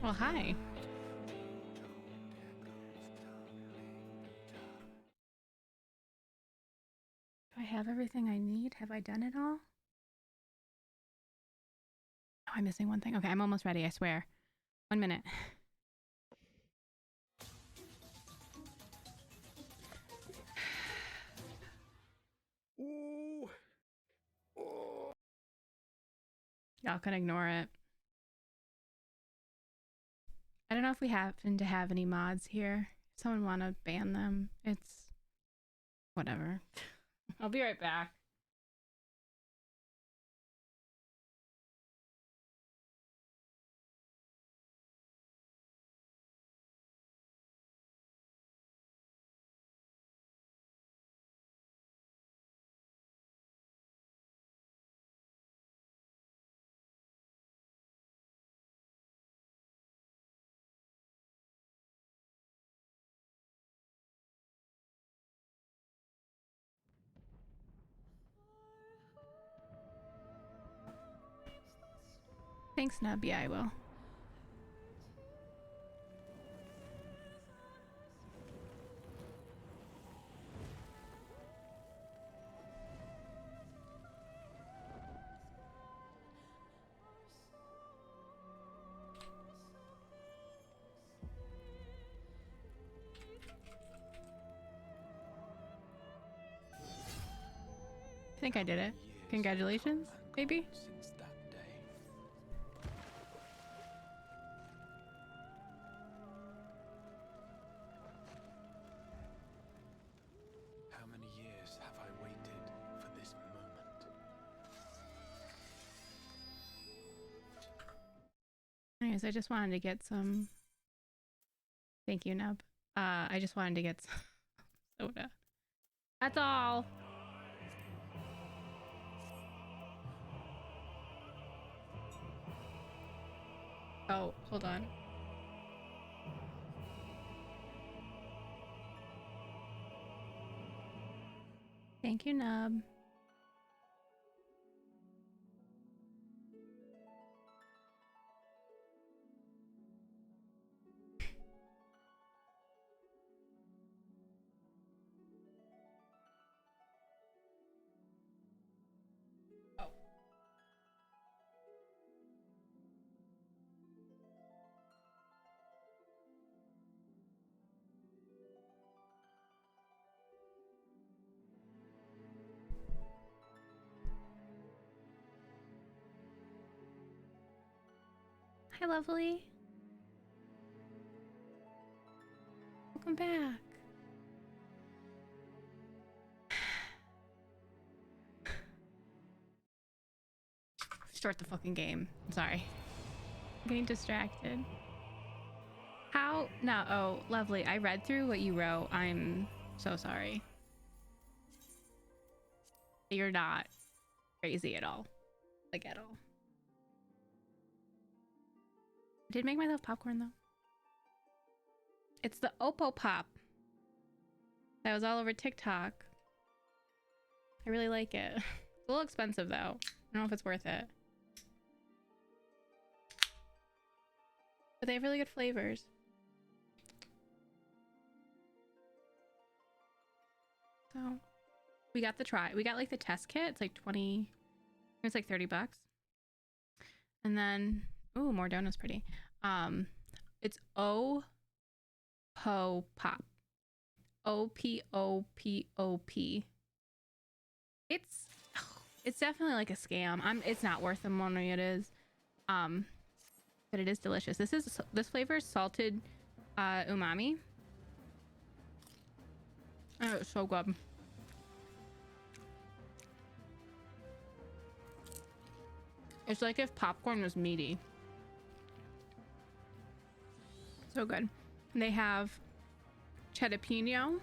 Well, hi. Do I have everything I need? Have I done it all? Oh, I'm missing one thing. Okay, I'm almost ready, I swear. 1 minute. Ooh. Oh. Y'all can ignore it. I don't know if we happen to have any mods here. If someone want to ban them, it's whatever. I'll be right back. Thanks, Nub. Yeah, I will. I think I did it. Congratulations, maybe? Since that day. How many years have I waited for this moment? Anyways, I just wanted to get some... Thank you, Nub. I just wanted to get some soda. That's all. Oh, hold on. Thank you, Nub. Oh. Hi, lovely. Welcome back. Start the fucking game. I'm sorry. I'm getting distracted. How? No. Oh, lovely. I read through what you wrote. I'm so sorry. You're not crazy at all. Like, at all. I did make myself popcorn, though. It's the Oppo Pop. That was all over TikTok. I really like it. It's a little expensive, though. I don't know if it's worth it. But they have really good flavors. So, we got the try. We got like the test kit. It's like 20. It's like 30 bucks. And then, ooh, more donuts, pretty. It's Oppo Pop. OPOPOP. It's definitely like a scam. It's not worth the money it is. But it is delicious. This flavor is salted umami. Oh, it's so good. It's like if popcorn was meaty. So good. And they have jalapeno,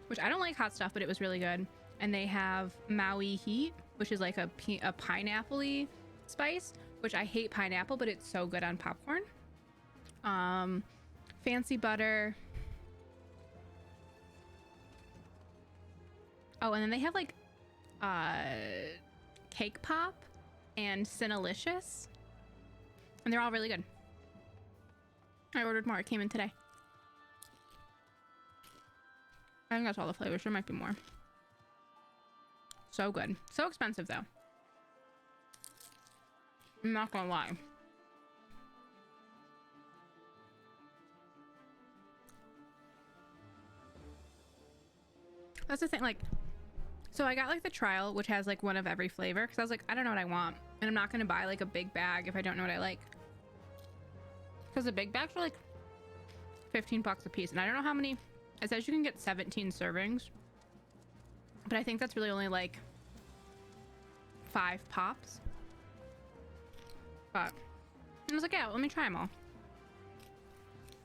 which I don't like hot stuff, but it was really good. And they have Maui Heat, which is like a pineapple-y spice, which I hate pineapple, but it's so good on popcorn. Fancy butter. Oh, and then they have like cake pop and Cinnalicious, and they're all really good. I ordered more. It came in today. I think that's all the flavors. There might be more. So good. So expensive though. I'm not gonna lie. That's the thing, like, so I got like the trial, which has like one of every flavor, because I was like, I don't know what I want, and I'm not gonna buy like a big bag if I don't know what I like, because the big bags are like 15 bucks a piece, and I don't know how many. It says you can get 17 servings, but I think that's really only like 5 pops. But I was like, yeah, let me try them all.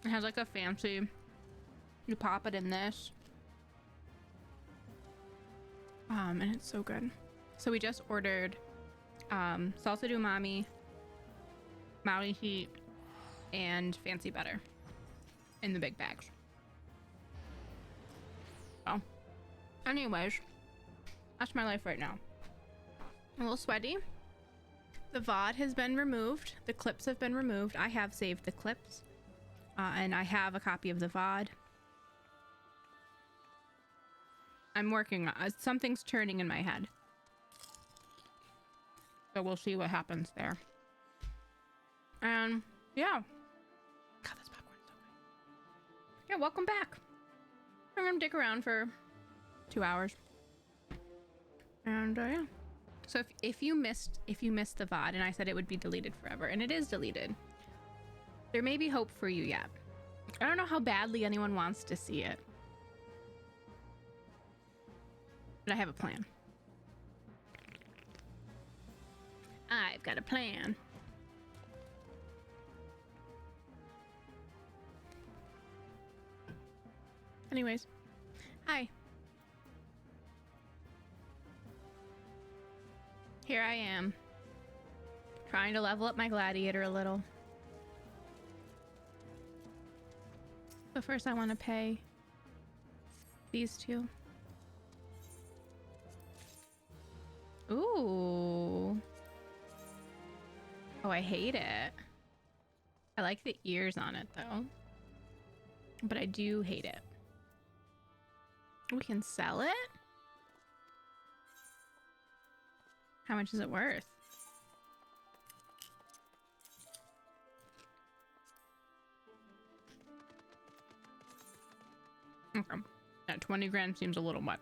It has like a fancy, you pop it in this. And it's so good. So we just ordered salsa de umami, Maui heat, and fancy butter in the big bags. So anyways, that's my life right now. A little sweaty. The VOD has been removed. The clips have been removed. I have saved the clips, and I have a copy of the VOD. I'm working on something's turning in my head, so we'll see what happens there. And yeah, God, this popcorn's so good. Yeah, welcome back. I'm gonna dick around for 2 hours, and yeah. So if you missed the VOD and I said it would be deleted forever, and it is deleted, there may be hope for you yet. I don't know how badly anyone wants to see it, but I have a plan. I've got a plan. Anyways, hi. Here I am, trying to level up my gladiator a little. But first I want to pay these two. Ooh. Oh, I hate it. I like the ears on it though, but I do hate it. We can sell it? How much is it worth? Okay. Yeah, 20 grand seems a little much.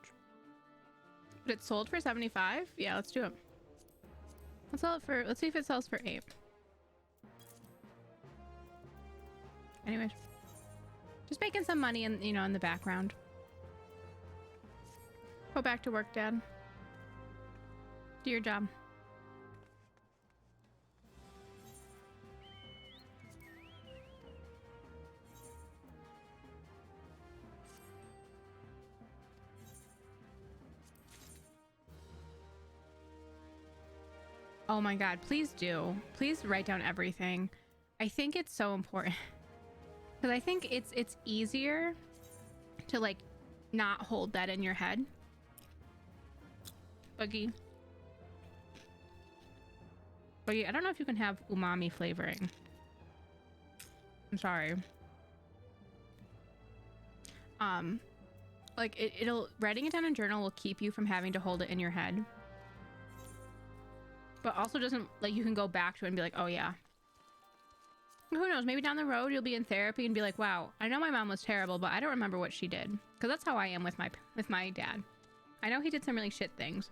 But it's sold for 75? Yeah, let's do it. Let's sell it for, let's see if it sells for 8. Anyways. Just making some money in, you know, in the background. Go back to work, Dad. Do your job. Oh my God, please do. Please write down everything. I think it's so important. Because I think it's easier to like not hold that in your head. Buggy. But yeah, I don't know if you can have umami flavoring. I'm sorry. Like it'll writing it down in a journal will keep you from having to hold it in your head. But also doesn't, like, you can go back to it and be like, oh yeah. Who knows, maybe down the road you'll be in therapy and be like, wow, I know my mom was terrible, but I don't remember what she did. Because that's how I am with my dad. I know he did some really shit things.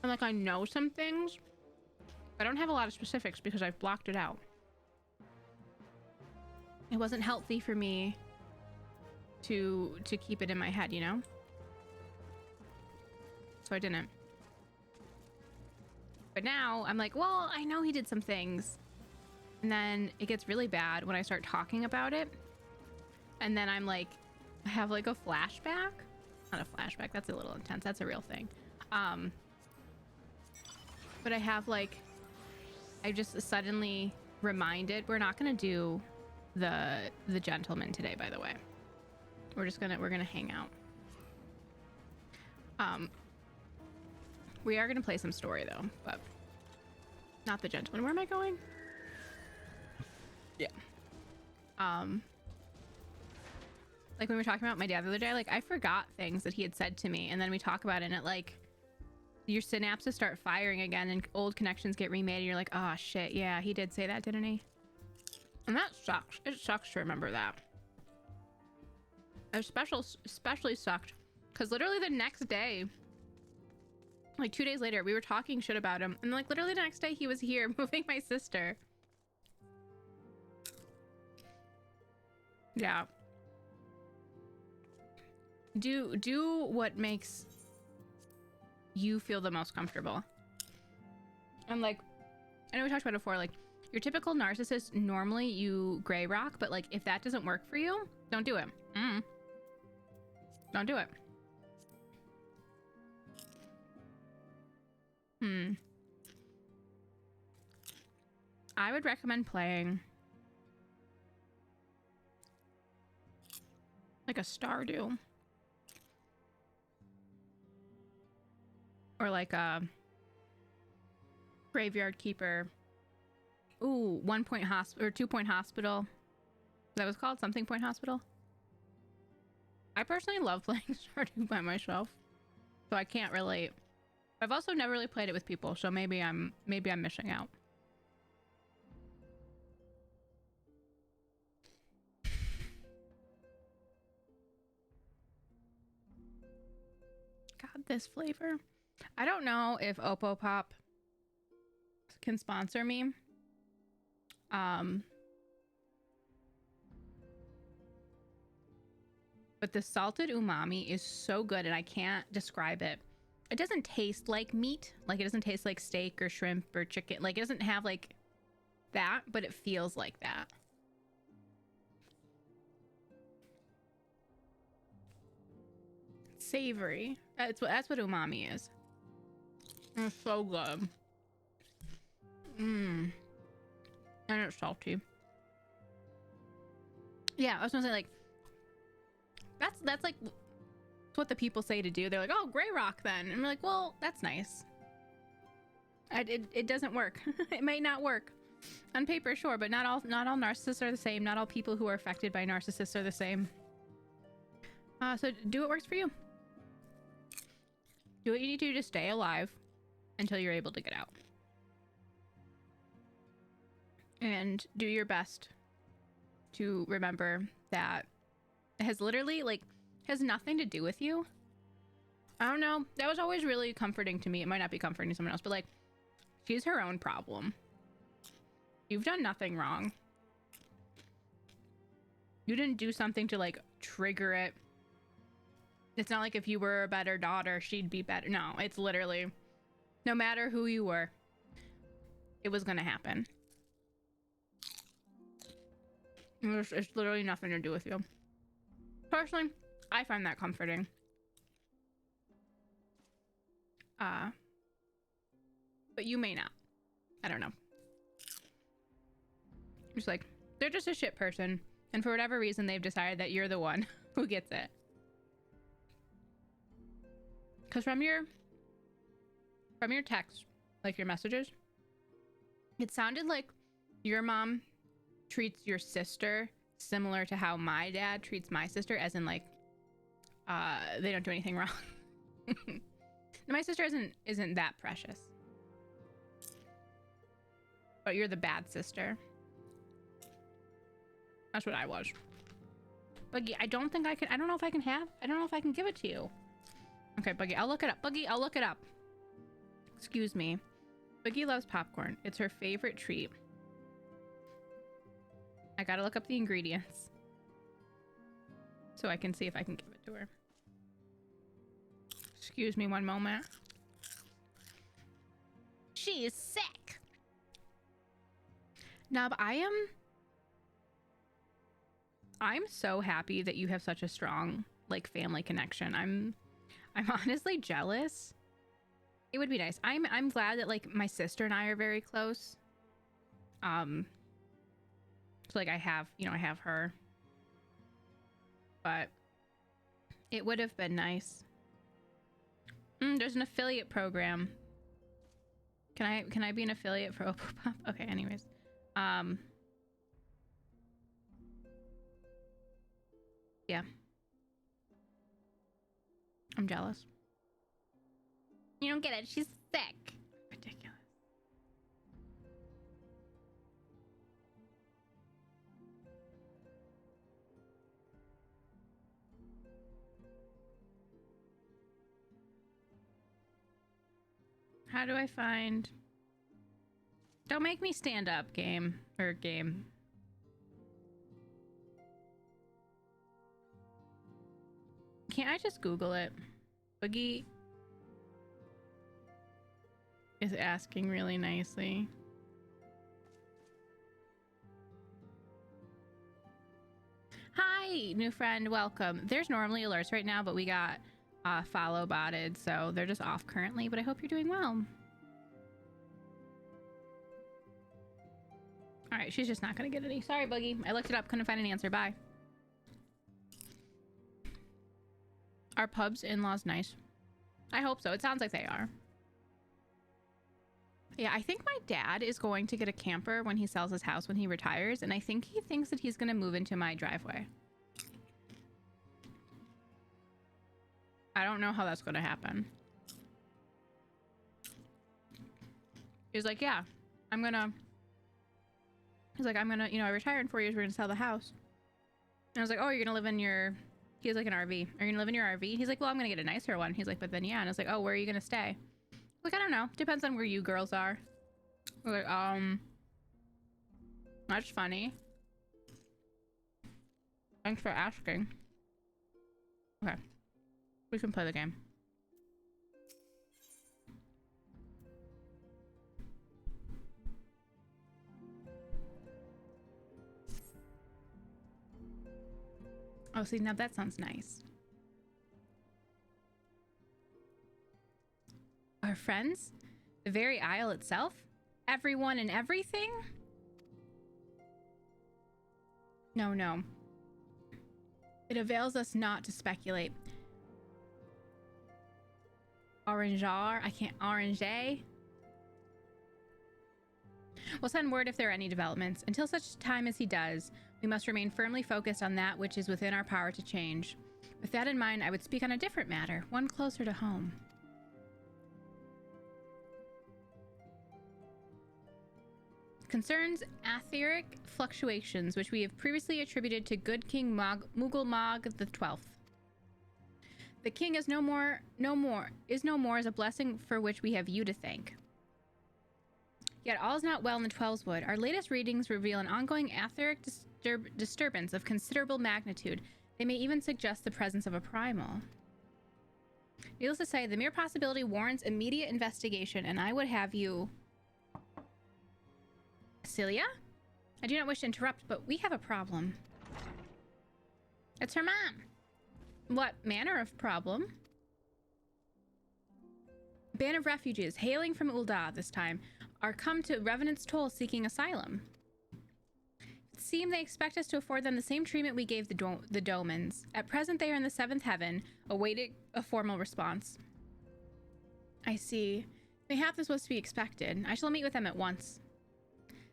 And like I know some things. I don't have a lot of specifics because I've blocked it out. It wasn't healthy for me to keep it in my head, you know? So I didn't. But now I'm like, well, I know he did some things. And then it gets really bad when I start talking about it. And then I'm like, I have like a flashback. Not a flashback, that's a little intense. That's a real thing. But I have like, I just suddenly reminded, we're not gonna do the gentleman today, by the way. We're gonna hang out. We are gonna play some story though, but not the gentleman. Where am I going? Yeah. Like when we were talking about my dad the other day, like I forgot things that he had said to me, and then we talk about it and it like your synapses start firing again and old connections get remade and you're like, oh shit, yeah, he did say that, didn't he? And that sucks. It sucks to remember that. Especially sucked because literally the next day, like 2 days later, we were talking shit about him, and like literally the next day he was here moving my sister. Yeah. Do what makes you feel the most comfortable. And like, I know we talked about it before, like your typical narcissist, normally you gray rock, but like if that doesn't work for you, don't do it. Don't do it. I would recommend playing like a Stardew. Or like a Graveyard Keeper. Ooh, 1 Point Hospital or 2 Point Hospital. That was called something Point Hospital. I personally love playing Stardew by myself, so I can't relate. I've also never really played it with people, so maybe I'm missing out. God, this flavor. I don't know if Oppo Pop can sponsor me. But the salted umami is so good and I can't describe it. It doesn't taste like meat. Like it doesn't taste like steak or shrimp or chicken. Like it doesn't have like that, but it feels like that. Savory. That's what umami is. It's so good. And it's salty. Yeah, I was gonna say like that's like what the people say to do. They're like, oh, gray rock then. And I'm like, well, that's nice. It doesn't work. It might not work. On paper, sure, but not all narcissists are the same. Not all people who are affected by narcissists are the same. So do what works for you. Do what you need to do to stay alive until you're able to get out. And do your best to remember that it has literally, like, has nothing to do with you. I don't know. That was always really comforting to me. It might not be comforting to someone else, but, like, she's her own problem. You've done nothing wrong. You didn't do something to, like, trigger it. It's not like if you were a better daughter, she'd be better. No, it's literally, no matter who you were, it was gonna happen. It's literally nothing to do with you. Personally, I find that comforting. But you may not. I don't know. Just like, they're just a shit person, and for whatever reason, they've decided that you're the one who gets it. Because from your text, like your messages, it sounded like your mom treats your sister similar to how my dad treats my sister, as in like they don't do anything wrong. My sister isn't that precious, but you're the bad sister. That's what I was. Buggy, I don't know if I can give it to you. Okay, Buggy, I'll look it up. Buggy, I'll look it up. Excuse me. Buggy loves popcorn. It's her favorite treat. I gotta look up the ingredients so I can see if I can give it to her. Excuse me one moment. She is sick. Now, I'm so happy that you have such a strong, like, family connection. I'm honestly jealous. It would be nice. I'm glad that, like, my sister and I are very close. So, like, I have her. But it would have been nice. There's an affiliate program. Can I be an affiliate for Oppo Pop? Okay, anyways. I'm jealous. You don't get it. She's sick. Ridiculous. How do I find... Don't make me stand up, game. Or game. Can't I just Google it? Boogie is asking really nicely. Hi, new friend. Welcome. There's normally alerts right now, but we got follow botted, so they're just off currently, but I hope you're doing well. All right, she's just not gonna get any. Sorry, Boogie. I looked it up, couldn't find an answer. Bye. Are Pub's in-laws nice? I hope so. It sounds like they are. Yeah, I think my dad is going to get a camper when he sells his house when he retires, and I think he thinks that he's going to move into my driveway. I don't know how that's going to happen. He's like, yeah, I'm going to... He's like, I'm going to, you know, I retire in 4 years, we're going to sell the house. And I was like, oh, you're going to live in your... He has like an RV. Are you gonna live in your RV? He's like, well, I'm gonna get a nicer one. He's like, but then yeah. And I was like, oh, where are you gonna stay? Like, I don't know. Depends on where you girls are. We're like, that's funny. Thanks for asking. Okay. We can play the game. Oh, see, now that sounds nice. Our friends? The very isle itself? Everyone and everything? No, no. It avails us not to speculate. Orangear? I can't... Orange. We'll send word if there are any developments. Until such time as he does, we must remain firmly focused on that which is within our power to change. With that in mind, I would speak on a different matter, one closer to home. Concerns etheric fluctuations, which we have previously attributed to good King Mughal Mag the 12th. The king is no more as a blessing for which we have you to thank. Yet all is not well in the Twelveswood. Our latest readings reveal an ongoing etheric disturbance of considerable magnitude. They may even suggest the presence of a primal. Needless to say, the mere possibility warrants immediate investigation, and I would have you... Celia? I do not wish to interrupt, but we have a problem. It's her mom. What manner of problem? Band of refugees, hailing from Ul'dah this time, are come to Revenant's Toll seeking asylum. It seems they expect us to afford them the same treatment we gave the Domans. At present, they are in the 7th heaven, awaiting a formal response. I see. Mayhap this was to be expected. I shall meet with them at once.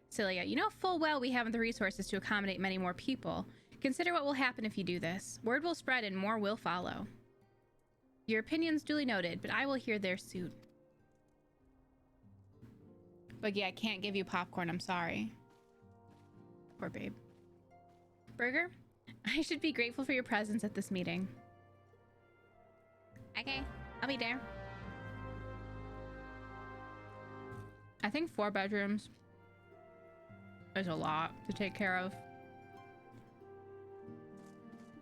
Celia, you know full well we haven't the resources to accommodate many more people. Consider what will happen if you do this. Word will spread and more will follow. Your opinion's duly noted, but I will hear their suit. But yeah, I can't give you popcorn, I'm sorry. Poor babe. Burger, I should be grateful for your presence at this meeting. Okay, I'll be there. I think 4 bedrooms is a lot to take care of.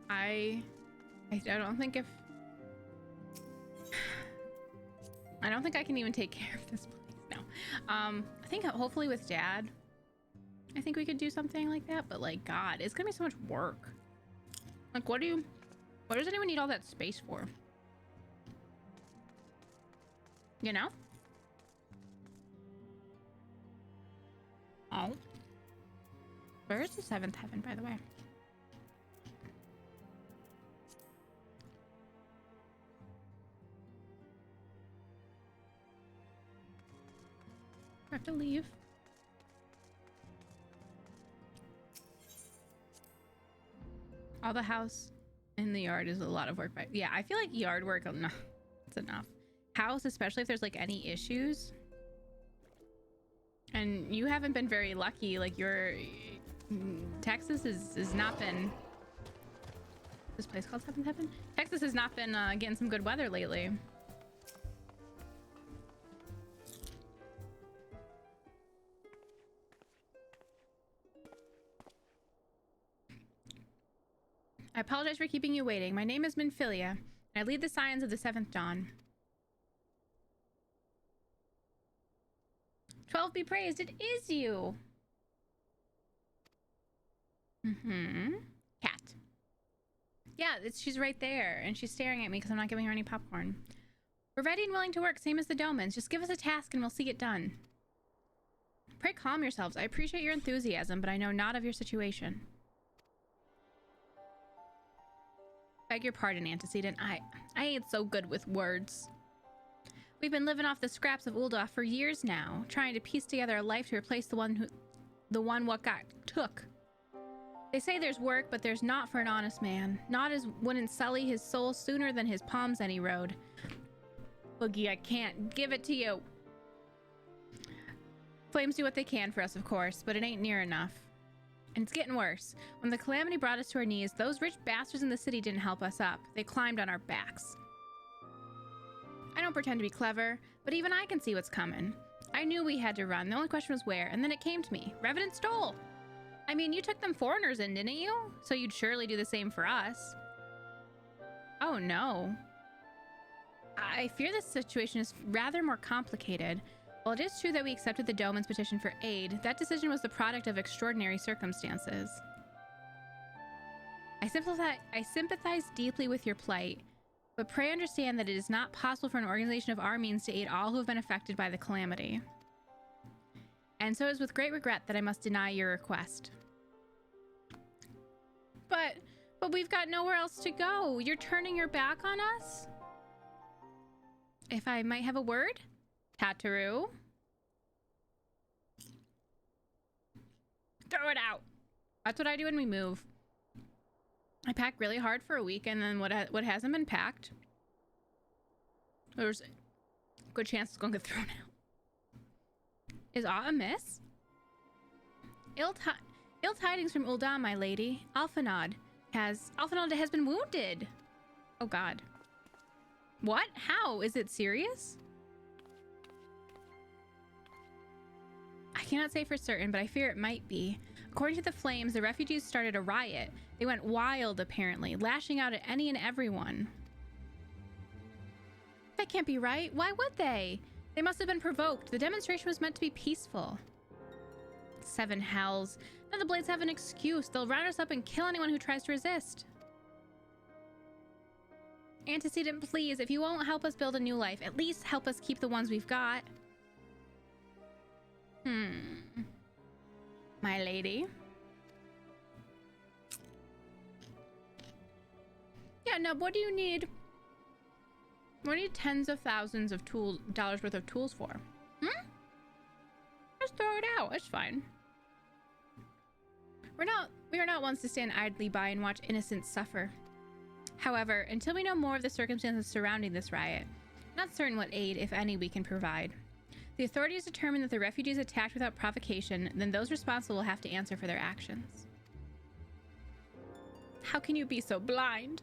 I don't think if... I don't think I can even take care of this place. No. I think hopefully with Dad, I think we could do something like that. But like, God, it's gonna be so much work. Like, what does anyone need all that space for? You know? Oh. Where is the 7th heaven, by the way? I have to leave. All the house In the yard is a lot of work. But yeah, I feel like yard work, no, it's enough. House, especially if there's like any issues. And you haven't been very lucky. Like Texas has not been. This place called Seventh Heaven? Texas has not been getting some good weather lately. I apologize for keeping you waiting. My name is Minfilia, and I lead the Scions of the Seventh Dawn. 12 be praised, it is you! Cat. Yeah, she's right there, and she's staring at me because I'm not giving her any popcorn. We're ready and willing to work, same as the Domans. Just give us a task and we'll see it done. Pray calm yourselves. I appreciate your enthusiasm, but I know not of your situation. Beg your pardon, antecedent. I ain't so good with words. We've been living off the scraps of Ul'dah for years now, trying to piece together a life to replace the one what got took. They say there's work, but there's not for an honest man. Not as wouldn't sully his soul sooner than his palms any road. Boogie, I can't give it to you. Flames do what they can for us, of course, but it ain't near enough. And it's getting worse. When the calamity brought us to our knees, those rich bastards in the city didn't help us up. They climbed on our backs. I don't pretend to be clever, but even I can see what's coming. I knew we had to run. The only question was where, and then it came to me. Revenant stole! I mean, you took them foreigners in, didn't you? So you'd surely do the same for us. Oh no. I fear this situation is rather more complicated. While it is true that we accepted the Doman's petition for aid, that decision was the product of extraordinary circumstances. I sympathize deeply with your plight, but pray understand that it is not possible for an organization of our means to aid all who have been affected by the calamity. And so it is with great regret that I must deny your request. But we've got nowhere else to go. You're turning your back on us? If I might have a word? Tataru? Throw it out. That's what I do when we move. I pack really hard for a week, and then what hasn't been packed, there's a good chance it's going to get thrown out. Is aught amiss? Ill tidings from Ul'dah, my lady. Alphanod has been wounded. Oh God. What? How? Is it serious? I cannot say for certain, but I fear it might be. According to the Flames, the refugees started a riot. They went wild, apparently, lashing out at any and everyone. That can't be right. Why would they? They must have been provoked. The demonstration was meant to be peaceful. Seven hells. Now the Blades have an excuse. They'll round us up and kill anyone who tries to resist. Antecedent, please, if you won't help us build a new life, at least help us keep the ones we've got. My lady. Yeah, no, what do you need? What do you need tens of thousands of dollars worth of tools for? Just throw it out. It's fine. We are not ones to stand idly by and watch innocents suffer. However, until we know more of the circumstances surrounding this riot, I'm not certain what aid, if any, we can provide. The authorities determine that the refugees attacked without provocation, then those responsible will have to answer for their actions. How can you be so blind?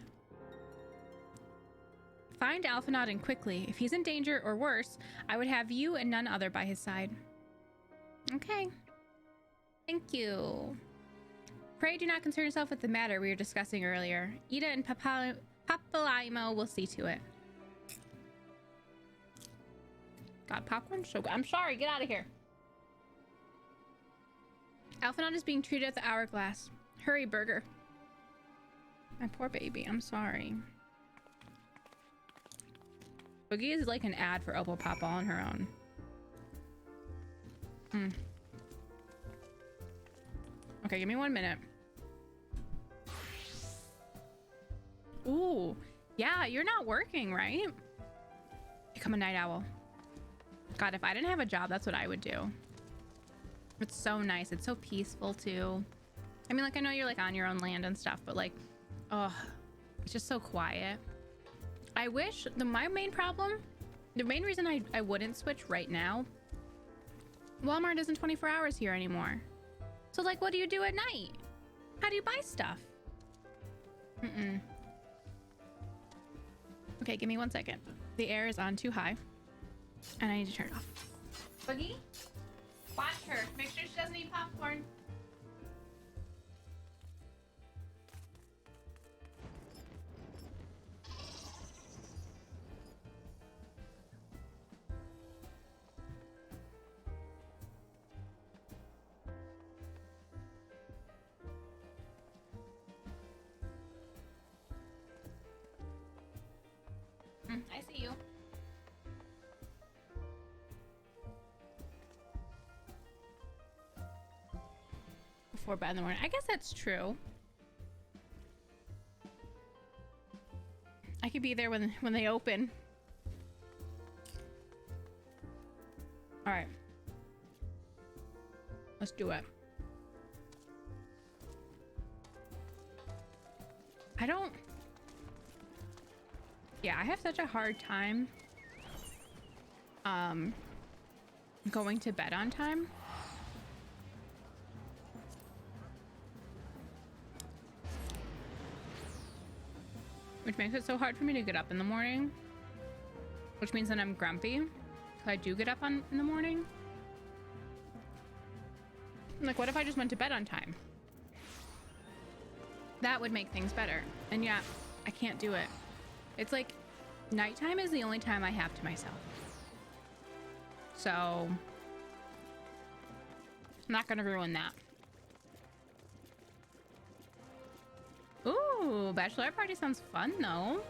Find Alphanod and quickly. If he's in danger or worse, I would have you and none other by his side. Okay. Thank you. Pray do not concern yourself with the matter we were discussing earlier. Ida and Papalaimo will see to it. God, popcorn's so good. I'm sorry, get out of here. Alphanod is being treated at the Hourglass. Hurry, Burger. My poor baby, I'm sorry. Boogie is like an ad for Opal Pop all on her own. Okay, give me 1 minute. Ooh, yeah, you're not working, right? Become a night owl. God, if I didn't have a job, that's what I would do. It's so nice. It's so peaceful, too. I mean, like, I know you're, like, on your own land and stuff, but, like, oh, It's just so quiet. I wish my main problem, the main reason I wouldn't switch right now, Walmart isn't 24 hours here anymore. So like, what do you do at night? How do you buy stuff? Okay, give me 1 second. The air is on too high and I need to turn it off. Boogie, watch her. Make sure she doesn't eat popcorn. I see you. Before bed in the morning. I guess that's true. I could be there when they open. All right. Let's do it. Yeah, I have such a hard time going to bed on time. Which makes it so hard for me to get up in the morning. Which means that I'm grumpy. So I do get up in the morning. Like, what if I just went to bed on time? That would make things better. And yeah, I can't do it. It's like nighttime is the only time I have to myself. So I'm not gonna ruin that. Ooh, bachelor party sounds fun though.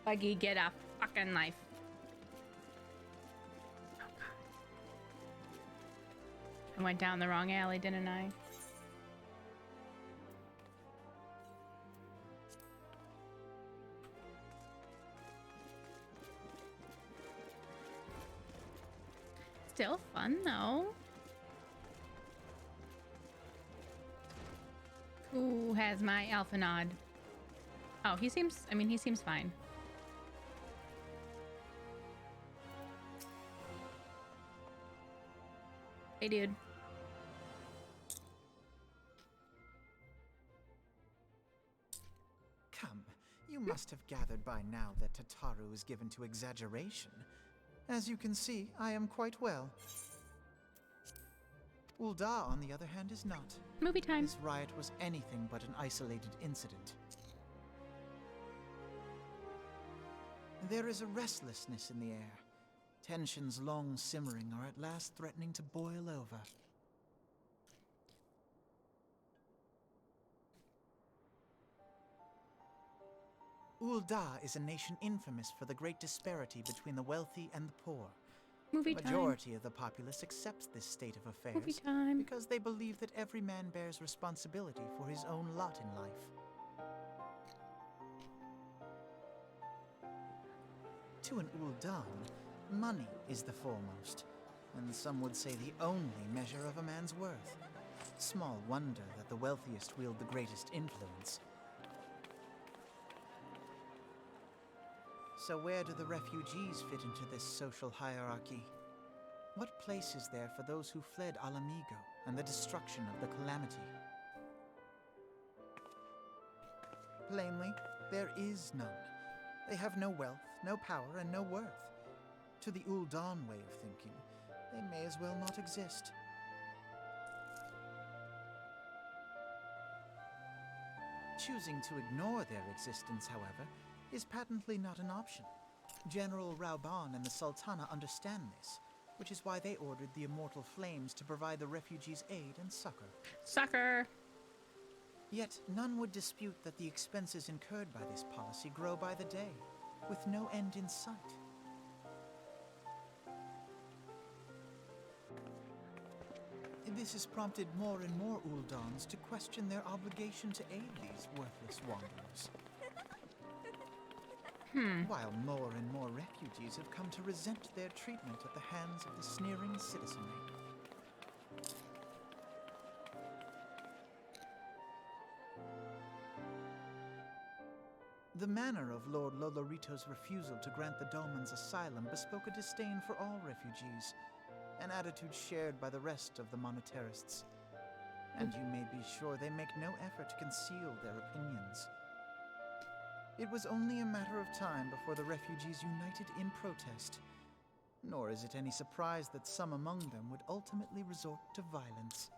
Buggy, get a fucking life. Oh God. I went down the wrong alley, didn't I? Still fun though. Who has my alpha nod? Oh, he seems fine. Hey, dude. Come, you must have gathered by now that Tataru is given to exaggeration. As you can see, I am quite well. Ulda, on the other hand, is not. Movie time. This riot was anything but an isolated incident. There is a restlessness in the air. Tensions long simmering are at last threatening to boil over. Ulda is a nation infamous for the great disparity between the wealthy and the poor. Movie The time. majority of the populace accepts this state of affairs Movie time. because they believe that every man bears responsibility for his own lot in life. To an Uldan, money is the foremost, and some would say the only measure of a man's worth. Small wonder that the wealthiest wield the greatest influence. So where do the refugees fit into this social hierarchy? What place is there for those who fled Alamigo and the destruction of the Calamity? Plainly, there is none. They have no wealth, no power, and no worth. To the Uldan way of thinking, they may as well not exist. Choosing to ignore their existence, however, is patently not an option. General Rauban and the Sultana understand this, which is why they ordered the Immortal Flames to provide the refugees aid and succor. Sucker. Yet none would dispute that the expenses incurred by this policy grow by the day, with no end in sight. This has prompted more and more Uldans to question their obligation to aid these worthless wanderers. While more and more refugees have come to resent their treatment at the hands of the sneering citizenry. The manner of Lord Lolorito's refusal to grant the Dolmens asylum bespoke a disdain for all refugees, an attitude shared by the rest of the monetarists. And you may be sure they make no effort to conceal their opinions. It was only a matter of time before the refugees united in protest, nor is it any surprise that some among them would ultimately resort to violence.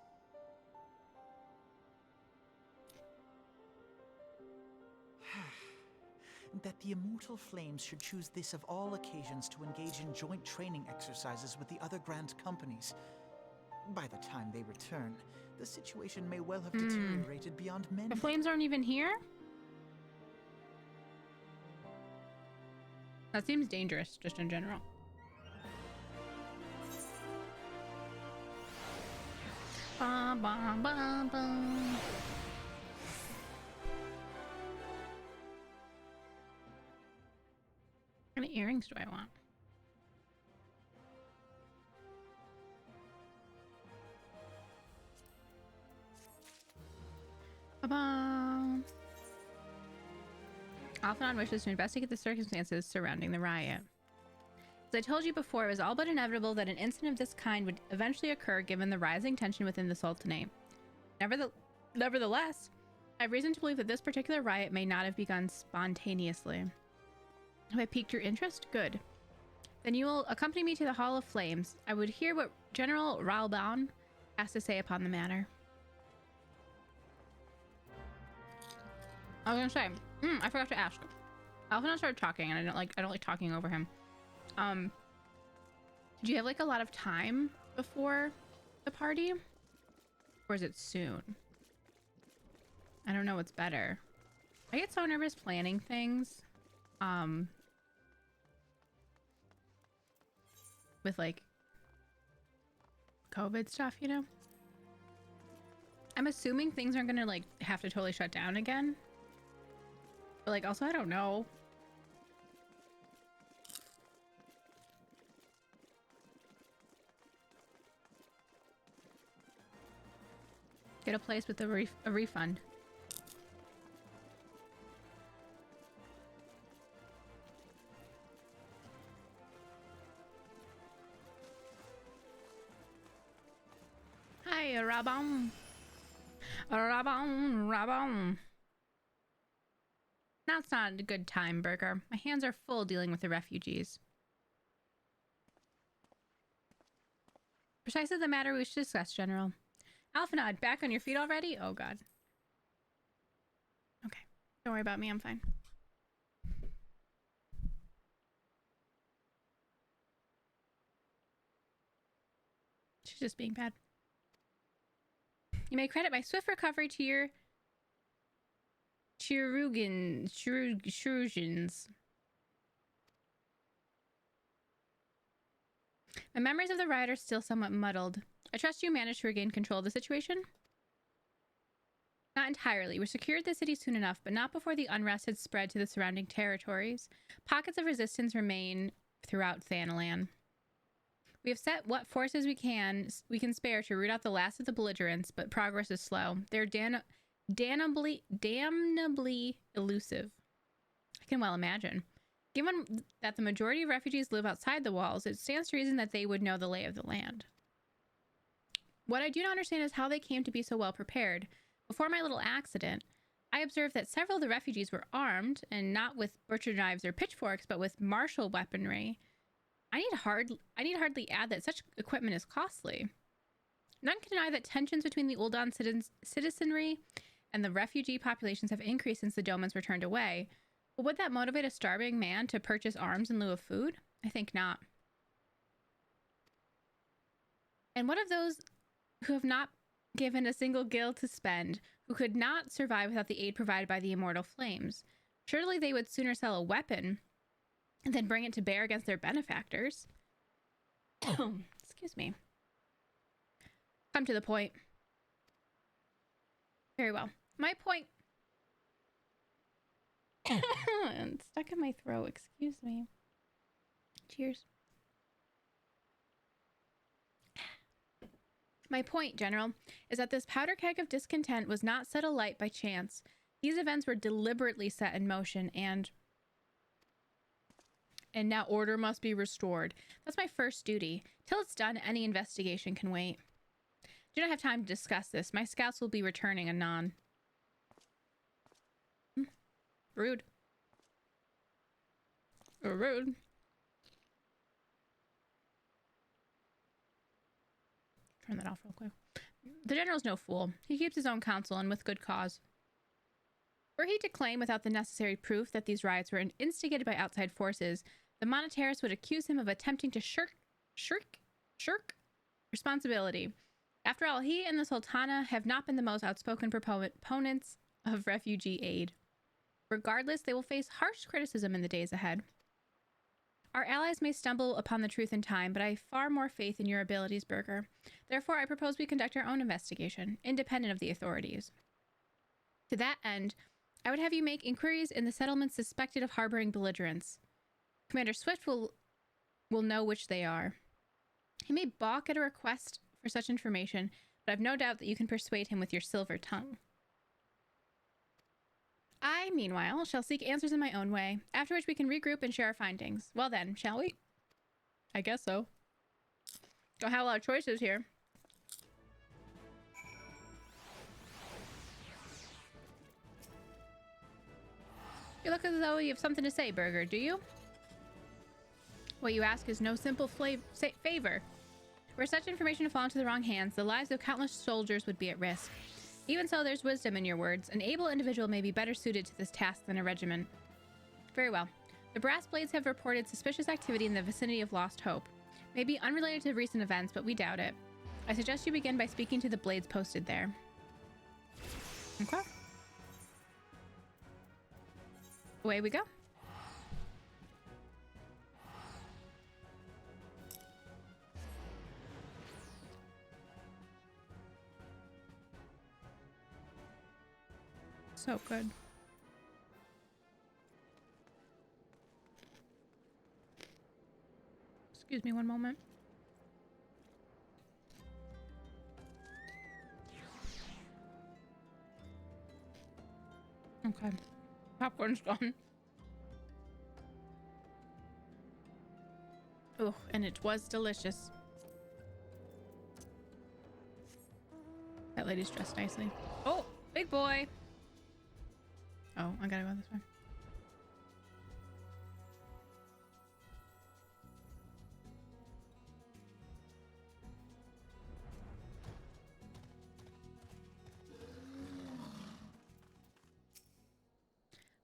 That the immortal flames should choose this of all occasions to engage in joint training exercises with the other grand companies. By the time they return, the situation may well have deteriorated beyond mending. The flames aren't even here? That seems dangerous, just in general. Bum, bum, bum, bum. What kind of earrings do I want? Ba-bum. Alphinaud wishes to investigate the circumstances surrounding the riot. As I told you before, it was all but inevitable that an incident of this kind would eventually occur given the rising tension within the Sultanate. Nevertheless, I have reason to believe that this particular riot may not have begun spontaneously. Have I piqued your interest? Good. Then you will accompany me to the Hall of Flames. I would hear what General Raoulban has to say upon the matter. I was gonna say, I forgot to ask. Alphinaud started talking, and I don't like talking over him. Do you have like a lot of time before the party, or is it soon? I don't know what's better. I get so nervous planning things, with like COVID stuff, you know. I'm assuming things aren't gonna like have to totally shut down again. But like, also, I don't know. Get a place with a refund. Hi, Rabam. Rabam. Now it's not a good time, Burger. My hands are full dealing with the refugees. Precisely the matter we should discuss, General. Alphinaud, back on your feet already? Oh, God. Okay. Don't worry about me. I'm fine. She's just being bad. You may credit my swift recovery to your Chirurgians. My memories of the riot are still somewhat muddled. I trust you managed to regain control of the situation? Not entirely. We secured the city soon enough, but not before the unrest had spread to the surrounding territories. Pockets of resistance remain throughout Thanalan. We have set what forces we can spare to root out the last of the belligerents, but progress is slow. They're damnably elusive. I can well imagine. Given that the majority of refugees live outside the walls, it stands to reason that they would know the lay of the land. What I do not understand is how they came to be so well prepared. Before my little accident, I observed that several of the refugees were armed, and not with butcher knives or pitchforks, but with martial weaponry. I need hardly add that such equipment is costly. None can deny that tensions between the Uldan citizenry and the refugee populations have increased since the Domans were turned away. But would that motivate a starving man to purchase arms in lieu of food? I think not. And what of those who have not given a single gil to spend, who could not survive without the aid provided by the immortal flames? Surely they would sooner sell a weapon and then bring it to bear against their benefactors. Excuse me. Come to the point. Very well. My point... It's stuck in my throat. Excuse me. Cheers. My point, General, is that this powder keg of discontent was not set alight by chance. These events were deliberately set in motion and now order must be restored. That's my first duty. Till it's done, any investigation can wait. Do not have time to discuss this. My scouts will be returning anon. Rude. Rude. Turn that off real quick. The general's no fool. He keeps his own counsel, and with good cause. Were he to claim without the necessary proof that these riots were instigated by outside forces, the Monetaris would accuse him of attempting to shirk responsibility. After all, he and the Sultana have not been the most outspoken proponents of refugee aid. Regardless, they will face harsh criticism in the days ahead. Our allies may stumble upon the truth in time, but I have far more faith in your abilities, Berger. Therefore, I propose we conduct our own investigation, independent of the authorities. To that end, I would have you make inquiries in the settlements suspected of harboring belligerents. Commander Swift will know which they are. He may balk at a request for such information, but I've no doubt that you can persuade him with your silver tongue. I, meanwhile, shall seek answers in my own way, after which we can regroup and share our findings. Well then, shall we? I guess so. Don't have a lot of choices here. You look as though you have something to say, Berger, do you? What you ask is no simple favor. Were such information to fall into the wrong hands, the lives of countless soldiers would be at risk. Even so, there's wisdom in your words. An able individual may be better suited to this task than a regiment. Very well. The Brass Blades have reported suspicious activity in the vicinity of Lost Hope. Maybe unrelated to recent events, but we doubt it. I suggest you begin by speaking to the Blades posted there. Okay. Away we go. So good. Excuse me one moment. Okay. Popcorn's gone. Oh, and it was delicious. That lady's dressed nicely. Oh, big boy. Oh, I gotta go this way.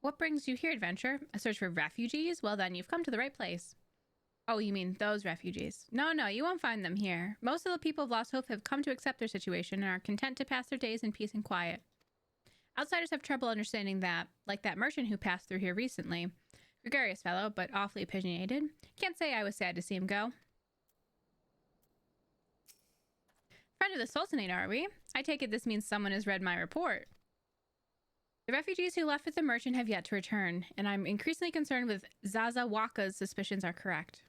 What brings you here, adventurer? A search for refugees? Well then, you've come to the right place. Oh, you mean those refugees? No, you won't find them here. Most of the people of Lost Hope have come to accept their situation and are content to pass their days in peace and quiet. Outsiders have trouble understanding that, like that merchant who passed through here recently. Gregarious fellow, but awfully opinionated. Can't say I was sad to see him go. Friend of the Sultanate, are we? I take it this means someone has read my report. The refugees who left with the merchant have yet to return, and I'm increasingly concerned with Zaza Waka's suspicions are correct.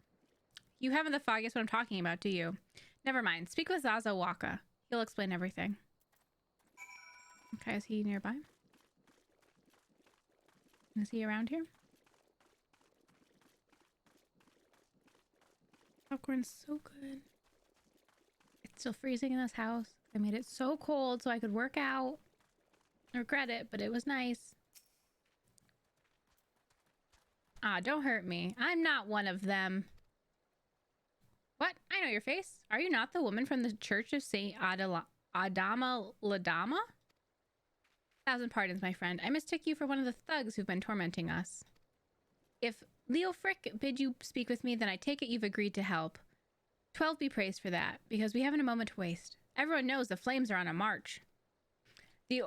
You haven't the foggiest what I'm talking about, do you? Never mind. Speak with Zaza Waka. He'll explain everything. Okay, is he nearby? Is he around here? Popcorn's so good. It's still freezing in this house. I made it so cold so I could work out. I regret it, but it was nice. Ah, don't hurt me. I'm not one of them. What? I know your face. Are you not the woman from the Church of St. Adama Ladama? 1,000 pardons, my friend. I mistook you for one of the thugs who've been tormenting us. If Leo Frick bid you speak with me, then I take it you've agreed to help. 12 be praised for that, because we haven't a moment to waste. Everyone knows the flames are on a march. The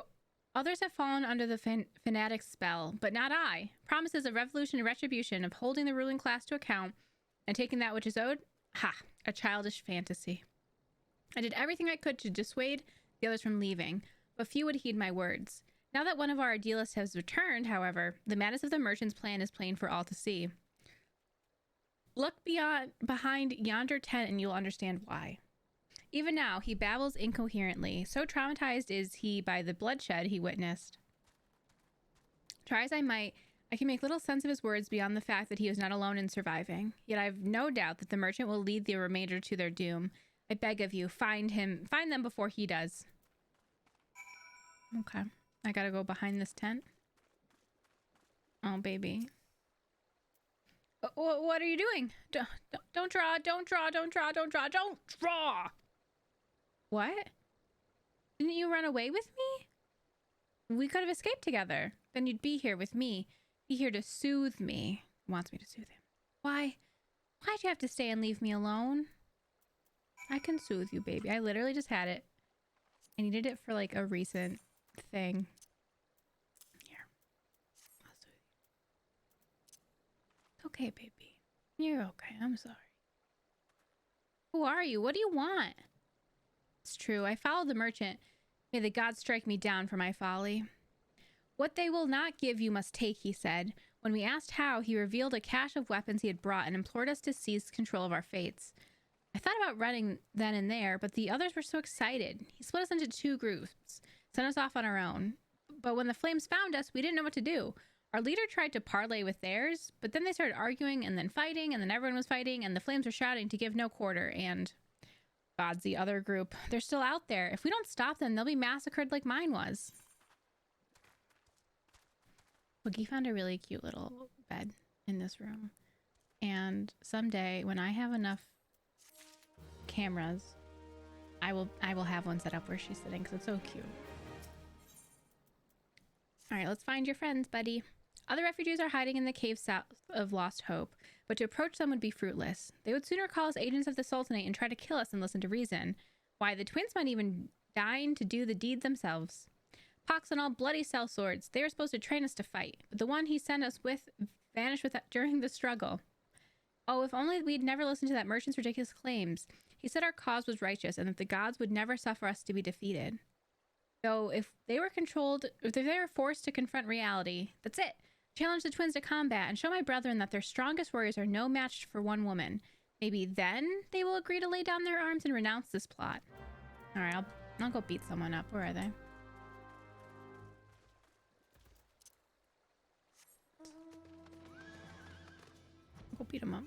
others have fallen under the fanatic's spell, but not I. Promises of revolution and retribution, of holding the ruling class to account, and taking that which is owed? Ha! A childish fantasy. I did everything I could to dissuade the others from leaving, but few would heed my words. Now that one of our idealists has returned, however, the madness of the merchant's plan is plain for all to see. Look behind yonder tent and you'll understand why. Even now, he babbles incoherently. So traumatized is he by the bloodshed he witnessed. Try as I might, I can make little sense of his words beyond the fact that he was not alone in surviving. Yet I have no doubt that the merchant will lead the remainder to their doom. I beg of you, find them before he does. Okay. I gotta go behind this tent. Oh, baby. What are you doing? Don't draw. What? Didn't you run away with me? We could have escaped together. Then you'd be here with me. Be here to soothe me. He wants me to soothe him. Why? Why'd you have to stay and leave me alone? I can soothe you, baby. I literally just had it. I needed it for like a recent thing. Here. I'll soothe you. It's okay, baby. You're okay. I'm sorry. Who are you? What do you want? It's true. I followed the merchant. May the gods strike me down for my folly. What they will not give you must take, he said. When we asked how, he revealed a cache of weapons he had brought and implored us to seize control of our fates. I thought about running then and there, but the others were so excited. He split us into 2 groups, sent us off on our own. But when the flames found us, we didn't know what to do. Our leader tried to parlay with theirs, but then they started arguing and then fighting, and then everyone was fighting, and the flames were shouting to give no quarter, and... God's the other group. They're still out there. If we don't stop them, they'll be massacred like mine was. Boogie found a really cute little bed in this room. And someday, when I have enough cameras, I will have one set up where she's sitting because it's so cute. All right, let's find your friends, buddy. Other refugees are hiding in the cave south of Lost Hope, but to approach them would be fruitless. They would sooner call us agents of the Sultanate and try to kill us than listen to reason. Why, the twins might even deign to do the deed themselves. Pox and all bloody sellswords. They were supposed to train us to fight, but the one he sent us with vanished during the struggle. Oh, if only we'd never listened to that merchant's ridiculous claims. He said our cause was righteous and that the gods would never suffer us to be defeated. Though if they were forced to confront reality, that's it. Challenge the twins to combat and show my brethren that their strongest warriors are no match for one woman. Maybe then they will agree to lay down their arms and renounce this plot. All right, I'll go beat someone up. Where are they? I'll go beat them up.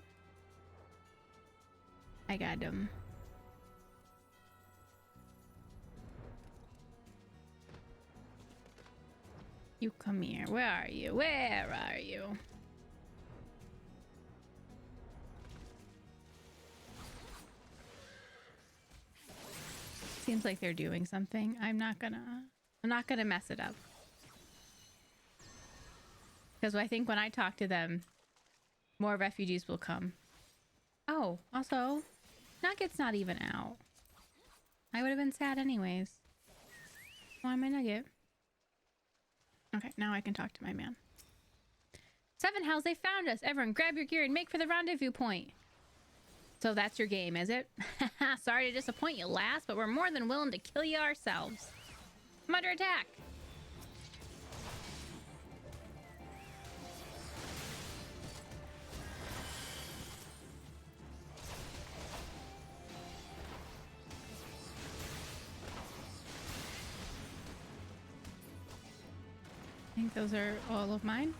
I got them. You come here. Where are you? Where are you? Seems like they're doing something. I'm not gonna mess it up. Because I think when I talk to them, more refugees will come. Oh, also, Nugget's not even out. I would have been sad anyways. Why my Nugget? Okay, now I can talk to my man. 7 hells, they found us! Everyone grab your gear and make for the rendezvous point! So that's your game, is it? Sorry to disappoint you, lass, but we're more than willing to kill you ourselves. I'm under attack! I think those are all of mine.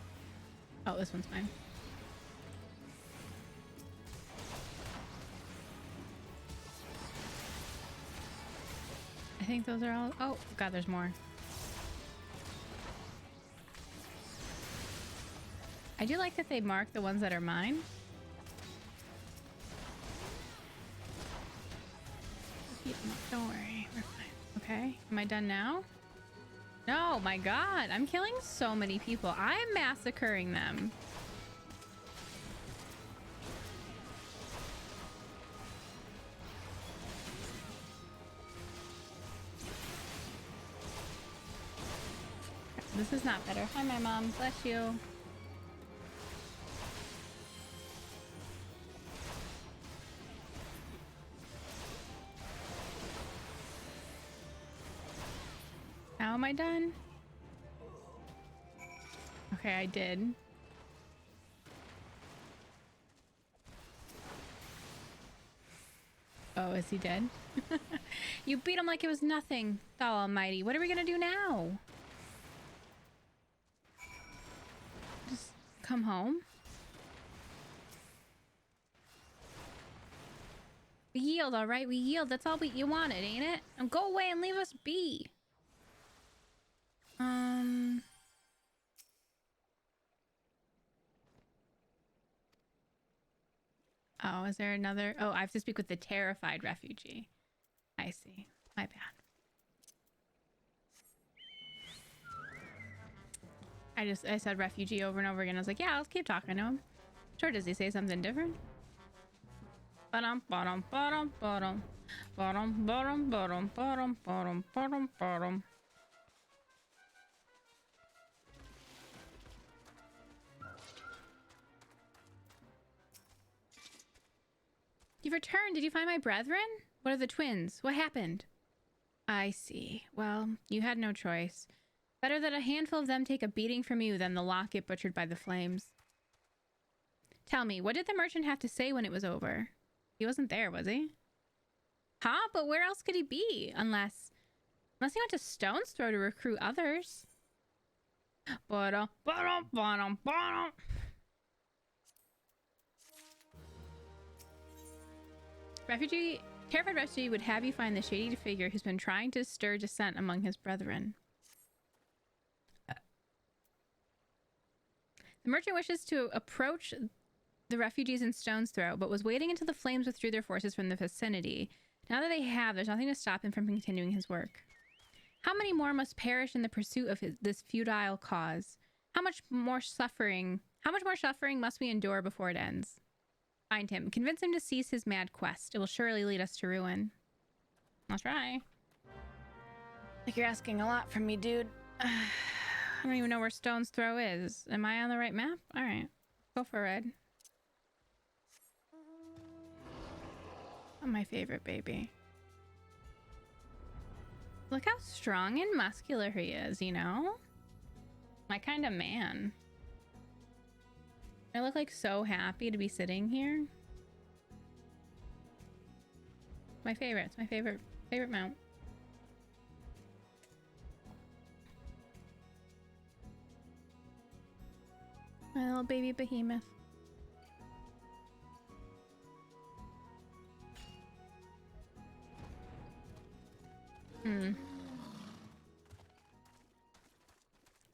Oh, this one's mine. I think those are all... Oh, God, there's more. I do like that they mark the ones that are mine. Don't worry, we're fine. Okay, am I done now? No, my God, I'm killing so many people. I'm massacring them. This is not better. Hi, my mom. Bless you. How am I done? Okay, I did. Oh, is he dead? You beat him like it was nothing. Oh, almighty. What are we gonna do now? come home. We yield, all right? We yield. That's all you wanted, ain't it? Now go away and leave us be. Oh, is there another? Oh, I have to speak with the terrified refugee. I see. My bad. I said refugee over and over again. I was like, yeah, let's keep talking to him. Sure, does he say something different? Bottom, bottom, bottom, bottom, bottom, bottom, bottom, bottom, bottom, bottom, bottom. You've returned. Did you find my brethren? What are the twins? What happened? I see. Well, you had no choice. Better that a handful of them take a beating from you than the lot get butchered by the flames. Tell me, what did the merchant have to say when it was over? He wasn't there, was he? Huh? But where else could he be? Unless he went to Stone's Throw to recruit others. Bottom, bottom, bottom, bottom. Terrified refugee would have you find the shady figure who's been trying to stir dissent among his brethren. The merchant wishes to approach the refugees in Stone's Throw, but was waiting until the flames withdrew their forces from the vicinity. Now that they have, there's nothing to stop him from continuing his work. How many more must perish in the pursuit of this futile cause? How much more suffering must we endure before it ends? Find him. Convince him to cease his mad quest. It will surely lead us to ruin. I'll try. Like you're asking a lot from me, dude. I don't even know where Stone's Throw is. Am I on the right map? All right. Go for a ride. Oh, my favorite baby. Look how strong and muscular he is, you know? My kind of man. I look like so happy to be sitting here. My favorite. It's my favorite mount. My little baby behemoth.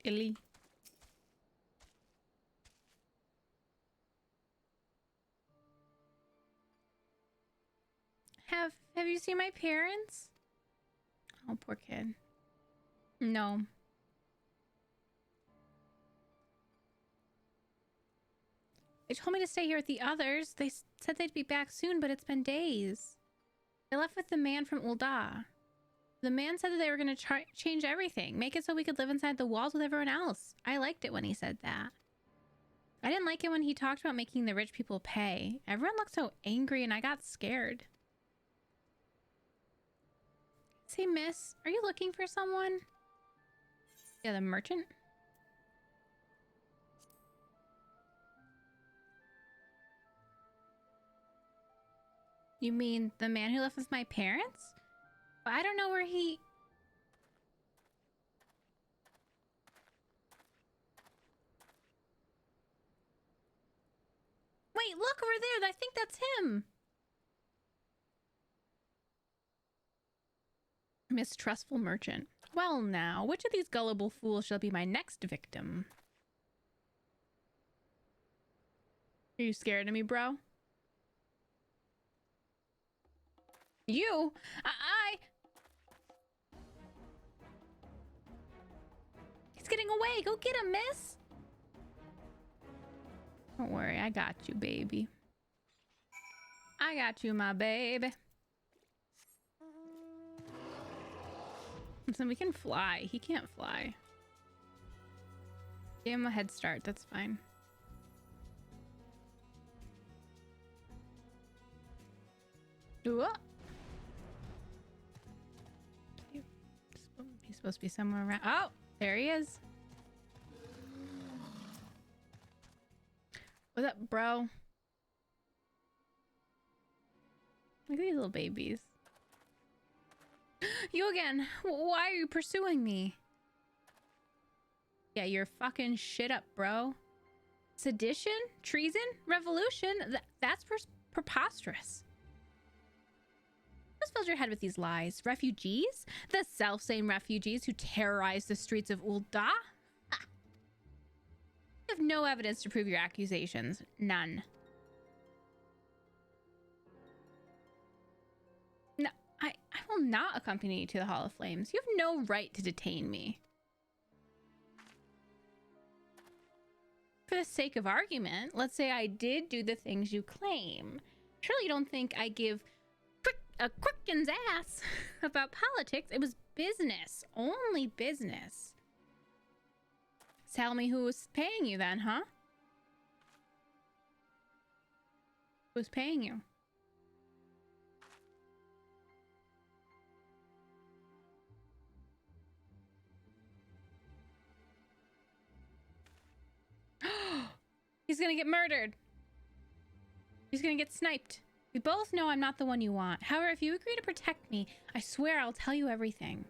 Illy. Have you seen my parents? Oh, poor kid. No. They told me to stay here with the others. They said they'd be back soon, but it's been days. They left with the man from Ul'dah. The man said that they were going to change everything, make it so we could live inside the walls with everyone else. I liked it when he said that. I didn't like it when he talked about making the rich people pay. Everyone looked so angry and I got scared. Say, miss, are you looking for someone? Yeah, the merchant? You mean the man who left with my parents? I don't know where he... Wait, look over there. I think that's him. Mistrustful merchant. Well now, which of these gullible fools shall be my next victim? Are you scared of me, bro? You? He's getting away. Go get him, miss. Don't worry, I got you, baby. I got you, my baby. Listen, we can fly. He can't fly. Give him a head start. That's fine. Ooh. He's supposed to be somewhere around. Oh, there he is. What's up, bro? Look at these little babies. You again. Why are you pursuing me? Yeah, you're fucking shit up, bro. Sedition? Treason? Revolution? That's preposterous. Who's filled your head with these lies? Refugees? The self-same refugees who terrorize the streets of Ul'dah? Ha! You have no evidence to prove your accusations. None. No, I will not accompany you to the Hall of Flames. You have no right to detain me. For the sake of argument, let's say I did do the things you claim. Surely you don't think I give a quicken's ass about politics. It was business. Only business. Tell me who was paying you then, huh? Who's paying you? He's gonna get murdered. He's gonna get sniped. We both know I'm not the one you want. However, if you agree to protect me, I swear I'll tell you everything.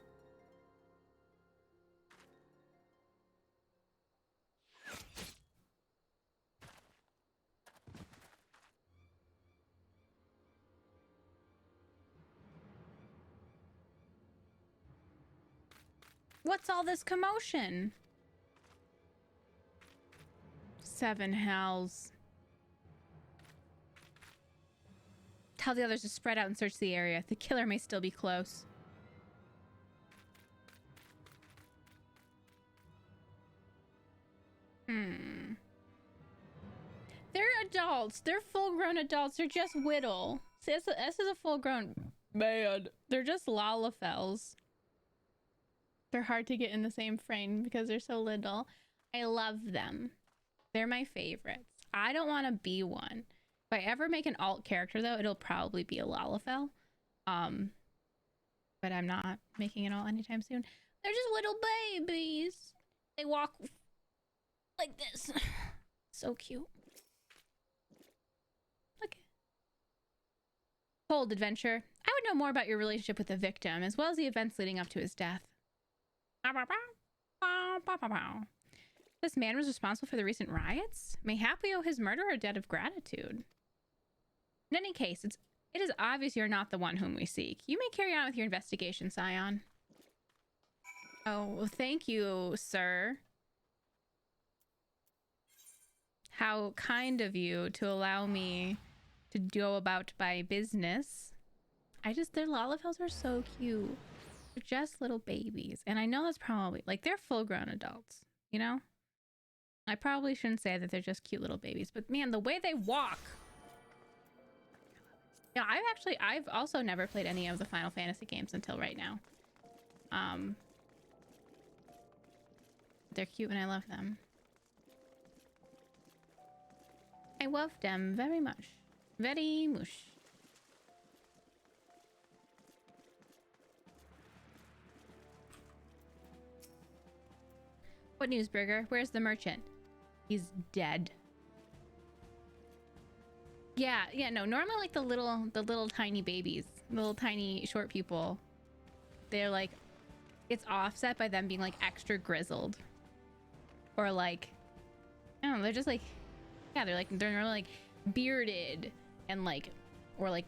What's all this commotion? 7 hells. Tell the others to spread out and search the area. The killer may still be close. They're adults. They're full-grown adults. They're just Whittle. See, this is a full-grown man. They're just Lalafels. They're hard to get in the same frame because they're so little. I love them. They're my favorites. I don't want to be one. If I ever make an alt character, though, it'll probably be a Lalafell. But I'm not making it alt anytime soon. They're just little babies. They walk like this. So cute. Look. Hold, adventure. I would know more about your relationship with the victim, as well as the events leading up to his death. This man was responsible for the recent riots? Mayhap we owe his murder a debt of gratitude. In any case, it is obvious you're not the one whom we seek. You may carry on with your investigation, Scion. Oh, thank you, sir. How kind of you to allow me to go about my business. Their Lalafels are so cute. They're just little babies. And I know that's probably, like, they're full-grown adults, you know? I probably shouldn't say that they're just cute little babies, but man, the way they walk. Yeah, I've also never played any of the Final Fantasy games until right now. They're cute and I love them. I love them very much. Very much. What news, Burger? Where's the merchant? He's dead. Yeah, no, normally like the little tiny babies, little tiny short people, they're like, it's offset by them being like extra grizzled. Or like, I don't know, they're just like, yeah, they're really like bearded and like, or like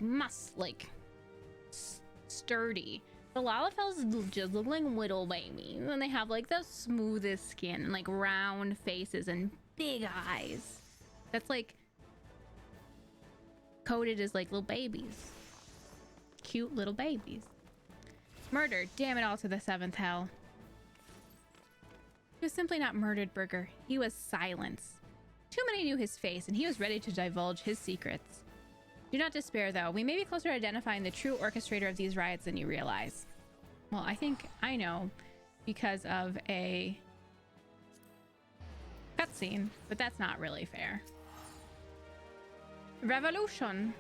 sturdy. The Lalafels just look like little babies, and they have like the smoothest skin and like round faces and big eyes. That's like coded as like little babies. Cute little babies. Murder, damn it all to the 7th hell. He was simply not murdered, Burger. He was silenced. Too many knew his face, and he was ready to divulge his secrets. Do not despair, though. We may be closer to identifying the true orchestrator of these riots than you realize. Well, I think I know because of a cutscene, but that's not really fair. Revolution.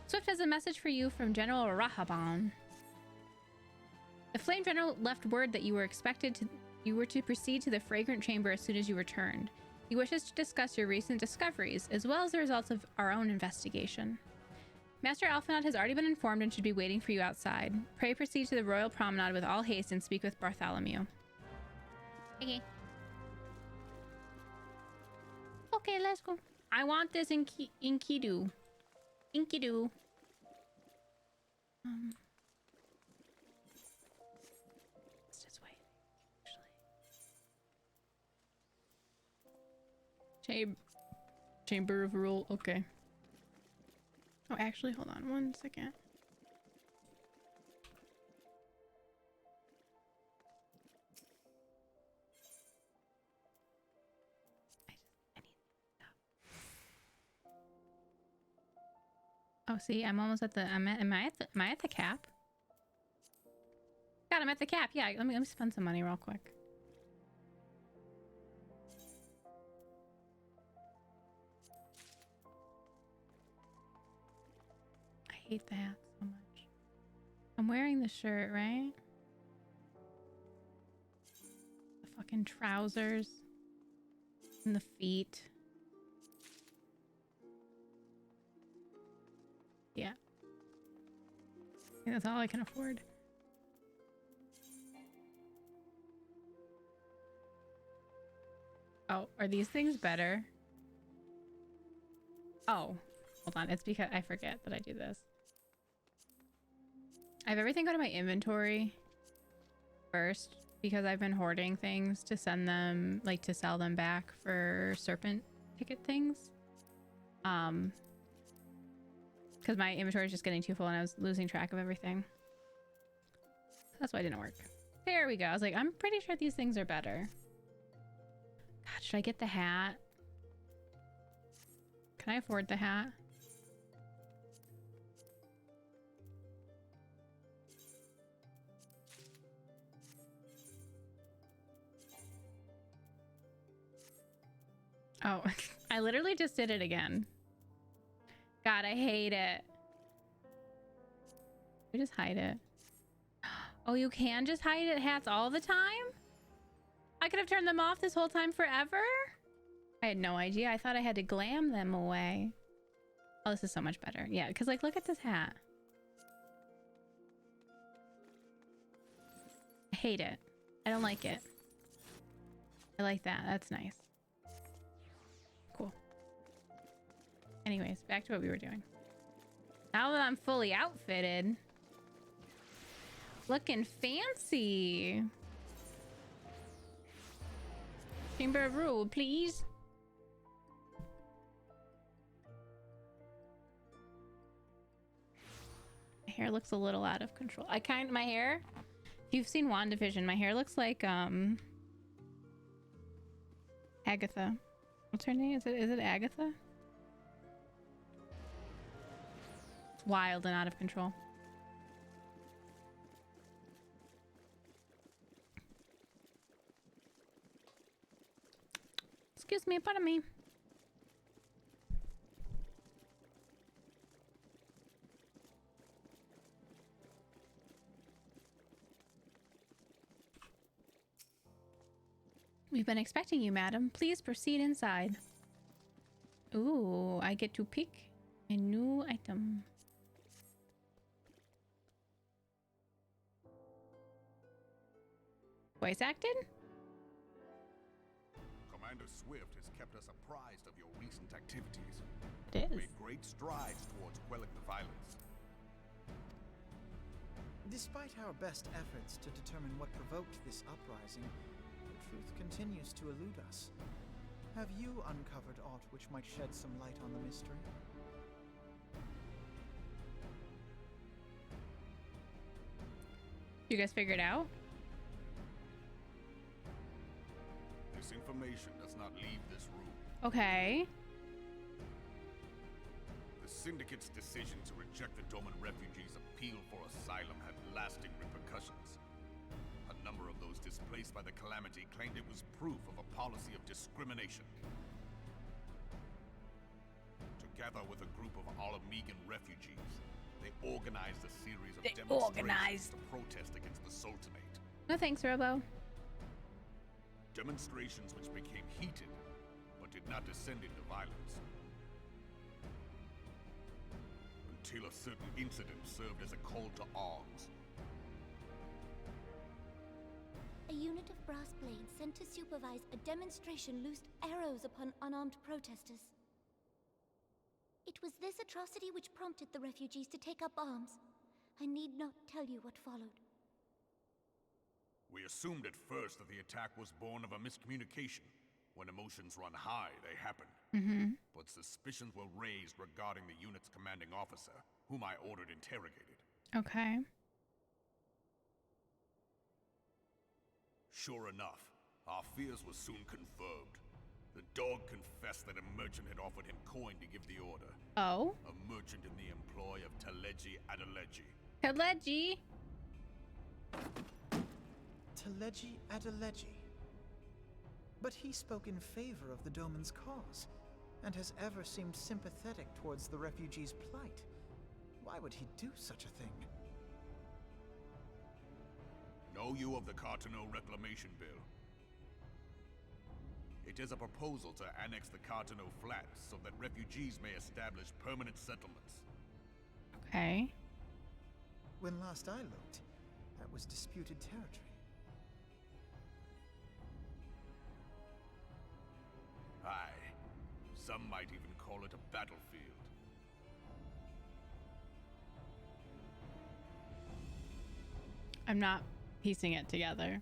Swift has a message for you from General Rahaban. The Flame General left word that you were to proceed to the Fragrant Chamber as soon as you returned. He wishes to discuss your recent discoveries, as well as the results of our own investigation. Master Alphinaud has already been informed and should be waiting for you outside. Pray proceed to the Royal Promenade with all haste and speak with Bartholomew. Okay. Oh, Okay, let's go. I want this Enkidu. Enkidu. Let's just wait. Actually. Chamber of Rule. Okay. Oh, actually, hold on one second. Oh, see, I'm almost at the. Am I at the cap? God, I'm at the cap. Yeah, let me spend some money real quick. I hate the hat so much. I'm wearing the shirt, right? The fucking trousers and the feet. Yeah. I think that's all I can afford. Oh, are these things better? Oh, hold on. It's because I forget that I do this. I have everything go to my inventory first because I've been hoarding things to send them, like to sell them back for serpent ticket things. Because my inventory is just getting too full and I was losing track of everything. That's why it didn't work. There we go. I was like, I'm pretty sure these things are better. God, should I get the hat? Can I afford the hat? Oh, I literally just did it again. God, I hate it. We just hide it. Oh, you can just hide it hats all the time? I could have turned them off this whole time forever? I had no idea. I thought I had to glam them away. Oh, this is so much better. Yeah, because like, look at this hat. I hate it. I don't like it. I like that. That's nice. Cool. Anyways, back to what we were doing. Now that I'm fully outfitted. Looking fancy. Chamber of Rule, please. My hair looks a little out of control. My hair, if you've seen WandaVision, my hair looks like Agatha. What's her name? Is it Agatha? It's wild and out of control. Excuse me, pardon me. We've been expecting you, madam. Please proceed inside. Ooh, I get to pick a new item. Voice acted? Commander Swift has kept us apprised of your recent activities. It is. Made great strides towards quelling the violence. Despite our best efforts to determine what provoked this uprising, the truth continues to elude us. Have you uncovered aught which might shed some light on the mystery? You guys figure it out? This information does not leave this room. Okay. The Syndicate's decision to reject the Doman refugees' appeal for asylum had lasting repercussions. A number of those displaced by the calamity claimed it was proof of a policy of discrimination. Together with a group of Alamegan refugees, they organized a series of demonstrations to protest against the Sultanate. No thanks, Robo. Demonstrations which became heated, but did not descend into violence. Until a certain incident served as a call to arms. A unit of brass blades sent to supervise a demonstration loosed arrows upon unarmed protesters. It was this atrocity which prompted the refugees to take up arms. I need not tell you what followed. We assumed at first that the attack was born of a miscommunication. When emotions run high, they happen. But suspicions were raised regarding the unit's commanding officer, whom I ordered interrogated. Okay. Sure enough, our fears were soon confirmed. The dog confessed that a merchant had offered him coin to give the order. Oh. A merchant in the employ of Teleji Adeleji. Teleji. Teleji Adeleji. But he spoke in favor of the Doman's cause, and has ever seemed sympathetic towards the refugees' plight. Why would he do such a thing? Know you of the Cartano Reclamation Bill? It is a proposal to annex the Cartano Flats so that refugees may establish permanent settlements. Okay. When last I looked, that was disputed territory. Aye. Some might even call it a battlefield. I'm not piecing it together.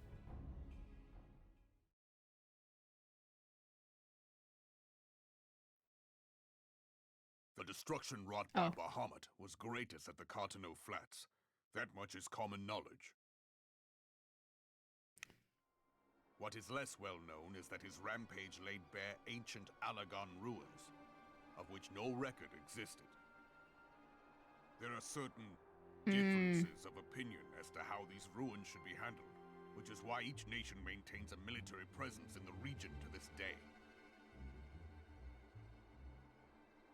The destruction wrought by Bahamut was greatest at the Cartano Flats. That much is common knowledge. What is less well known is that his rampage laid bare ancient Alagon ruins, of which no record existed. There are certain differences of opinion as to how these ruins should be handled, which is why each nation maintains a military presence in the region to this day.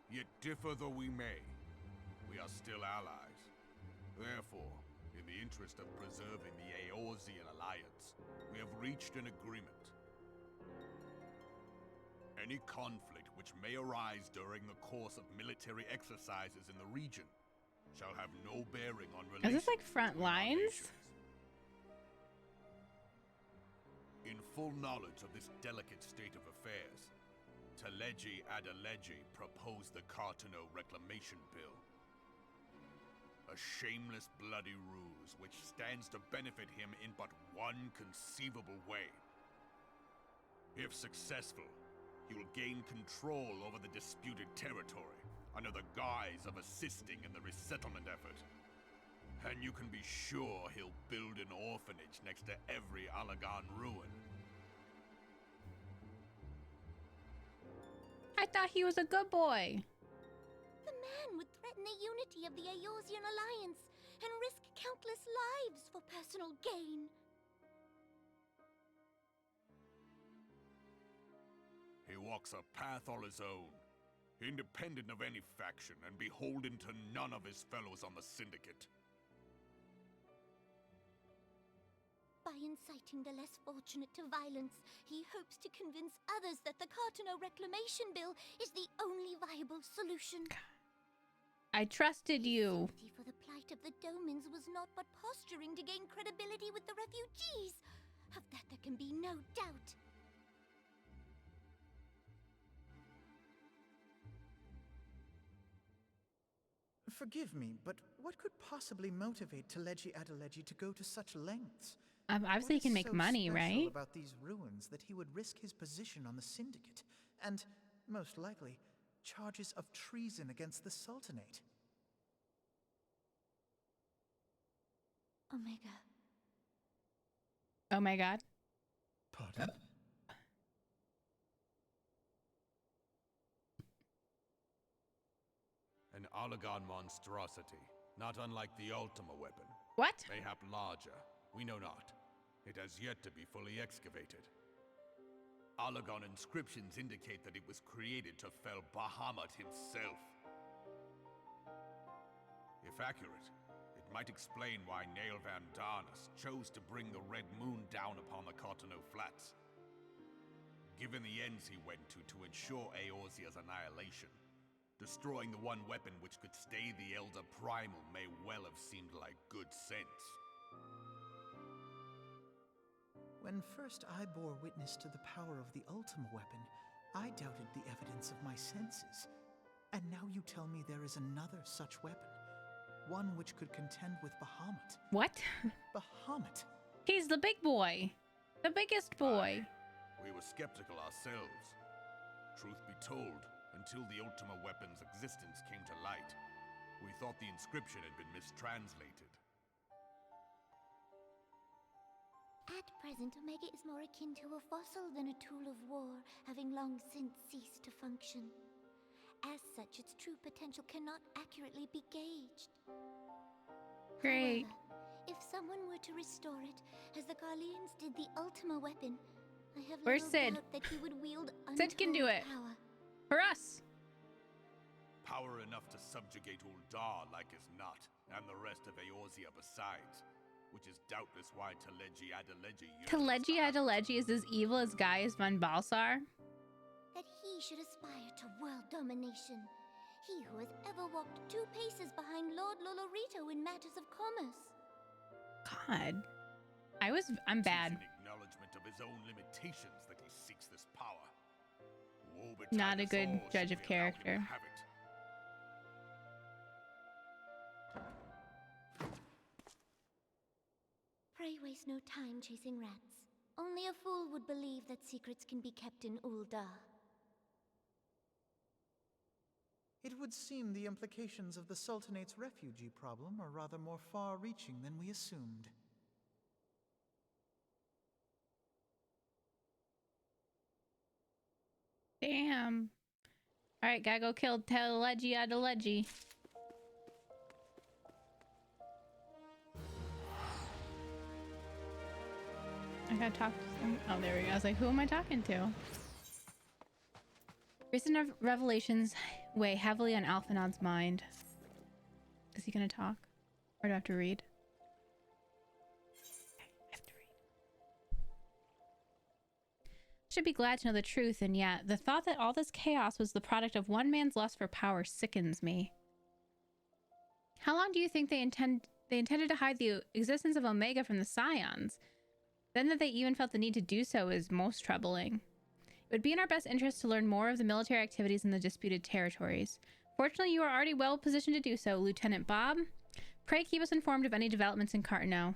Yet differ though we may, we are still allies. Therefore, in the interest of preserving the Eorzean alliance, we have reached an agreement. Any conflict which may arise during the course of military exercises in the region shall have no bearing on relations. Is this like front lines? In full knowledge of this delicate state of affairs, Teleji Adeleji proposed the Cartano Reclamation Bill. A shameless, bloody ruse which stands to benefit him in but one conceivable way. If successful, he will gain control over the disputed territory under the guise of assisting in the resettlement effort. And you can be sure he'll build an orphanage next to every Alagon ruin. I thought he was a good boy. The man would threaten the unity of the Eorzean alliance and risk countless lives for personal gain. He walks a path all his own, independent of any faction and beholden to none of his fellows on the Syndicate. By inciting the less fortunate to violence, he hopes to convince others that the Cartano Reclamation Bill is the only viable solution. I trusted you. Sympathy for the plight of the Domans was not but posturing to gain credibility with the refugees. Of that there can be no doubt. Forgive me, but what could possibly motivate Teleji Adeleji to go to such lengths? Obviously, he can make money, right? About these ruins that he would risk his position on the Syndicate, and, most likely, charges of treason against the Sultanate. Omega. Oh my god. Pardon? An Alagon monstrosity, not unlike the Ultima weapon. What? Mayhap larger, we know not. It has yet to be fully excavated. Alagon inscriptions indicate that it was created to fell Bahamut himself. If accurate, it might explain why Nail Van Darnus chose to bring the Red Moon down upon the Cartano Flats. Given the ends he went to ensure Eorzea's annihilation, destroying the one weapon which could stay the Elder Primal may well have seemed like good sense. When first I bore witness to the power of the Ultima weapon, I doubted the evidence of my senses. And now you tell me there is another such weapon. One which could contend with Bahamut. What? Bahamut? He's the big boy. The biggest boy. We were skeptical ourselves. Truth be told, until the Ultima weapon's existence came to light, we thought the inscription had been mistranslated. At present, Omega is more akin to a fossil than a tool of war, having long since ceased to function. As such, its true potential cannot accurately be gauged. Great. However, if someone were to restore it, as the Garleans did the Ultima weapon, I have Where's little Sid? doubt that he would wield Sid can do untold it. power. For us. Power enough to subjugate Uldar like as not, and the rest of Eorzea besides, which is doubtless why Teleji Adeleji Teleji Adeleji is as evil as Gaius von Balsar. That he should aspire to world domination. He who has ever walked 2 paces behind Lord Lolorito in matters of commerce. God. I'm bad. It is an acknowledgement of his own limitations that he seeks this power. Woe betide Not a us good all judge should of we allow him to character. have it. Pray waste no time chasing rats. Only a fool would believe that secrets can be kept in Uldar. It would seem the implications of the Sultanate's refugee problem are rather more far-reaching than we assumed. Damn. Alright, gotta go kill Teleji Adeleji. I gotta talk to some. Oh, there we go. I was like, who am I talking to? Recent revelations weigh heavily on Alphanod's mind. Is he gonna talk? Or do I have to read? Okay, I have to read. Should be glad to know the truth, and yet the thought that all this chaos was the product of one man's lust for power sickens me. How long do you think they intended to hide the existence of Omega from the Scions? Then that they even felt the need to do so is most troubling. It would be in our best interest to learn more of the military activities in the disputed territories. Fortunately, you are already well positioned to do so, Lieutenant Bob. Pray keep us informed of any developments in Cartano.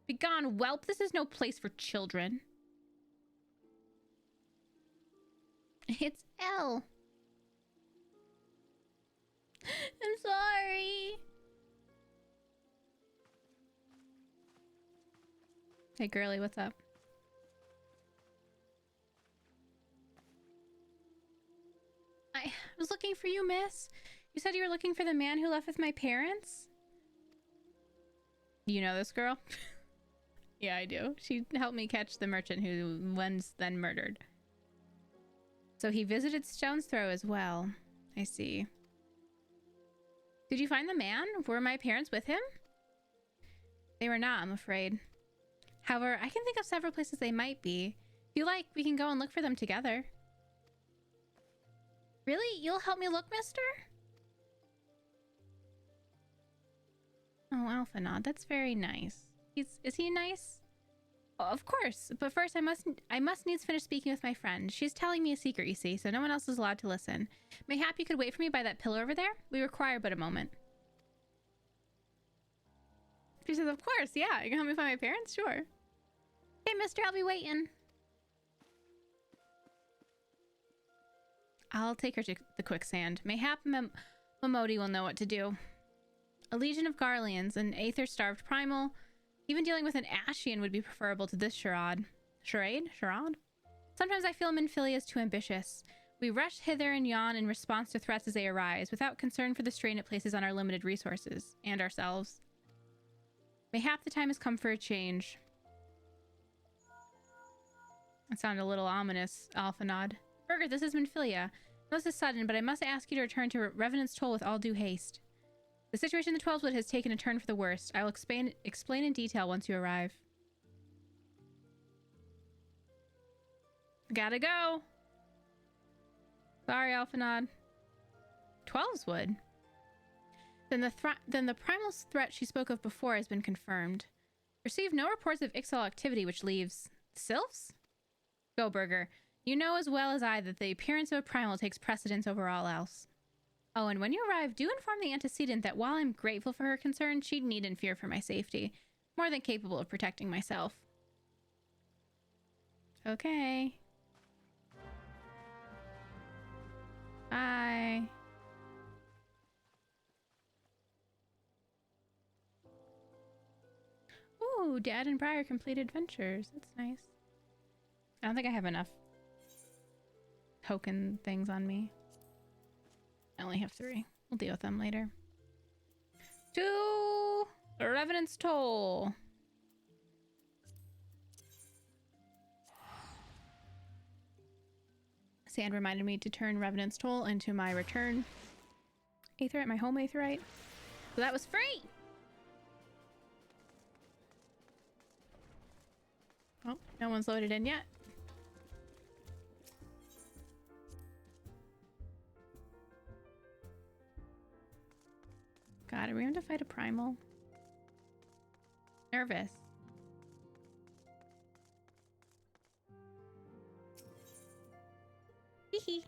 Begone, whelp! This is no place for children. It's Elle. I'm sorry. Hey, girly, what's up? I was looking for you, miss. You said you were looking for the man who left with my parents? You know this girl? Yeah, I do. She helped me catch the merchant who was then murdered. So he visited Stone's Throw as well. I see. Did you find the man? Were my parents with him? They were not, I'm afraid. However, I can think of several places they might be. If you like, we can go and look for them together. Really? You'll help me look, mister? Oh, Alphanod, that's very nice. Is he nice? Oh, of course, but first I must needs finish speaking with my friend. She's telling me a secret, you see, so no one else is allowed to listen. Mayhap you could wait for me by that pillar over there? We require but a moment. She says, of course, yeah. You can help me find my parents? Sure. Hey, mister, I'll be waiting. I'll take her to the quicksand. Mayhap Momodi will know what to do. A legion of Garleans, an aether-starved primal. Even dealing with an Ashian would be preferable to this charade. Charade? Sometimes I feel Minfilia is too ambitious. We rush hither and yon in response to threats as they arise, without concern for the strain it places on our limited resources, and ourselves. Mayhap the time has come for a change. It sounded a little ominous, Alphanod. Burger, this is Minfilia. This is sudden, but I must ask you to return to Revenant's Toll with all due haste. The situation in the 12's Wood has taken a turn for the worst. I will explain in detail once you arrive. Gotta go. Sorry, Alphanod. 12's Wood? Then the primal threat she spoke of before has been confirmed. Received no reports of Ixal activity, which leaves Sylphs? Go, Burger. You know as well as I that the appearance of a primal takes precedence over all else. Oh, and when you arrive, do inform the antecedent that while I'm grateful for her concern, she'd need and fear for my safety. More than capable of protecting myself. Okay. Bye. Ooh, Dad and Briar completed adventures. That's nice. I don't think I have enough token things on me. I only have 3. We'll deal with them later. To Revenant's Toll. Sand reminded me to turn Revenant's Toll into my return Aetheryte, my home Aetheryte. So that was free! Oh, no one's loaded in yet. God, are we going to fight a primal? Nervous. Hee.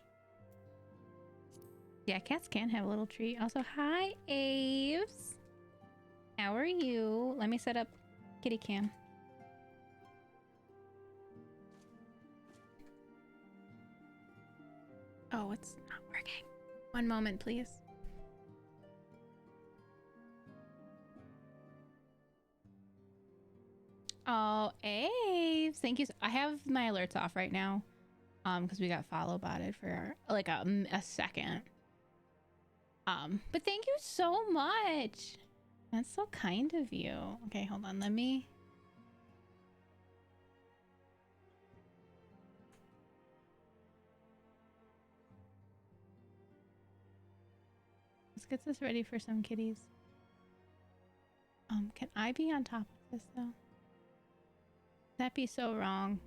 Yeah, cats can have a little treat. Also, hi, Aves. How are you? Let me set up kitty cam. Oh, it's not working. One moment, please. Oh, Aves. Thank you. I have my alerts off right now. Because we got follow botted for like a second. But thank you so much. That's so kind of you. Okay, hold on. Let me. Let's get this ready for some kitties. Can I be on top of this though? That'd be so wrong.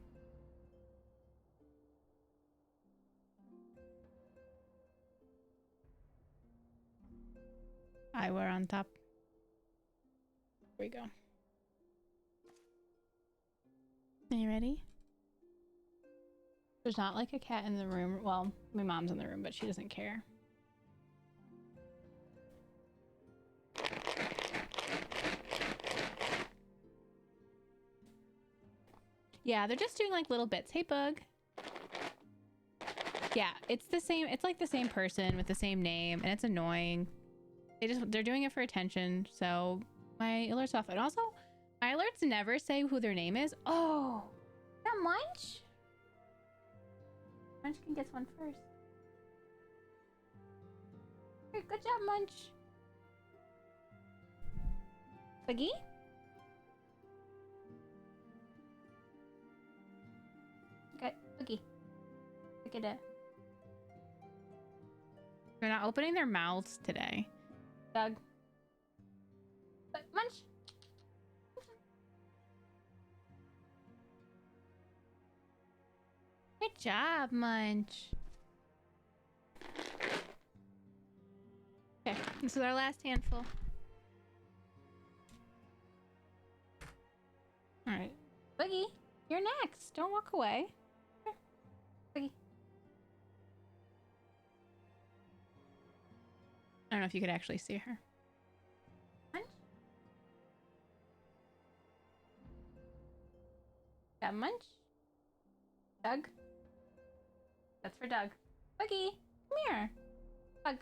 We're on top. Here we go. Are you ready? There's not like a cat in the room. Well, my mom's in the room, but she doesn't care. Yeah, they're just doing like little bits. Hey, Bug. Yeah, it's the same. It's like the same person with the same name, and it's annoying. They're doing it for attention, so my alerts off. And also, my alerts never say who their name is. Oh, that Munch? Munchkin gets one first. Hey, good job, Munch. Buggy? Okay, Buggy. Look at it. They're not opening their mouths today. Doug. Munch. Good job, Munch. Okay, this is our last handful. Alright. Boogie, you're next. Don't walk away. Here. Boogie. I don't know if you could actually see her. Munch? Got Munch? Doug? That's for Doug. Buggy, come here. Bug.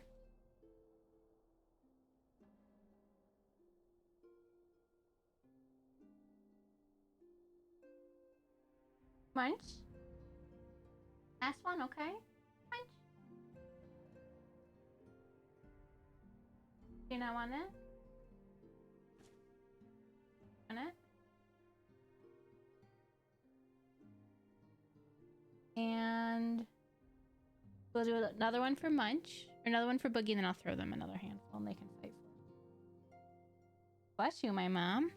Munch? Last one, okay? Munch? Do you not want it? Want it? And we'll do another one for Munch, or another one for Boogie, and then I'll throw them another handful and they can fight for it. Bless you, my mom.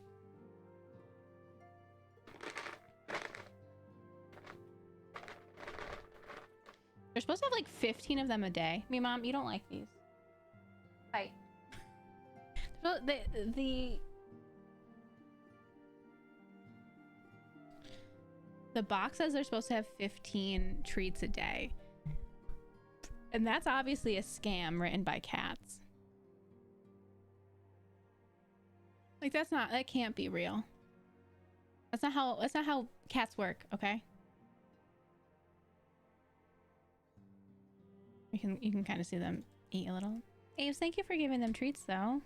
They're supposed to have like 15 of them a day. Me, Mom, you don't like these. Fight. So the The box says they're supposed to have 15 treats a day. And that's obviously a scam written by cats. Like that can't be real. That's not how cats work, okay? You can kind of see them eat a little. Aves, thank you for giving them treats though.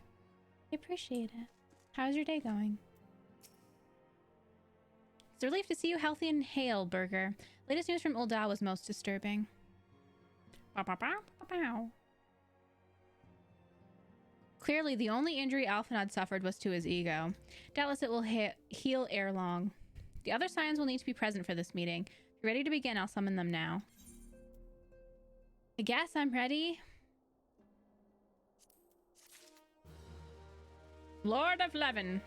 I appreciate it. How's your day going? It's a relief to see you healthy and hale, Burger. Latest news from Ul'dah was most disturbing. Bow, bow, bow, bow, bow. Clearly, the only injury Alphanod suffered was to his ego. Doubtless it will heal ere long. The other signs will need to be present for this meeting. If you're ready to begin, I'll summon them now. I guess I'm ready. Lord of Levin.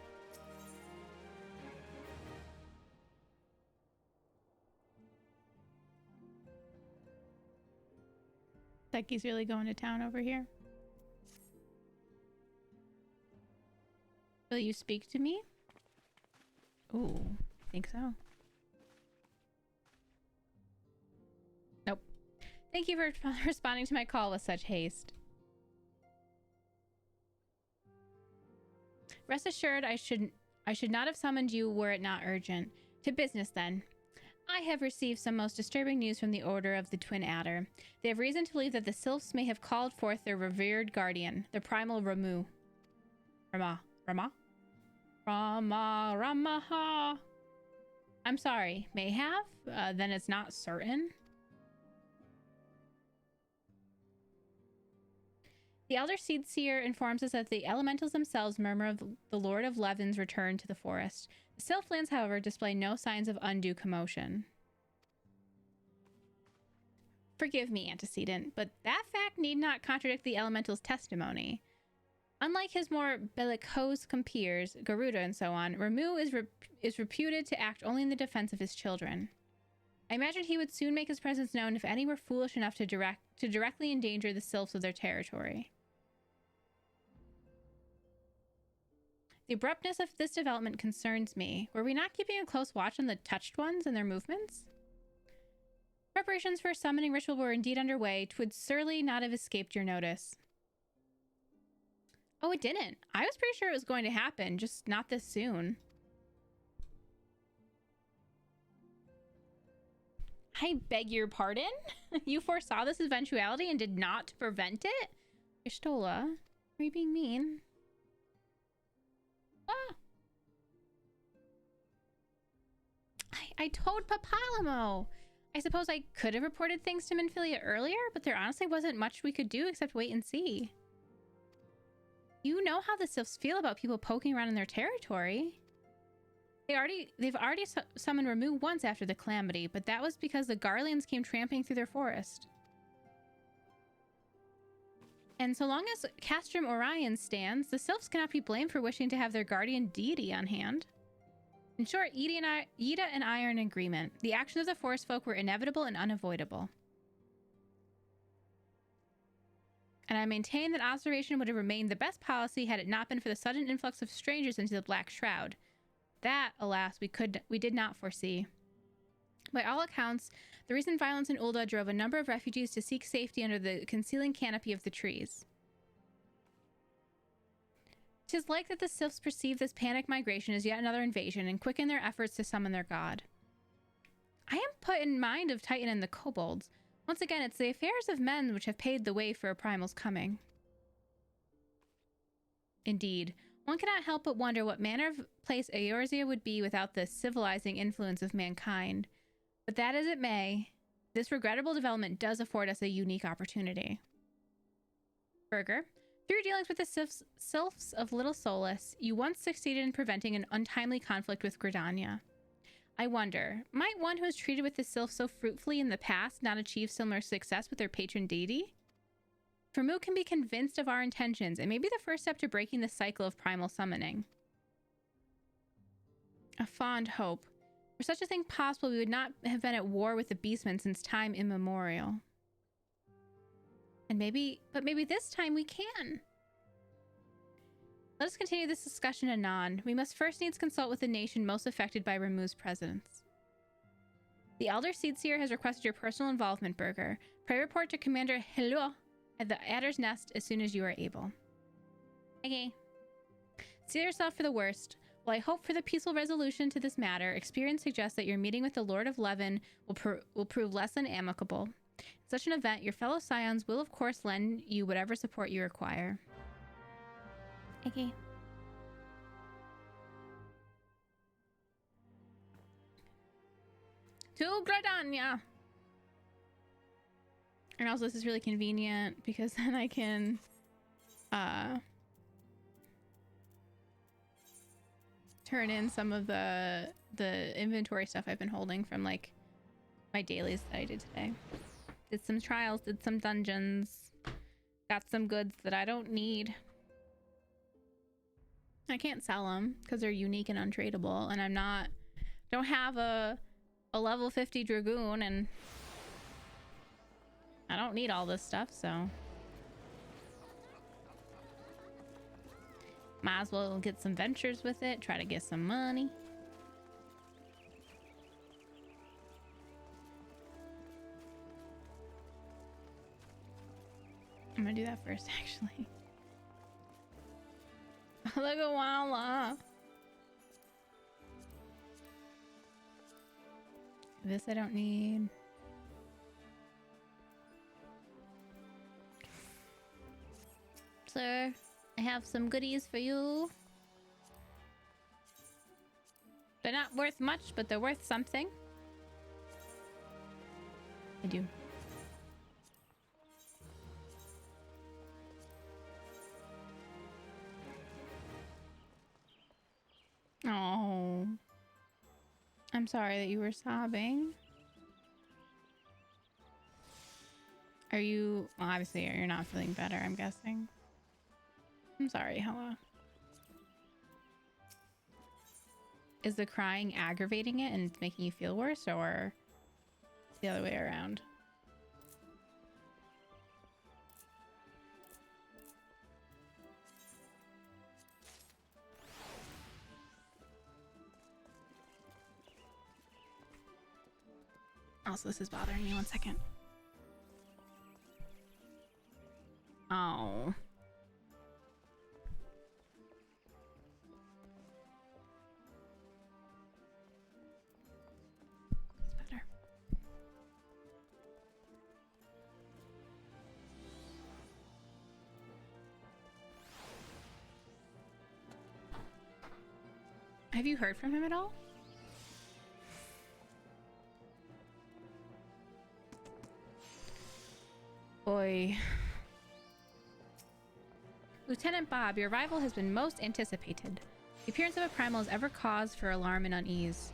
Becky's really going to town over here. Will you speak to me? Ooh, I think so. Nope. Thank you for responding to my call with such haste. Rest assured, I should not have summoned you were it not urgent. To business then. I have received some most disturbing news from the Order of the Twin Adder. They have reason to believe that the Sylphs may have called forth their revered guardian, the primal Ramu. Ramaha. I'm sorry, may have? Then it's not certain. The Elder Seedseer informs us that the elementals themselves murmur of the Lord of Levin's return to the forest. The Sylphlands, however, display no signs of undue commotion. Forgive me, antecedent, but that fact need not contradict the elemental's testimony. Unlike his more bellicose compeers, Garuda and so on, Ramu is reputed to act only in the defense of his children. I imagine he would soon make his presence known if any were foolish enough to directly endanger the Sylphs of their territory. The abruptness of this development concerns me. Were we not keeping a close watch on the touched ones and their movements? Preparations for a summoning ritual were indeed underway. 'Twould surely not have escaped your notice. Oh, it didn't. I was pretty sure it was going to happen, just not this soon. I beg your pardon? You foresaw this eventuality and did not prevent it? Ishtola, are you being mean? Ah. I told Papalamo. I suppose I could have reported things to Minfilia earlier, but there honestly wasn't much we could do except wait and see. You know how the Sylphs feel about people poking around in their territory. They've already summoned Ramu once after the calamity, but that was because the Garleans came tramping through their forest. And so long as Castrum Orion stands, the Sylphs cannot be blamed for wishing to have their guardian deity on hand. In short, Yda and I are in agreement. The actions of the forest folk were inevitable and unavoidable. And I maintain that observation would have remained the best policy had it not been for the sudden influx of strangers into the Black Shroud. That, alas, we did not foresee. By all accounts, the recent violence in Ul'dah drove a number of refugees to seek safety under the concealing canopy of the trees. 'Tis like that the Sylphs perceive this panic migration as yet another invasion and quicken their efforts to summon their god. I am put in mind of Titan and the kobolds. Once again, it's the affairs of men which have paved the way for a primal's coming. Indeed, one cannot help but wonder what manner of place Eorzea would be without the civilizing influence of mankind. But that as it may, this regrettable development does afford us a unique opportunity. Burger, through your dealings with the Sylphs of Little Solace, you once succeeded in preventing an untimely conflict with Gridania. I wonder, might one who has treated with the Sylphs so fruitfully in the past not achieve similar success with their patron deity? Ramu can be convinced of our intentions, and may be the first step to breaking the cycle of primal summoning. A fond hope. Were such a thing possible, we would not have been at war with the Beastmen since time immemorial. And maybe this time we can. Let us continue this discussion anon. We must first needs consult with the nation most affected by Ramu's presence. The Elder Seedseer has requested your personal involvement, Burger. Pray report to Commander Hello at the Adder's Nest as soon as you are able. Okay. Seal yourself for the worst. While I hope for the peaceful resolution to this matter, experience suggests that your meeting with the Lord of Levin will prove less than amicable. In such an event, your fellow Scions will, of course, lend you whatever support you require. Okay. To Gradania! And also, this is really convenient because then I can, turn in some of the inventory stuff I've been holding from, like, my dailies that I did today. Did some trials, did some dungeons, got some goods that I don't need. I can't sell them because they're unique and untradeable, and don't have a level 50 Dragoon, and I don't need all this stuff, so might as well get some ventures with it, try to get some money. I'm gonna do that first, actually. Look at Walla. This I don't need. Sir, I have some goodies for you. They're not worth much, but they're worth something. I do. Oh. I'm sorry that you were sobbing. Are you... Well, obviously you're not feeling better, I'm guessing. I'm sorry, Hella. Is the crying aggravating it and making you feel worse, or the other way around? Also, this is bothering me. 1 second. Oh. It's better. Have you heard from him at all? Boy. Lieutenant Bob, your arrival has been most anticipated. The appearance of a primal is ever cause for alarm and unease.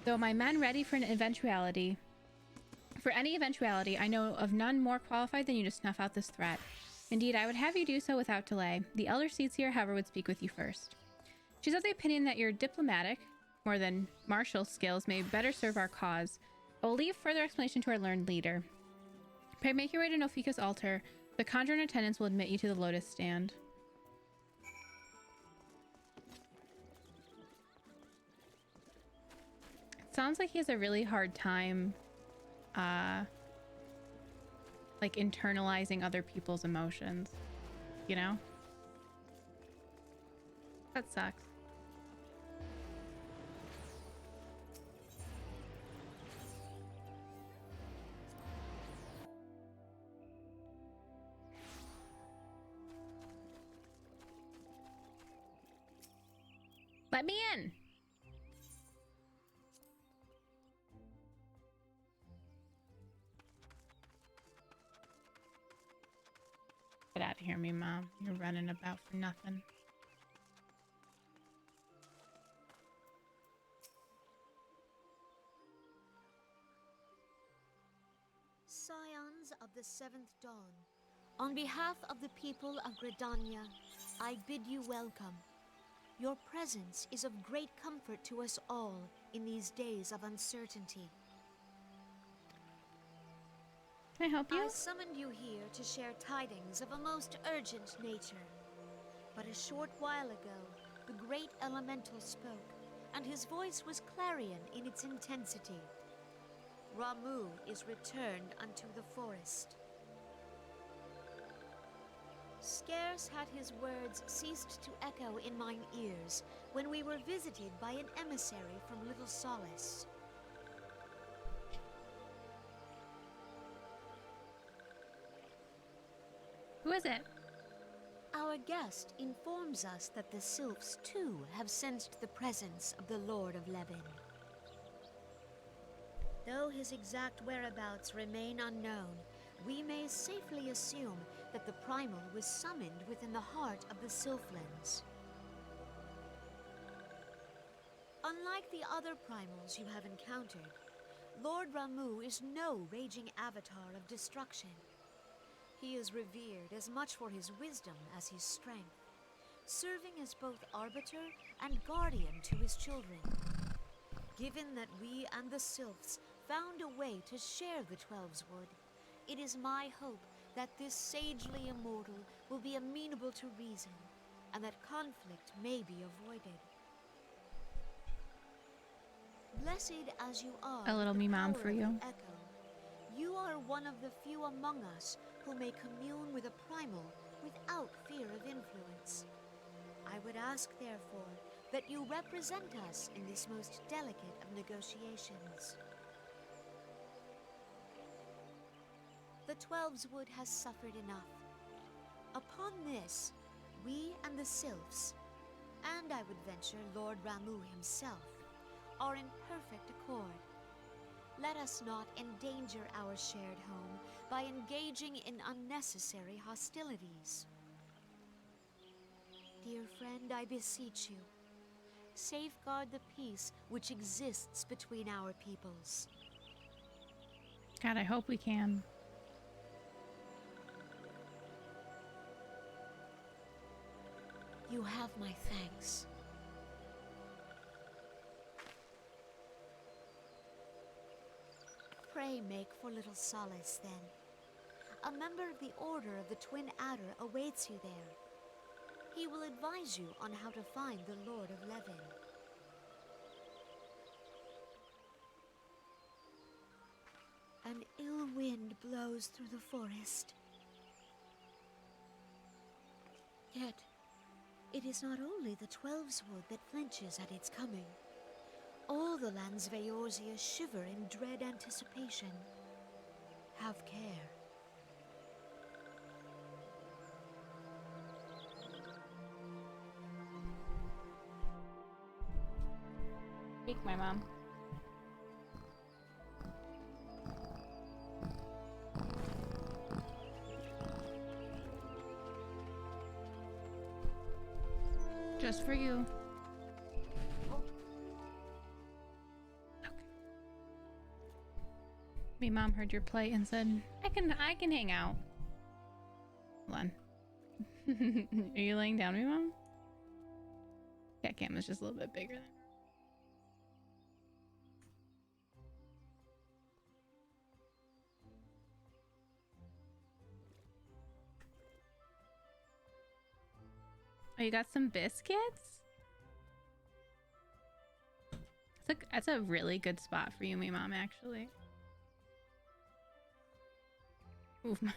Though my men ready for any eventuality, I know of none more qualified than you to snuff out this threat. Indeed, I would have you do so without delay. The Elder Seedseer, however, would speak with you first. She's of the opinion that your diplomatic, more than martial skills may better serve our cause. I will leave further explanation to our learned leader. Pray make your way to Nofika's altar. The conjurer in attendance will admit you to the lotus stand. It sounds like he has a really hard time, like internalizing other people's emotions, you know? That sucks. Let me in. Get out of here, me mom. You're running about for nothing. Scions of the Seventh Dawn, on behalf of the people of Gridania, I bid you welcome. Your presence is of great comfort to us all in these days of uncertainty. Can I help you? I summoned you here to share tidings of a most urgent nature. But a short while ago, the great elemental spoke, and his voice was clarion in its intensity. Ramu is returned unto the forest. Scarce had his words ceased to echo in mine ears when we were visited by an emissary from Little Solace. Who is it? Our guest informs us that the sylphs too have sensed the presence of the Lord of Levin. Though his exact whereabouts remain unknown, we may safely assume that the primal was summoned within the heart of the Sylphlands. Unlike the other primals you have encountered, Lord Ramu is no raging avatar of destruction. He is revered as much for his wisdom as his strength, serving as both arbiter and guardian to his children. Given that we and the Sylphs found a way to share the Twelves Wood, it is my hope that this sagely immortal will be amenable to reason, and that conflict may be avoided. Blessed as you are, A little with the me mom power for of the you. Echo, you are one of the few among us who may commune with a primal without fear of influence. I would ask, therefore, that you represent us in this most delicate of negotiations. The Twelves Wood has suffered enough. Upon this, we and the Sylphs, and I would venture Lord Ramu himself, are in perfect accord. Let us not endanger our shared home by engaging in unnecessary hostilities. Dear friend, I beseech you, safeguard the peace which exists between our peoples. God, I hope we can. You have my thanks. Pray make for Little Solace, then. A member of the Order of the Twin Adder awaits you there. He will advise you on how to find the Lord of Levin. An ill wind blows through the forest. Yet, it is not only the Twelves Wood that flinches at its coming. All the lands of Eorzea shiver in dread anticipation. Have care. Speak, my mom. Just for you. Okay. Me mom heard your plight and said, I can hang out. Hold on. Are you laying down, me mom? Cat cam is just a little bit bigger than oh, you got some biscuits? That's a really good spot for you, me mom, actually. Oof, my.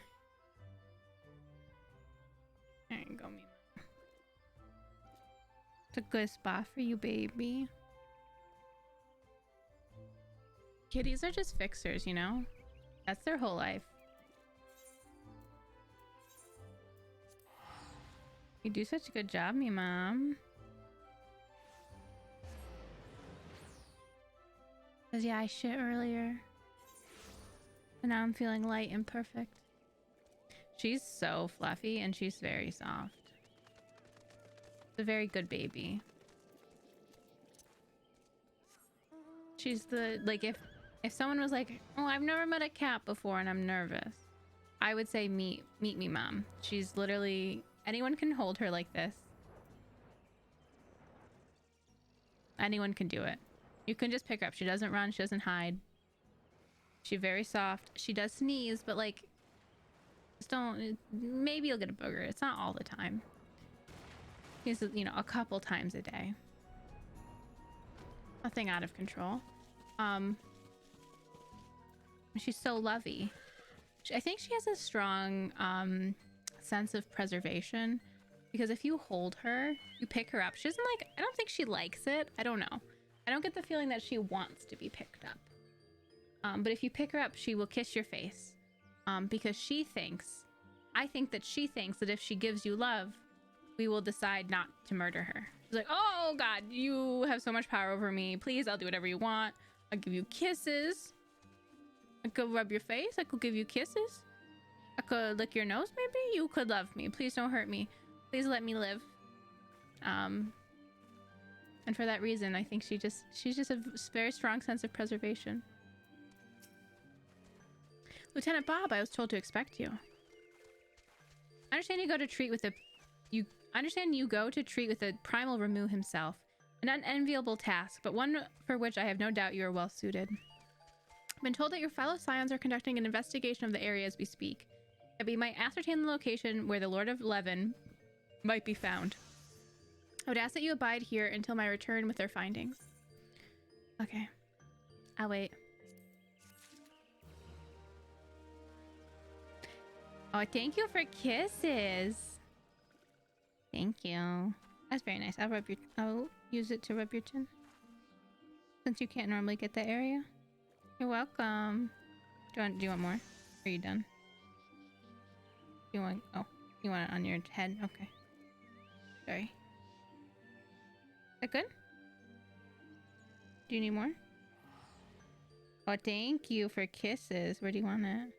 There you go, me mom. It's a good spot for you, baby. Kitties are just fixers, you know? That's their whole life. You do such a good job, me mom. Cause yeah, I shit earlier. And now I'm feeling light and perfect. She's so fluffy and she's very soft. It's a very good baby. She's the, like, if someone was like, oh, I've never met a cat before and I'm nervous, I would say meet me mom. She's literally, anyone can hold her like this. Anyone can do it. You can just pick her up. She doesn't run, she doesn't hide. She's very soft. She does sneeze, but like, just don't, maybe you'll get a booger. It's not all the time. It's, you know, a couple times a day. Nothing out of control. She's so lovey. I think she has a strong sense of preservation, because if you hold her, you pick her up. She doesn't like, I don't think she likes it. I don't know. I don't get the feeling that she wants to be picked up. But if you pick her up, she will kiss your face. Because I think that she thinks that if she gives you love, we will decide not to murder her. She's like, oh God, you have so much power over me. Please, I'll do whatever you want. I'll give you kisses. I could rub your face. I could give you kisses. I could lick your nose, maybe? You could love me. Please don't hurt me. Please let me live. And for that reason, I think she's just a very strong sense of preservation. Lieutenant Bob, I was told to expect you. I understand you go to treat with the primal Ramu himself. An unenviable task, but one for which I have no doubt you are well suited. I've been told that your fellow Scions are conducting an investigation of the area as we speak, that we might ascertain the location where the Lord of Levin might be found. I would ask that you abide here until my return with their findings. Okay. I'll wait. Oh, thank you for kisses. Thank you. That's very nice. I'll use it to rub your chin. Since you can't normally get that area. You're welcome. Do you want more? Are you done? You want it on your head? Okay. Sorry. Is that good? Do you need more? Oh, thank you for kisses. Where do you want it?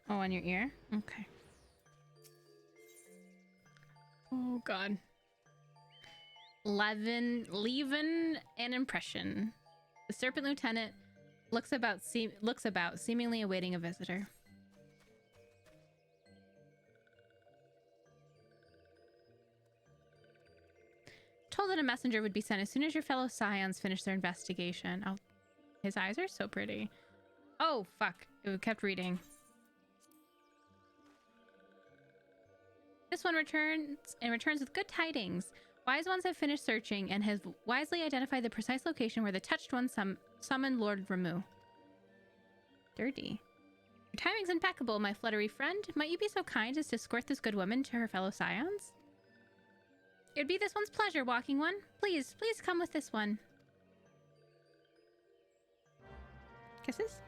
Oh, on your ear? Okay. Oh, God. Leaving an impression. The Serpent Lieutenant looks about, seemingly awaiting a visitor. Told that a messenger would be sent as soon as your fellow Scions finish their investigation. Oh, his eyes are so pretty. Oh, fuck. It kept reading. This one returns with good tidings. Wise ones have finished searching and have wisely identified the precise location where the touched one summoned Lord Ramu. Dirty. Your timing's impeccable, my fluttery friend. Might you be so kind as to escort this good woman to her fellow Scions? It'd be this one's pleasure, walking one. Please come with this one. Kisses?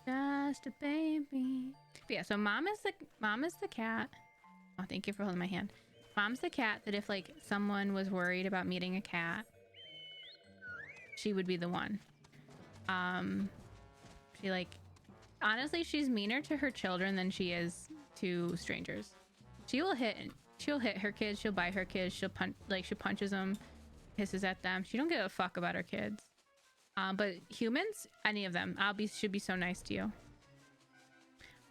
Just a baby. But yeah, so mom is the cat. Oh, thank you for holding my hand. Mom's the cat that if like someone was worried about meeting a cat, she would be the one. She like, honestly, she's meaner to her children than she is to strangers. She'll hit her kids. She'll bite her kids. She punches them, hisses at them. She don't give a fuck about her kids. But humans, any of them, should be so nice to you.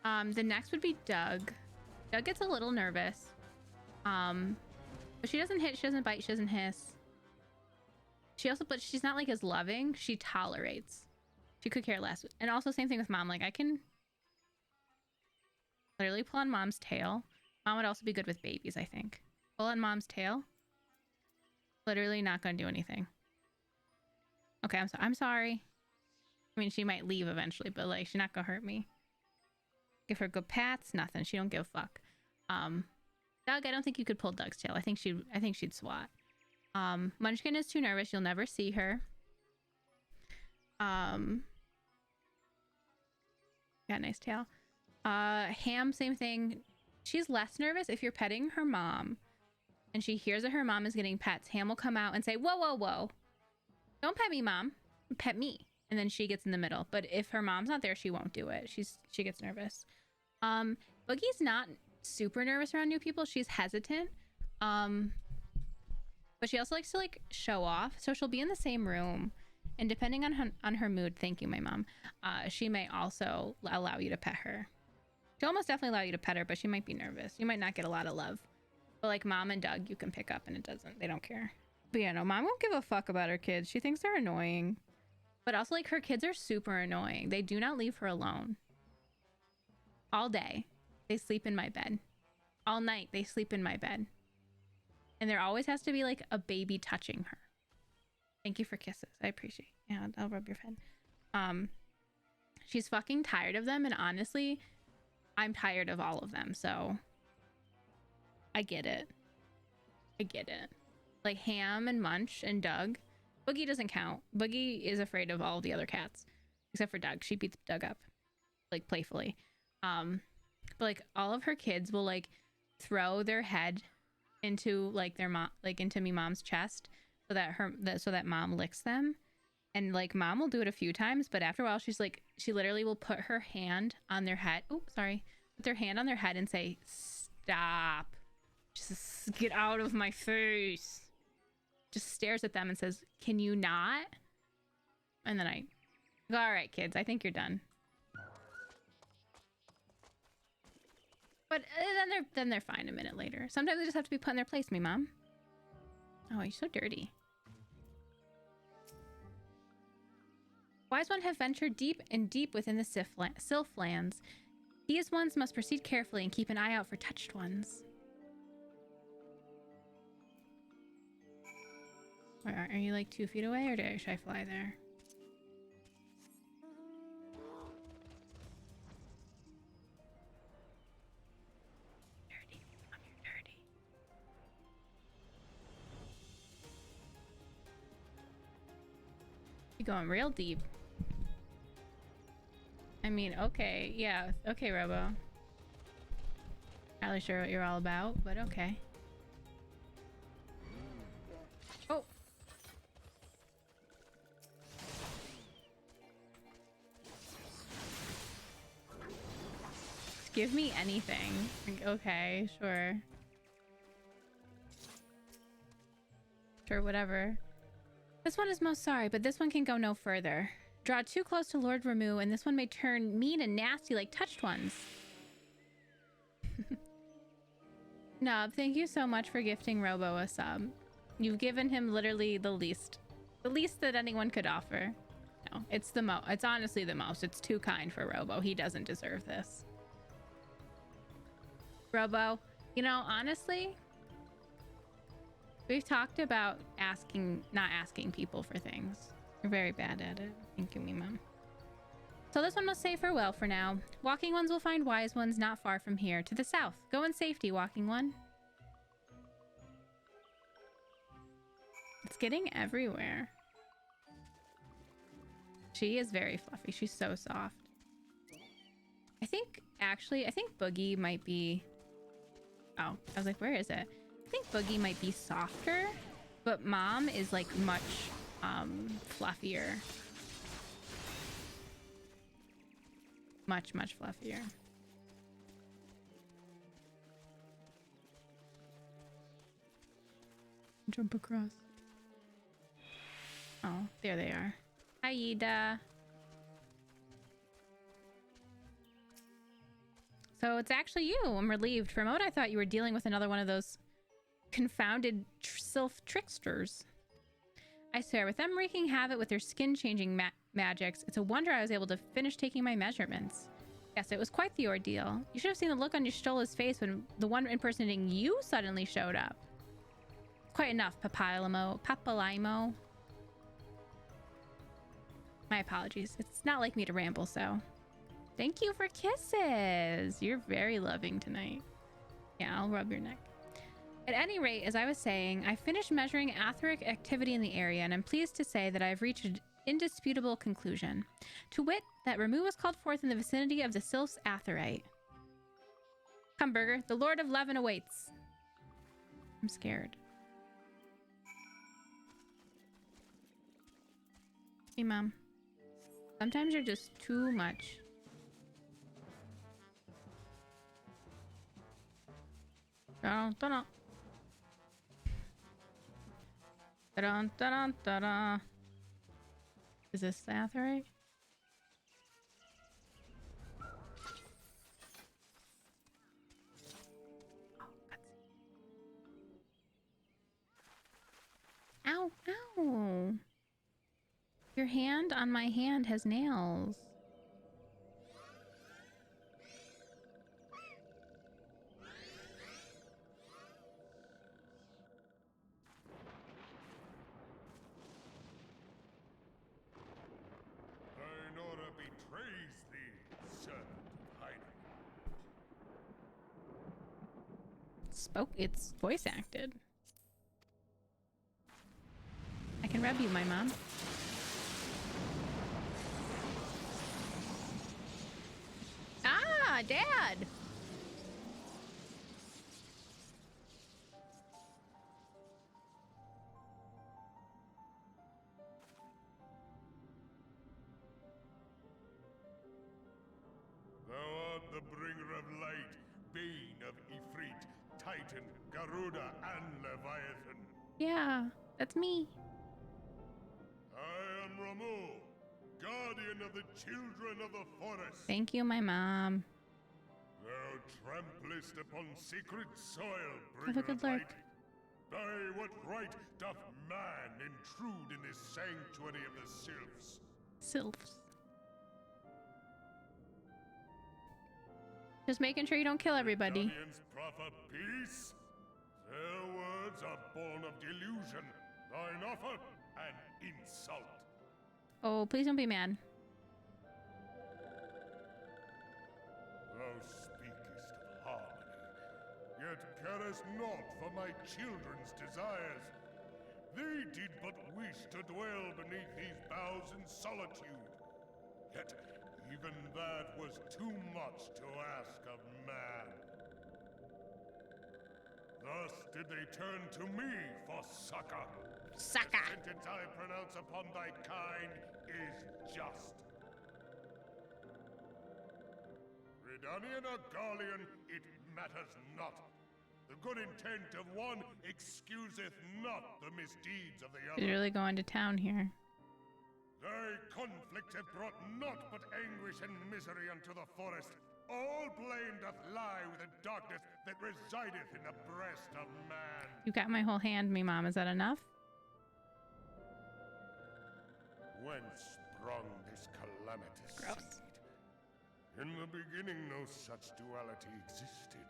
The next would be Doug. Doug gets a little nervous. But she doesn't hit, she doesn't bite, she doesn't hiss. But she's not like as loving. She tolerates. She could care less. And also same thing with mom. Like I can literally pull on mom's tail. Mom would also be good with babies, I think. Pull on mom's tail. Literally not gonna do anything. Okay, I'm sorry. I mean, she might leave eventually, but like she's not gonna hurt me. Give her good pats, nothing. She don't give a fuck. Doug, I don't think you could pull Doug's tail. I think she'd swat. Munchkin is too nervous. You'll never see her. Got a nice tail. Ham, same thing. She's less nervous if you're petting her mom and she hears that her mom is getting pets. Ham will come out and say, whoa, whoa, whoa. Don't pet me, mom. Pet me. And then she gets in the middle. But if her mom's not there, she won't do it. She gets nervous. Boogie's not super nervous around new people. She's hesitant. But she also likes to like show off. So she'll be in the same room. And depending on her mood, thank you, my mom, she may also allow you to pet her. She'll almost definitely allow you to pet her, but she might be nervous. You might not get a lot of love. But like mom and Doug, you can pick up and they don't care. But yeah, no, mom won't give a fuck about her kids. She thinks they're annoying. But also like her kids are super annoying. They do not leave her alone. All day, they sleep in my bed. All night, they sleep in my bed. And there always has to be like a baby touching her. Thank you for kisses. I appreciate it. Yeah, I'll rub your head. She's fucking tired of them, and honestly, I'm tired of all of them, so I get it. I get it. Like Ham and Munch and Doug. Boogie doesn't count. Boogie is afraid of all the other cats, except for Doug. She beats Doug up, like, playfully. But like all of her kids will like throw their head into like their mom, like into me mom's chest, so that mom licks them. And like mom will do it a few times, but after a while she's like, she literally will put her hand on their head. Oh, sorry. Put their hand on their head and say, "Stop. Just get out of my face." Just stares at them and says, "Can you not?" And then I go, "All right, kids, I think you're done." But then they're fine a minute later. Sometimes they just have to be put in their place, me mom. Oh, you're so dirty. Wise one have ventured deep and deep within the Sylph lands. These ones must proceed carefully and keep an eye out for touched ones. Are you like 2 feet away, or should I fly there? Dirty. I'm dirty. You're going real deep. I mean, okay, yeah, okay, Robo. Not really sure what you're all about, but okay. Oh. Give me anything. Like, okay, sure. Sure, whatever. This one is most sorry, but this one can go no further. Draw too close to Lord Ramu, and this one may turn mean and nasty like touched ones. Nub, thank you so much for gifting Robo a sub. You've given him literally the least that anyone could offer. No, it's it's honestly the most. It's too kind for Robo. He doesn't deserve this. Robo, you know, honestly, we've talked about not asking people for things. You're very bad at it. Thank you, me mom. So this one must say farewell for now. Walking ones will find wise ones not far from here, to the south. Go in safety, walking one. It's getting everywhere. She is very fluffy. She's so soft. I think Boogie might be... Oh, I was like, where is it? I think Boogie might be softer, but Mom is like much fluffier. Much fluffier. Jump across. Oh, there they are. Hi, Ida. So it's actually you. I'm relieved. For a moment, I thought you were dealing with another one of those confounded sylph tricksters. I swear, with them wreaking havoc with their skin-changing magics, it's a wonder I was able to finish taking my measurements. Yes, it was quite the ordeal. You should have seen the look on Y'shtola's face when the one impersonating you suddenly showed up. Quite enough, Papalimo. My apologies. It's not like me to ramble, so... Thank you for kisses! You're very loving tonight. Yeah, I'll rub your neck. At any rate, as I was saying, I finished measuring aetheric activity in the area, and I'm pleased to say that I have reached an indisputable conclusion. To wit, that Ramu was called forth in the vicinity of the Sylph's aetherite. Come, Burger. The Lord of Levin awaits. I'm scared. Hey, Mom. Sometimes you're just too much. Dun-dun. Dun-dun-dun-dun. Is this the aetherite? Ow, ow. Your hand on my hand has nails. It's voice acted. I can rub you, my mom. Ah, Dad! Thou art the bringer of light, bane of Ifrit, Titan, Garuda, and Leviathan. Yeah, that's me. I am Ramu, guardian of the children of the forest. Thank you, my mom. Thou tramplest upon sacred soil, Have a bringer good of lurk. light. By what right doth man intrude in this sanctuary of the sylphs? Sylphs. Just making sure you don't kill everybody. Guardians proffer peace? Their words are born of delusion, thine offer an insult. Oh, please don't be mad. Thou speakest of harmony, yet carest naught for my children's desires. They did but wish to dwell beneath these boughs in solitude. Yet even that was too much to ask of man. Thus did they turn to me for succor. Succor. The sentence I pronounce upon thy kind is just. Redanian or Garlean, it matters not. The good intent of one excuseth not the misdeeds of the She's other. really going to town here. Thy conflict hath brought naught but anguish and misery unto the forest. All blame doth lie with the darkness that resideth in the breast of man. You got my whole hand, me mom. Is that enough? Whence sprung this calamitous Gross. seed? In the beginning no such duality existed,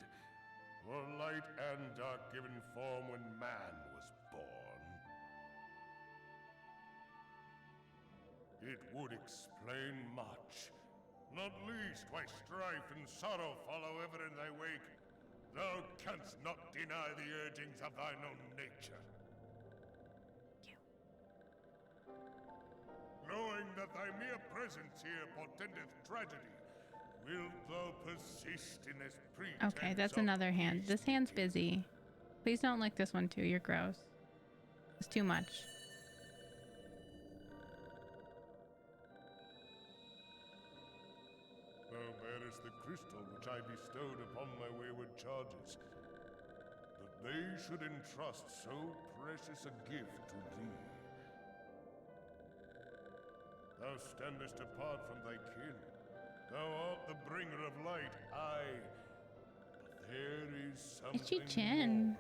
or light and dark given form when man was born. It would explain much, not least why strife and sorrow follow ever in thy wake. Thou canst not deny the urgings of thine own nature. Knowing that thy mere presence here portendeth tragedy, wilt thou persist in this pretense? Okay, that's of another hand. This hand's peacemaking? busy. Please don't lick this one too. You're gross. It's too much. Thou bearest the crystal which I bestowed upon my wayward charges, that they should entrust so precious a gift to thee. Thou standest apart from thy kin. Thou art the bringer of light, aye. But there is something Itchy more chin. in thee.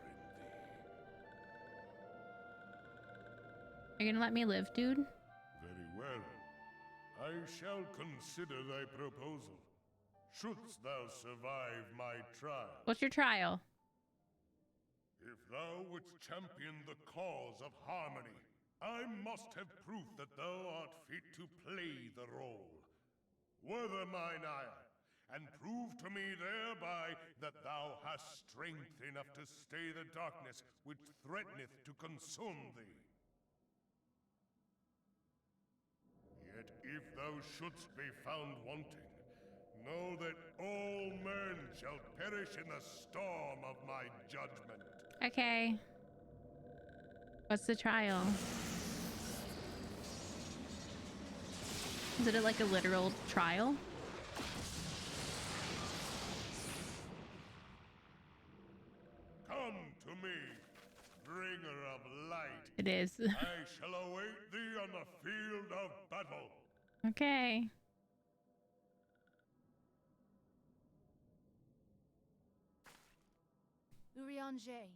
Are you gonna let me live, dude? Very well. I shall consider thy proposal. Shouldst thou survive my trial. What's your trial? If thou wouldst champion the cause of harmony, I must have proof that thou art fit to play the role. Wither mine ire, and prove to me thereby that thou hast strength enough to stay the darkness which threateneth to consume thee. Yet if thou shouldst be found wanting, know that all men shall perish in the storm of my judgment. Okay. What's the trial? Is it like a literal trial? Come to me, bringer of light. It is. I shall await thee on the field of battle. Okay. Urianger,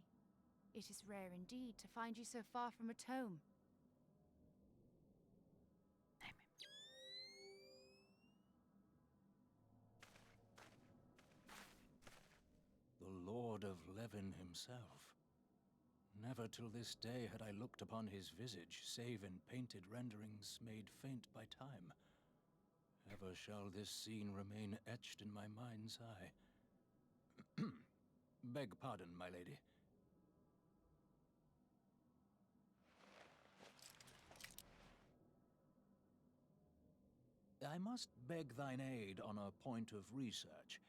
it is rare indeed to find you so far from a tome. The Lord of Levin himself. Never till this day had I looked upon his visage, save in painted renderings made faint by time. Ever shall this scene remain etched in my mind's eye. Beg pardon, my lady. I must beg thine aid on a point of research.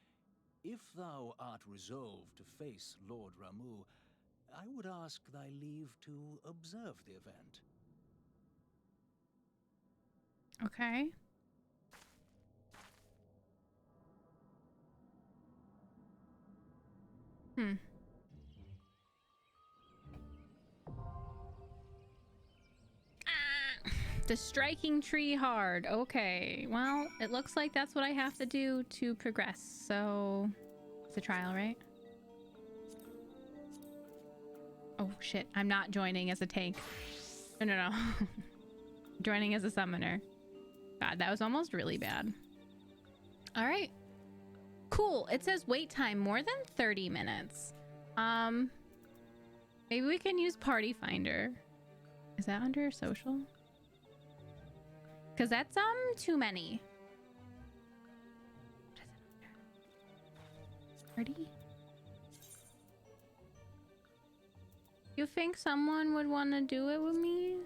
If thou art resolved to face Lord Ramu, I would ask thy leave to observe the event. Okay. The striking tree hard. Okay. Well, it looks like that's what I have to do to progress. So it's a trial, right? Oh shit. I'm not joining as a tank. No. Joining as a summoner. God, that was almost really bad. All right. Cool. It says wait time more than 30 minutes. Maybe we can use Party Finder. Is that under social? Because that's too many. What is it under? Party? You think someone would want to do it with me?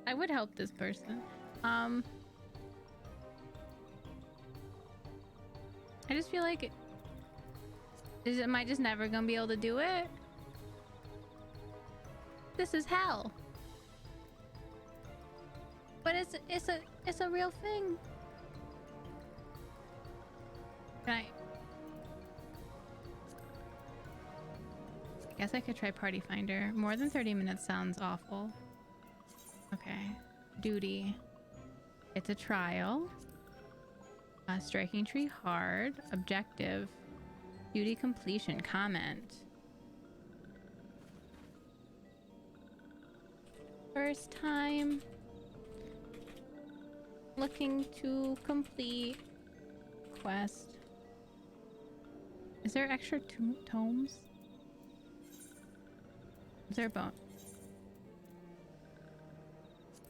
I would help this person. I just feel like am I just never gonna be able to do it? This is hell. But it's a real thing. Can I guess I could try Party Finder. More than 30 minutes sounds awful. Okay. Duty. It's a trial. Striking tree hard. Objective. Duty completion. Comment. First time. Looking to complete quest. Is there extra tomes? Is there a bone?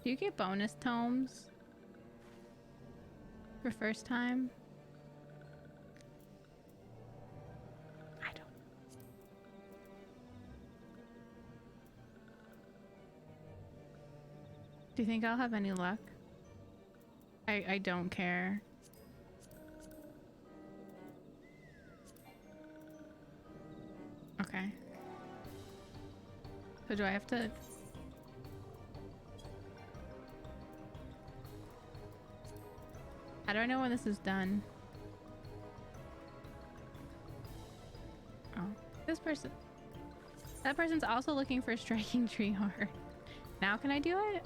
Do you get bonus tomes for first time? I don't. Do you think I'll have any luck? I don't care. Okay. So do I have to... How do I know when this is done? Oh, this person... That person's also looking for striking tree hard. Now can I do it?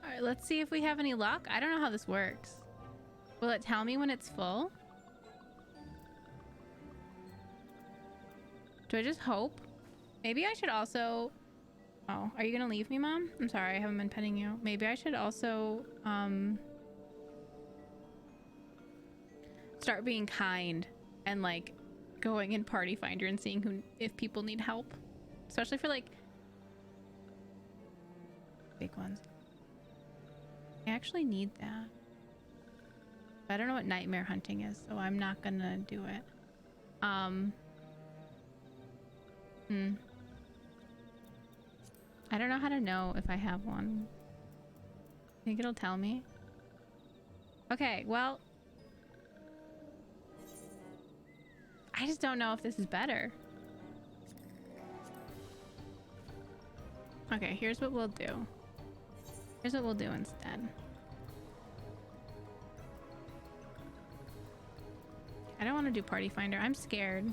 Alright, let's see if we have any luck. I don't know how this works. Will it tell me when it's full? Do I just hope? Maybe I should also... Oh, are you gonna leave me, Mom? I'm sorry, I haven't been petting you. Maybe I should also, start being kind and, like, going in Party Finder and seeing if people need help. Especially for, like, big ones. I actually need that. But I don't know what nightmare hunting is, so I'm not gonna do it. I don't know how to know if I have one. Think it'll tell me? Okay, well... I just don't know if this is better. Okay, here's what we'll do. Here's what we'll do instead. I don't want to do Party Finder. I'm scared.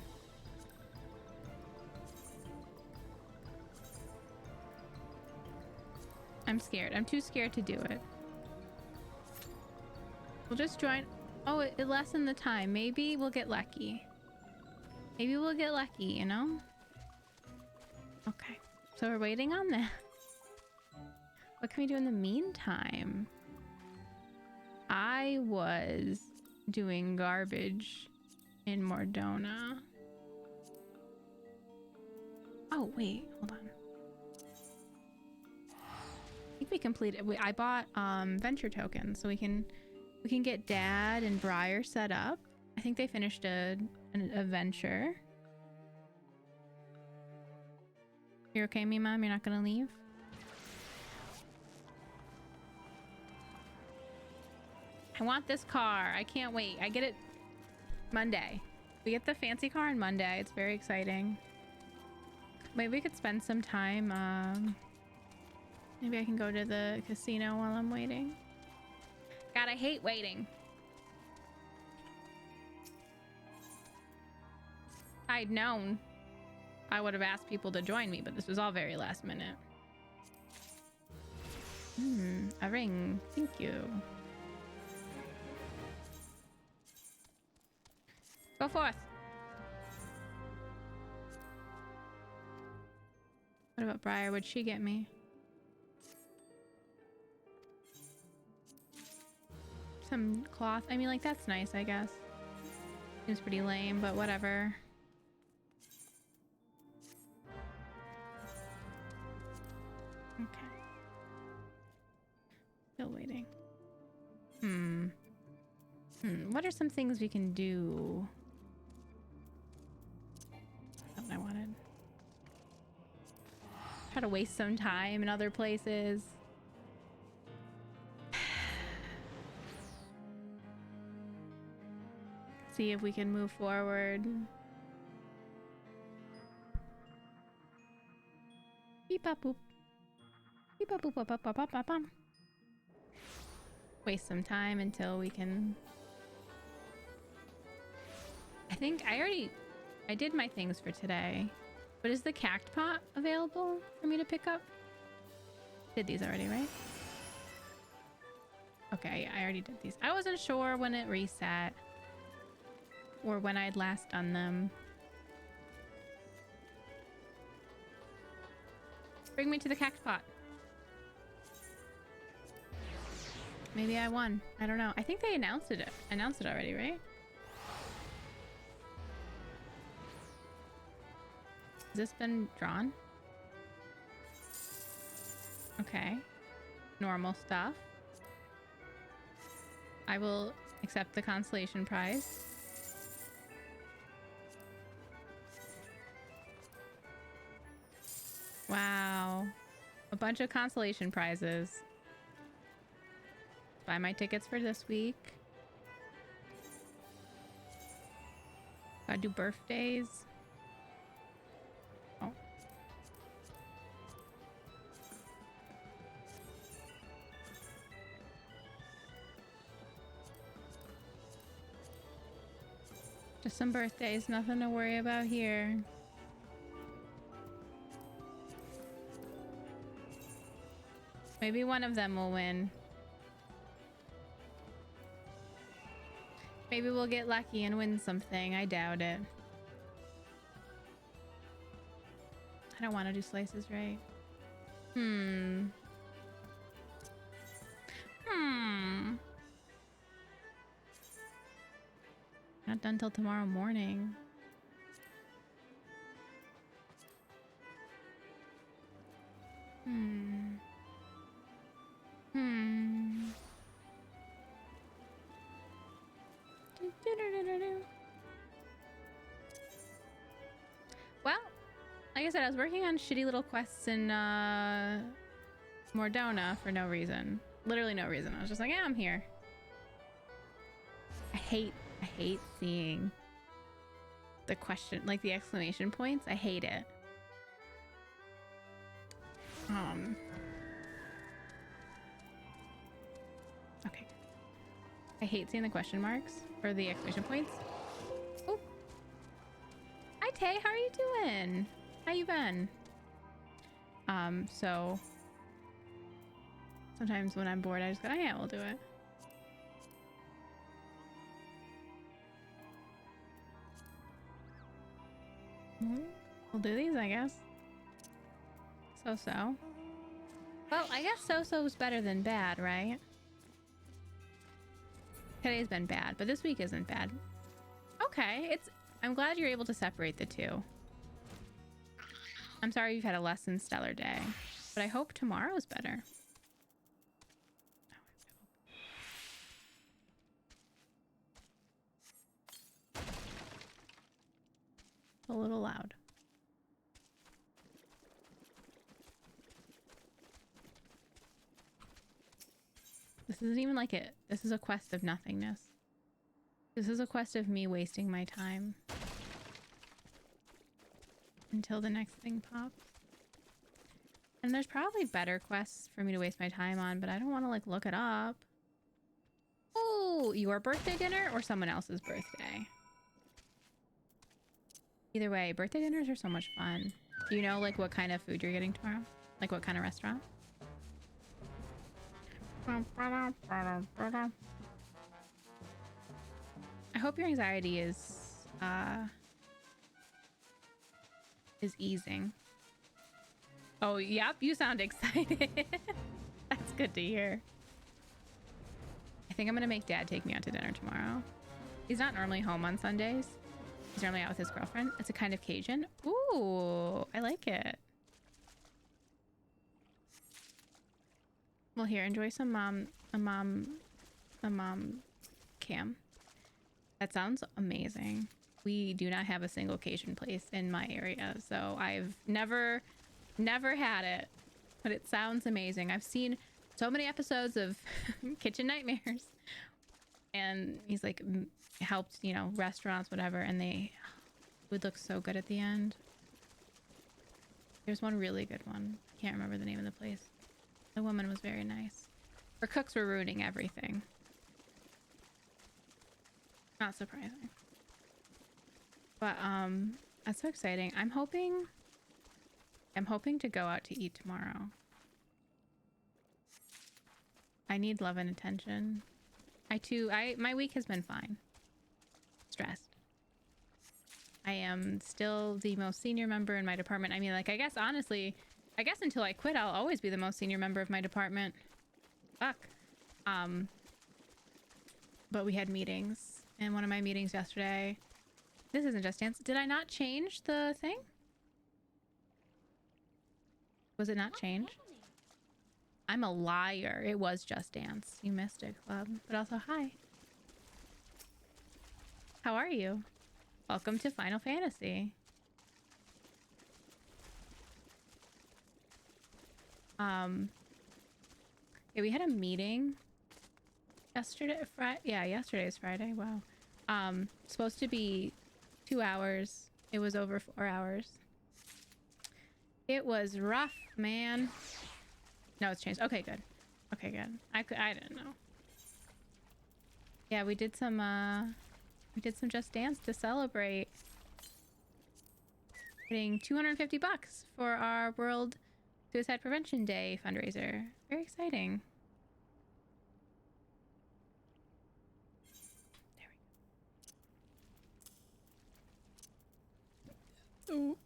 I'm scared. I'm too scared to do it. We'll just join. Oh, it lessened the time. Maybe we'll get lucky. Maybe we'll get lucky, you know? Okay. So we're waiting on that. What can we do in the meantime? I was doing garbage in Mordona. Oh, wait. Hold on. think we completed. I bought venture tokens, so we can get Dad and Briar set up. I think they finished a venture. You're okay, me mom? You're not gonna leave? I want this car. I can't wait. I get it Monday. We get the fancy car on Monday. It's very exciting. Maybe we could spend some time. Maybe I can go to the casino while I'm waiting. God, I hate waiting. I'd known, I would have asked people to join me, but this was all very last minute. A ring. Thank you. Go forth. What about Briar? What'd she get me? Some cloth. I mean, like, that's nice, I guess. Seems pretty lame, but whatever. Okay. Still waiting. What are some things we can do? Something I wanted. Try to waste some time in other places. See if we can move forward. Beep bop boop. Beep bop boop bop bop bop bop bop. Waste some time until we can. I think I did my things for today. But is the cact pot available for me to pick up? Did these already, right? Okay, yeah, I already did these. I wasn't sure when it reset or when I'd last done them. Bring me to the cact pot. Maybe I won. I don't know. I think they announced it already, right? Has this been drawn? Okay. Normal stuff. I will accept the consolation prize. Wow. A bunch of consolation prizes. Buy my tickets for this week. Gotta do birthdays. Oh. Just some birthdays, nothing to worry about here. Maybe one of them will win. Maybe we'll get lucky and win something. I doubt it. I don't want to do slices, right? Not done till tomorrow morning. Well, like I said, I was working on shitty little quests in Mordona for no reason. Literally no reason. I was just like, yeah, I'm here. I hate seeing the question, like the exclamation points. I hate it. Okay. I hate seeing the question marks or the exclamation points. Oh. Hi Tay, how are you doing? How you been? So sometimes when I'm bored, I just go, oh yeah, we'll do it. We'll do these, I guess. So. Well, I guess so-so's better than bad, right? Today's been bad, but this week isn't bad. Okay, I'm glad you're able to separate the two. I'm sorry you've had a less than stellar day, but I hope tomorrow's better. a little loud. This isn't even like it. This is a quest of nothingness. This is a quest of me wasting my time. Until the next thing pops. And there's probably better quests for me to waste my time on, but I don't want to like look it up. Oh, your birthday dinner or someone else's birthday? Either way, birthday dinners are so much fun. Do you know like what kind of food you're getting tomorrow? Like what kind of restaurant? I hope your anxiety is easing. Oh, yep, you sound excited. That's good to hear. I think I'm gonna make Dad take me out to dinner tomorrow. He's not normally home on Sundays. He's normally out with his girlfriend. It's a kind of Cajun. Ooh, I like it. Well, here, enjoy some a mom cam. That sounds amazing. We do not have a single Cajun place in my area, so I've never had it, but it sounds amazing. I've seen so many episodes of Kitchen Nightmares, and he's like helped, you know, restaurants, whatever, and they would look so good at the end. There's one really good one. Can't remember the name of the place. The woman was very nice. Her cooks were ruining everything. Not surprising. But that's so exciting. I'm hoping to go out to eat tomorrow. I need love and attention. My week has been fine. Stressed. I am still the most senior member in my department. I mean, like, I guess until I quit, I'll always be the most senior member of my department. Fuck. But we had meetings, and one of my meetings yesterday. This isn't Just Dance. Did I not change the thing? Was it not changed? I'm a liar. It was Just Dance. You missed it, club. But also, hi. How are you? Welcome to Final Fantasy. Yeah, we had a meeting yesterday. Yesterday is Friday. Wow. Supposed to be 2 hours. It was over 4 hours. It was rough, man. No, it's changed. Okay, good. Okay, good. I didn't know. Yeah, we did some Just Dance to celebrate getting $250 for our World Suicide Prevention Day fundraiser. Very exciting. There we go. Ooh.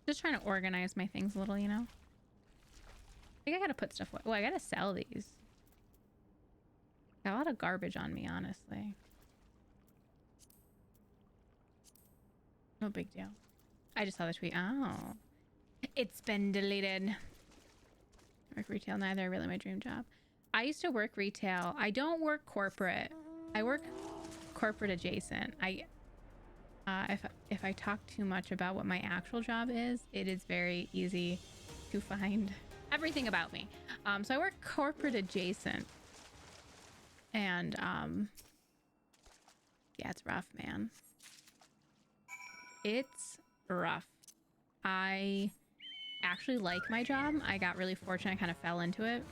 Just trying to organize my things a little, you know? I think I gotta put stuff away. Oh, I gotta sell these. Got a lot of garbage on me, honestly. No big deal. I just saw the tweet. Oh. It's been deleted. Work retail, neither really my dream job. I used to work retail. I don't work corporate. I work corporate adjacent. If I talk too much about what my actual job is, it is very easy to find everything about me. So I work corporate adjacent. And yeah, it's rough, man. It's rough. I actually like my job. I got really fortunate. I kind of fell into it.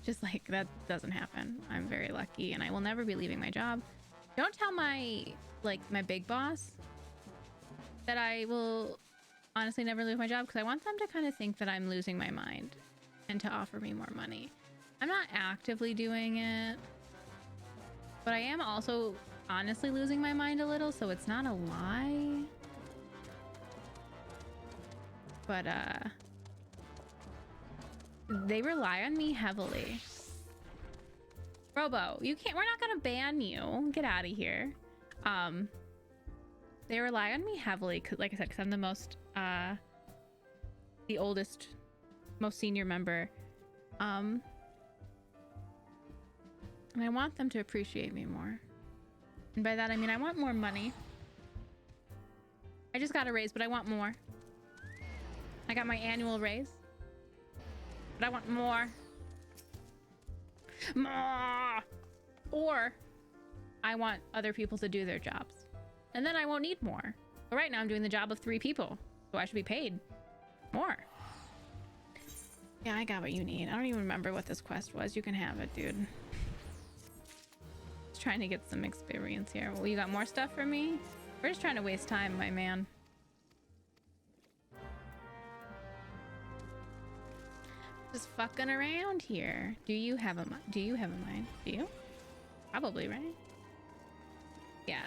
Just like, that doesn't happen. I'm very lucky and I will never be leaving my job. Don't tell my big boss that I will honestly never leave my job, because I want them to kind of think that I'm losing my mind and to offer me more money. I'm not actively doing it, but I am also honestly losing my mind a little, so it's not a lie. But they rely on me heavily. Robo, you can't, we're not gonna ban you. Get out of here. They rely on me heavily, cause like I said, because I'm the most the oldest, most senior member. And I want them to appreciate me more. And by that, I mean I want more money. I just got a raise, but I want more. I got my annual raise. But I want more. More! Or I want other people to do their jobs. And then I won't need more. But right now I'm doing the job of 3 people. So I should be paid more. Yeah, I got what you need. I don't even remember what this quest was. You can have it, dude. Just trying to get some experience here. Well, you got more stuff for me? We're just trying to waste time, my man. Just fucking around here. Do you have a mind? Do you have a mind? Do you? Probably, right? Yeah.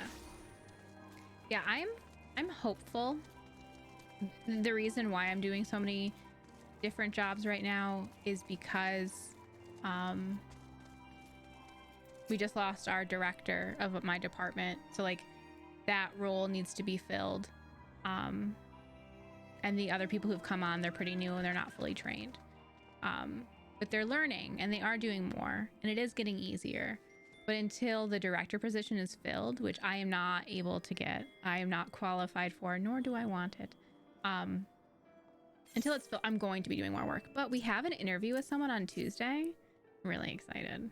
Yeah, I'm hopeful. The reason why I'm doing so many different jobs right now is because we just lost our director of my department, so like that role needs to be filled, and the other people who've come on, they're pretty new and they're not fully trained, but they're learning and they are doing more and it is getting easier. But until the director position is filled, which I am not able to get, I am not qualified for, nor do I want it, until it's filled, I'm going to be doing more work. But we have an interview with someone on Tuesday. I'm really excited.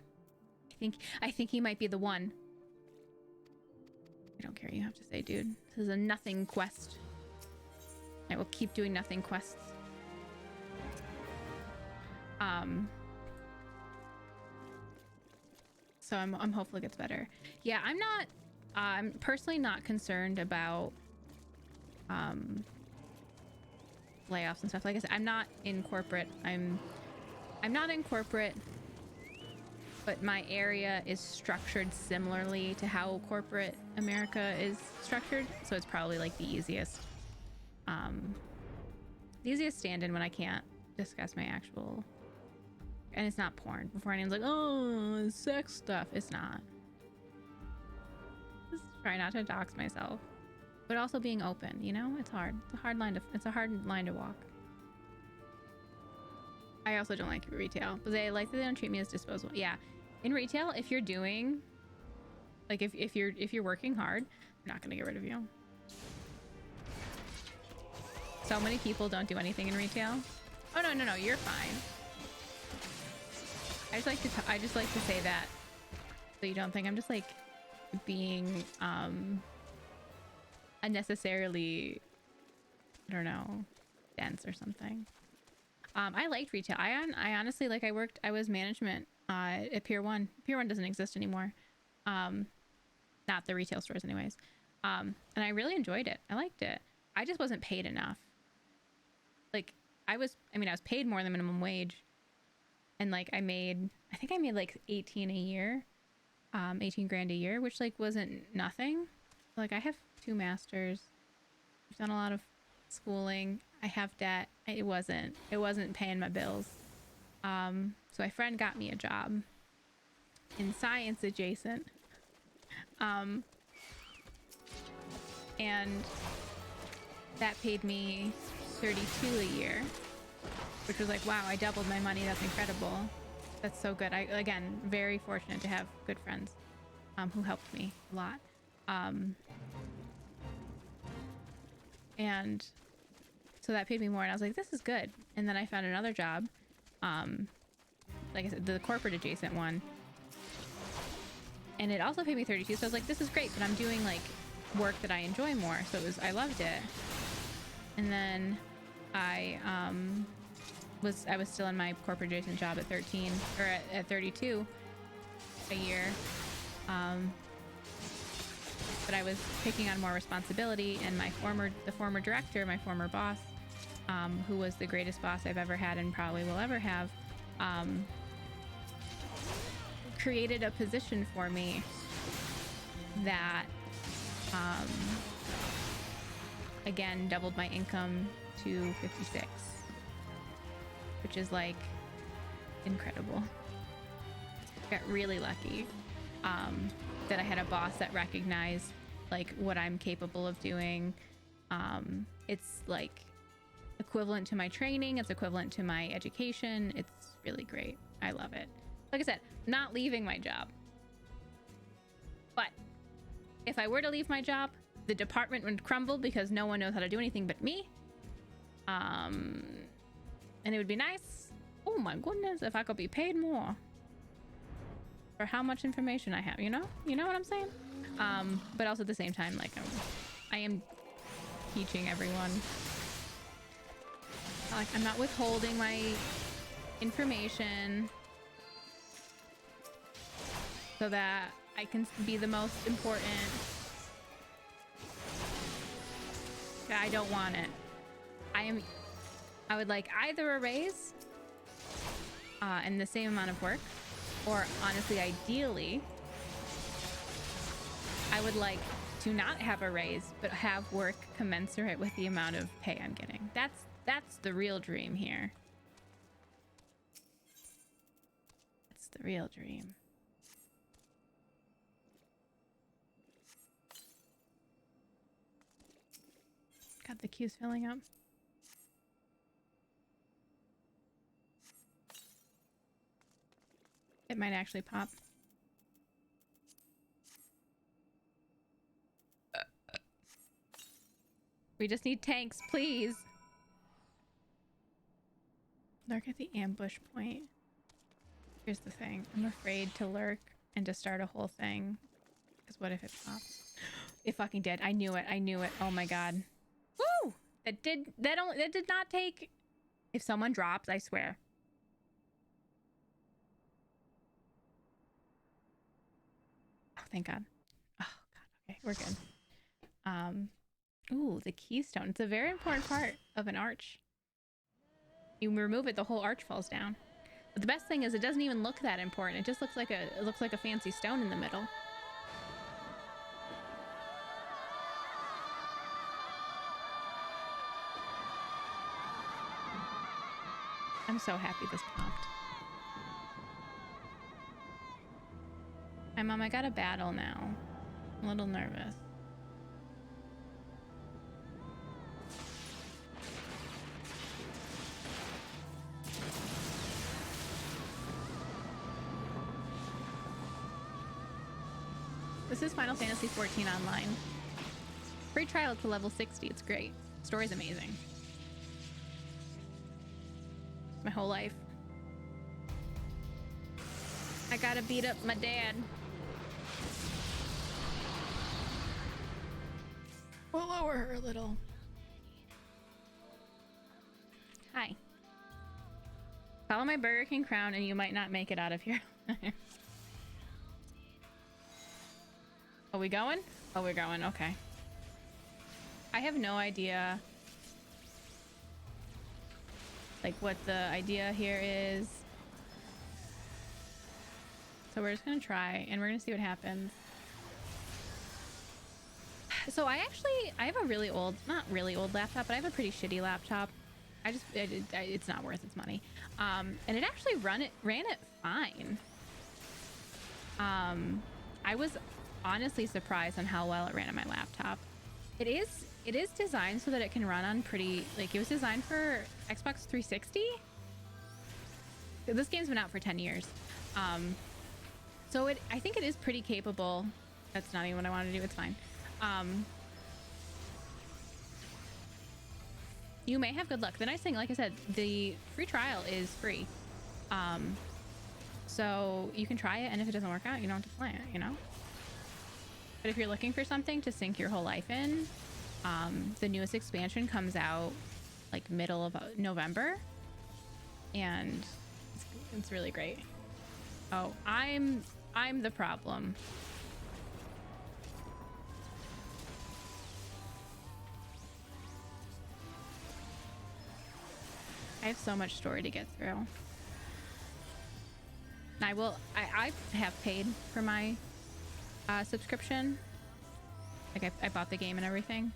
I think he might be the one. I don't care what you have to say, dude. This is a nothing quest. I will keep doing nothing quests. So I'm hopefully it gets better. Yeah, I'm personally not concerned about layoffs and stuff. Like I said, I'm not in corporate. I'm not in corporate, but my area is structured similarly to how corporate America is structured. So it's probably like the easiest stand-in when I can't discuss my actual, and it's not porn. Before anyone's like, oh, sex stuff. It's not. Just try not to dox myself. But also being open, you know? It's hard. It's a hard line to walk. I also don't like retail. But they like that they don't treat me as disposable. Yeah. In retail, if you're doing, like if you're working hard, they're not gonna get rid of you. So many people don't do anything in retail. Oh no, you're fine. I just like to say that so you don't think I'm just like being unnecessarily, I don't know, dense or something. I liked retail. I honestly, like, I was management at Pier 1. Pier 1 doesn't exist anymore. Not the retail stores anyways. And I really enjoyed it. I liked it. I just wasn't paid enough. Like I was paid more than minimum wage. And like I think I made like 18 a year, 18 grand a year, which like wasn't nothing. Like I have 2 masters. I've done a lot of schooling. I have debt. It wasn't paying my bills. So my friend got me a job in science adjacent. And that paid me 32 a year, which was like, wow, I doubled my money. That's incredible. That's so good. I, again, very fortunate to have good friends who helped me a lot. And so that paid me more, and I was like, this is good. And then I found another job, like I said, the corporate adjacent one, and it also paid me 32. So I was like, this is great, but I'm doing like work that I enjoy more. So I loved it. And then I was still in my corporate adjacent job at 13 or at 32 a year. But I was taking on more responsibility, and the former director, my former boss, who was the greatest boss I've ever had and probably will ever have, created a position for me that again doubled my income to 56, which is like incredible. Got really lucky that I had a boss that recognized like what I'm capable of doing. It's like equivalent to my training, it's equivalent to my education. It's really great. I love it. Like I said, not leaving my job. But if I were to leave my job, the department would crumble because no one knows how to do anything but me. And it would be nice. Oh my goodness, if I could be paid more for how much information I have, you know? You know what I'm saying? But also at the same time, like, I am teaching everyone. Like, I'm not withholding my information so that I can be the most important. I don't want it. I would like either a raise and the same amount of work, or honestly, ideally, I would like to not have a raise, but have work commensurate with the amount of pay I'm getting. That's the real dream here. That's the real dream. God, the queue's filling up. It might actually pop. We just need tanks, please. Lurk at the ambush point. Here's the thing. I'm afraid to lurk and to start a whole thing. Because what if it pops? It fucking did. I knew it. I knew it. Oh my god. Woo! That did not take... If someone drops, I swear. Oh, thank god. Oh god. Okay, we're good. Ooh, the keystone. It's a very important part of an arch. You remove it, the whole arch falls down. But the best thing is it doesn't even look that important. It just looks like a fancy stone in the middle. I'm so happy this popped. Hi mom, I got a battle now. I'm a little nervous. This is Final Fantasy XIV Online. Free trial to level 60. It's great. Story's amazing. My whole life. I gotta beat up my dad. We'll lower her a little. Hi. Follow my Burger King crown and you might not make it out of here. Are we going? Oh, we're going. Okay. I have no idea, like, what the idea here is. So we're just gonna try and we're gonna see what happens. So I have a really old, not really old laptop, but I have a pretty shitty laptop. It's not worth its money. And it actually ran it fine. I was honestly surprised on how well it ran on my laptop. It is designed so that it can run on pretty, like, it was designed for Xbox 360. This game's been out for 10 years. So I think it is pretty capable. That's not even what I wanted to do. It's fine. You may have good luck. The nice thing, like I said, the free trial is free. So you can try it, and if it doesn't work out, you don't have to play it, you know? But if you're looking for something to sink your whole life in, the newest expansion comes out like middle of November, and it's really great. Oh, I'm the problem. I have so much story to get through. I have paid for my subscription. Like I bought the game and everything.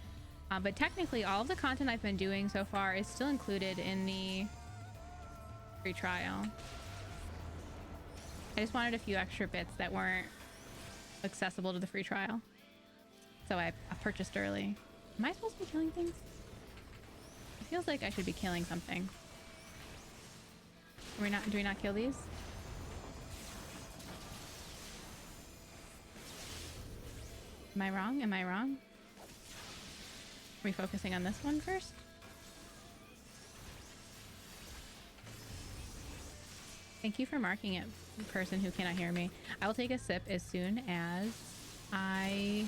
But technically all of the content I've been doing so far is still included in the free trial. I just wanted a few extra bits that weren't accessible to the free trial. So I purchased early. Am I supposed to be killing things? It feels like I should be killing something. Do we not kill these? Am I wrong? Am I wrong? Are we focusing on this one first? Thank you for marking it, person who cannot hear me. I will take a sip as soon as I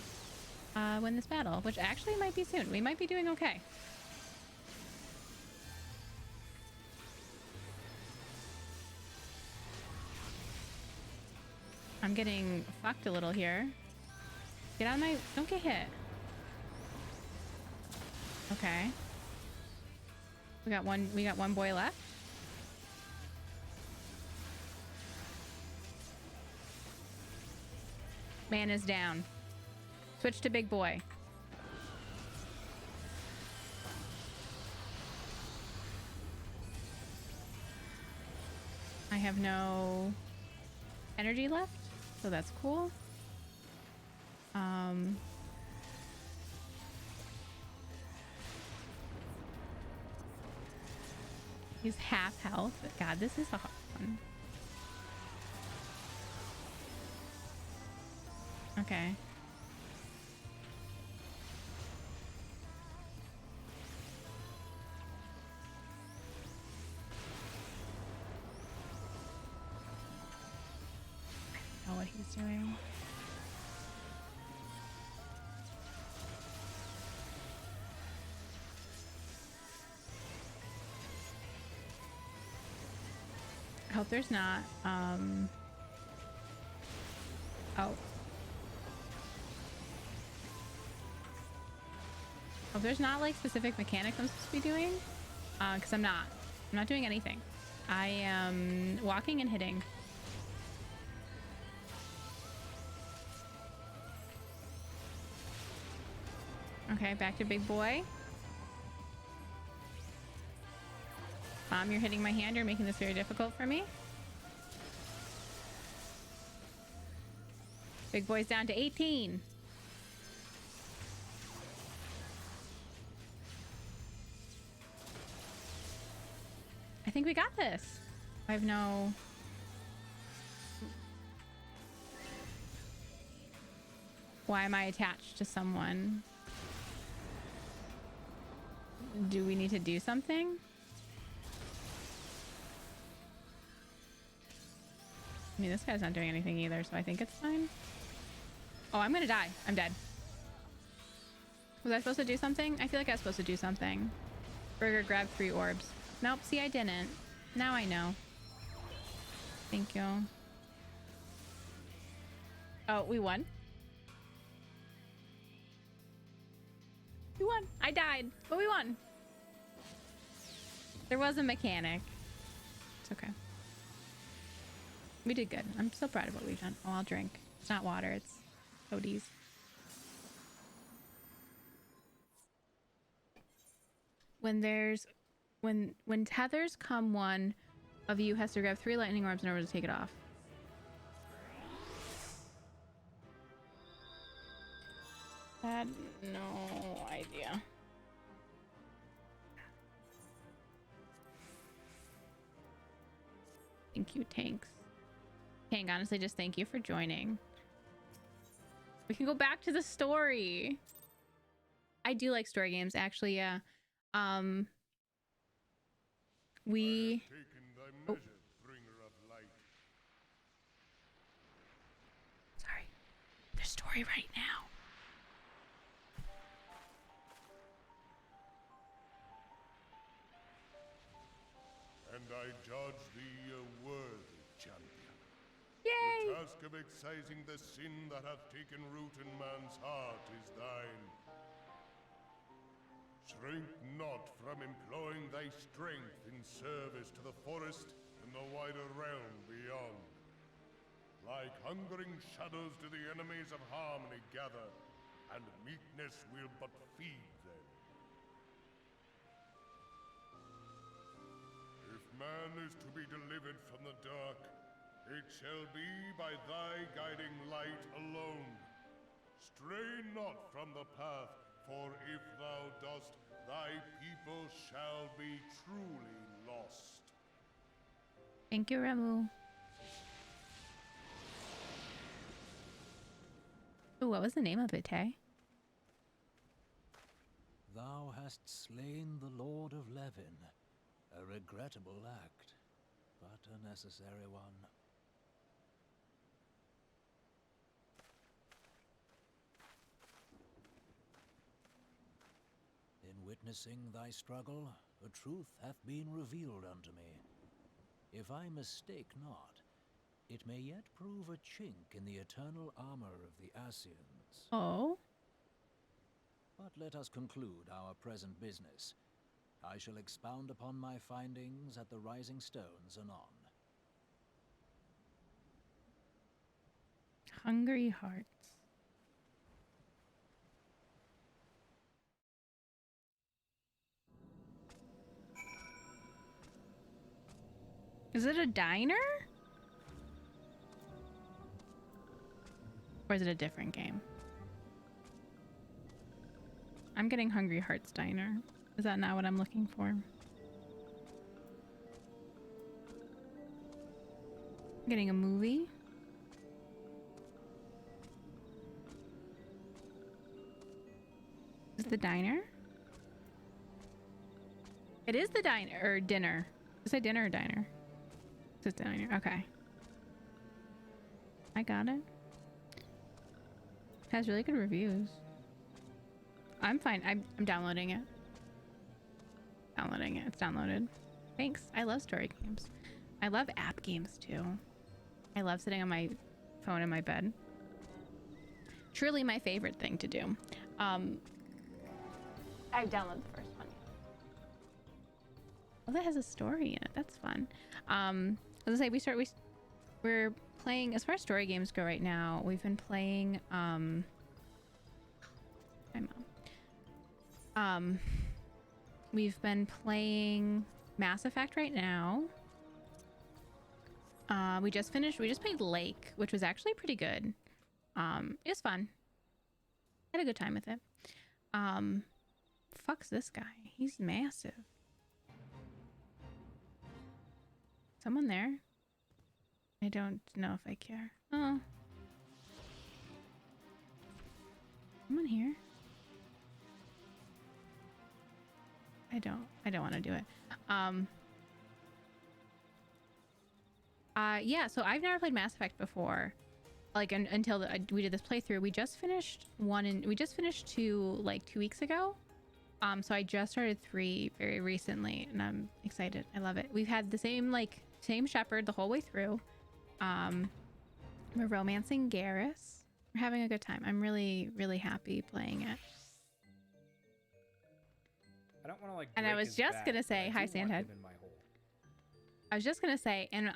win this battle, which actually might be soon. We might be doing okay. I'm getting fucked a little here. Get out of my... Don't get hit. Okay. We got one boy left. Man is down. Switch to big boy. I have no energy left, so that's cool. He's half health. God, this is a hard one. Okay. I don't know what he's doing. I hope there's not, oh. Hope there's not like specific mechanics I'm supposed to be doing, because I'm not doing anything. I am walking and hitting. Okay, back to big boy. Mom, you're hitting my hand. You're making this very difficult for me. Big boy's down to 18. I think we got this. I have no... Why am I attached to someone? Do we need to do something? I mean, this guy's not doing anything either, so I think it's fine. Oh, I'm gonna die. I'm dead. Was I supposed to do something? I feel like I was supposed to do something. Burger grabbed 3 orbs. Nope, see, I didn't. Now I know. Thank you. Oh, we won? We won. I died, but we won. There was a mechanic. It's okay. We did good. I'm so proud of what we've done. Oh, I'll drink. It's not water, it's toadies. When tethers come, one of you has to grab 3 lightning orbs in order to take it off. I had no idea. Thank you, Tanks. Tank, honestly, just thank you for joining. We can go back to the story. I do like story games, actually, yeah. We... Oh. Sorry. There's story right now. And I judge thee a worthy champion. Yay! The task of excising the sin that hath taken root in man's heart is thine. Shrink not from employing thy strength in service to the forest and the wider realm beyond. Like hungering shadows do the enemies of harmony gather, and meekness will but feed them. If man is to be delivered from the dark, it shall be by thy guiding light alone. Stray not from the path, for if thou dost, thy people shall be truly lost. Thank you, Remu. Ooh, what was the name of it, Tay? Thou hast slain the Lord of Levin. A regrettable act, but a necessary one. In witnessing thy struggle, a truth hath been revealed unto me. If I mistake not, it may yet prove a chink in the eternal armor of the Assyrians. Oh. But let us conclude our present business. I shall expound upon my findings at the Rising Stones anon. Hungry Hearts. Is it a diner? Or is it a different game? I'm getting Hungry Hearts Diner. Is that not what I'm looking for? I'm getting a movie. Is it the diner? It is the diner or dinner. Is it dinner or diner? It's diner. Okay. I got it. It has really good reviews. I'm fine. I'm downloading it. Downloading it. It's downloaded. Thanks. I love story games. I love app games too. I love sitting on my phone in my bed. Truly my favorite thing to do. I downloaded the first one. Well, that has a story in it. That's fun. As I say, we're playing, as far as story games go right now, we've been playing we've been playing Mass Effect right now. We just played Lake, which was actually pretty good. It was fun. Had a good time with it. Fuck's this guy. He's massive. Someone there? I don't know if I care. Oh. Someone here? I don't want to do it. Yeah, so I've never played Mass Effect before. Like until we did this playthrough. We just finished 2 like 2 weeks ago. So I just started 3 very recently and I'm excited. I love it. We've had the same shepherd the whole way through. We're romancing Garrus. We're having a good time. I'm really, really happy playing it. I don't want to like. And I was just gonna say, hi, Sandhead. I was just gonna say, and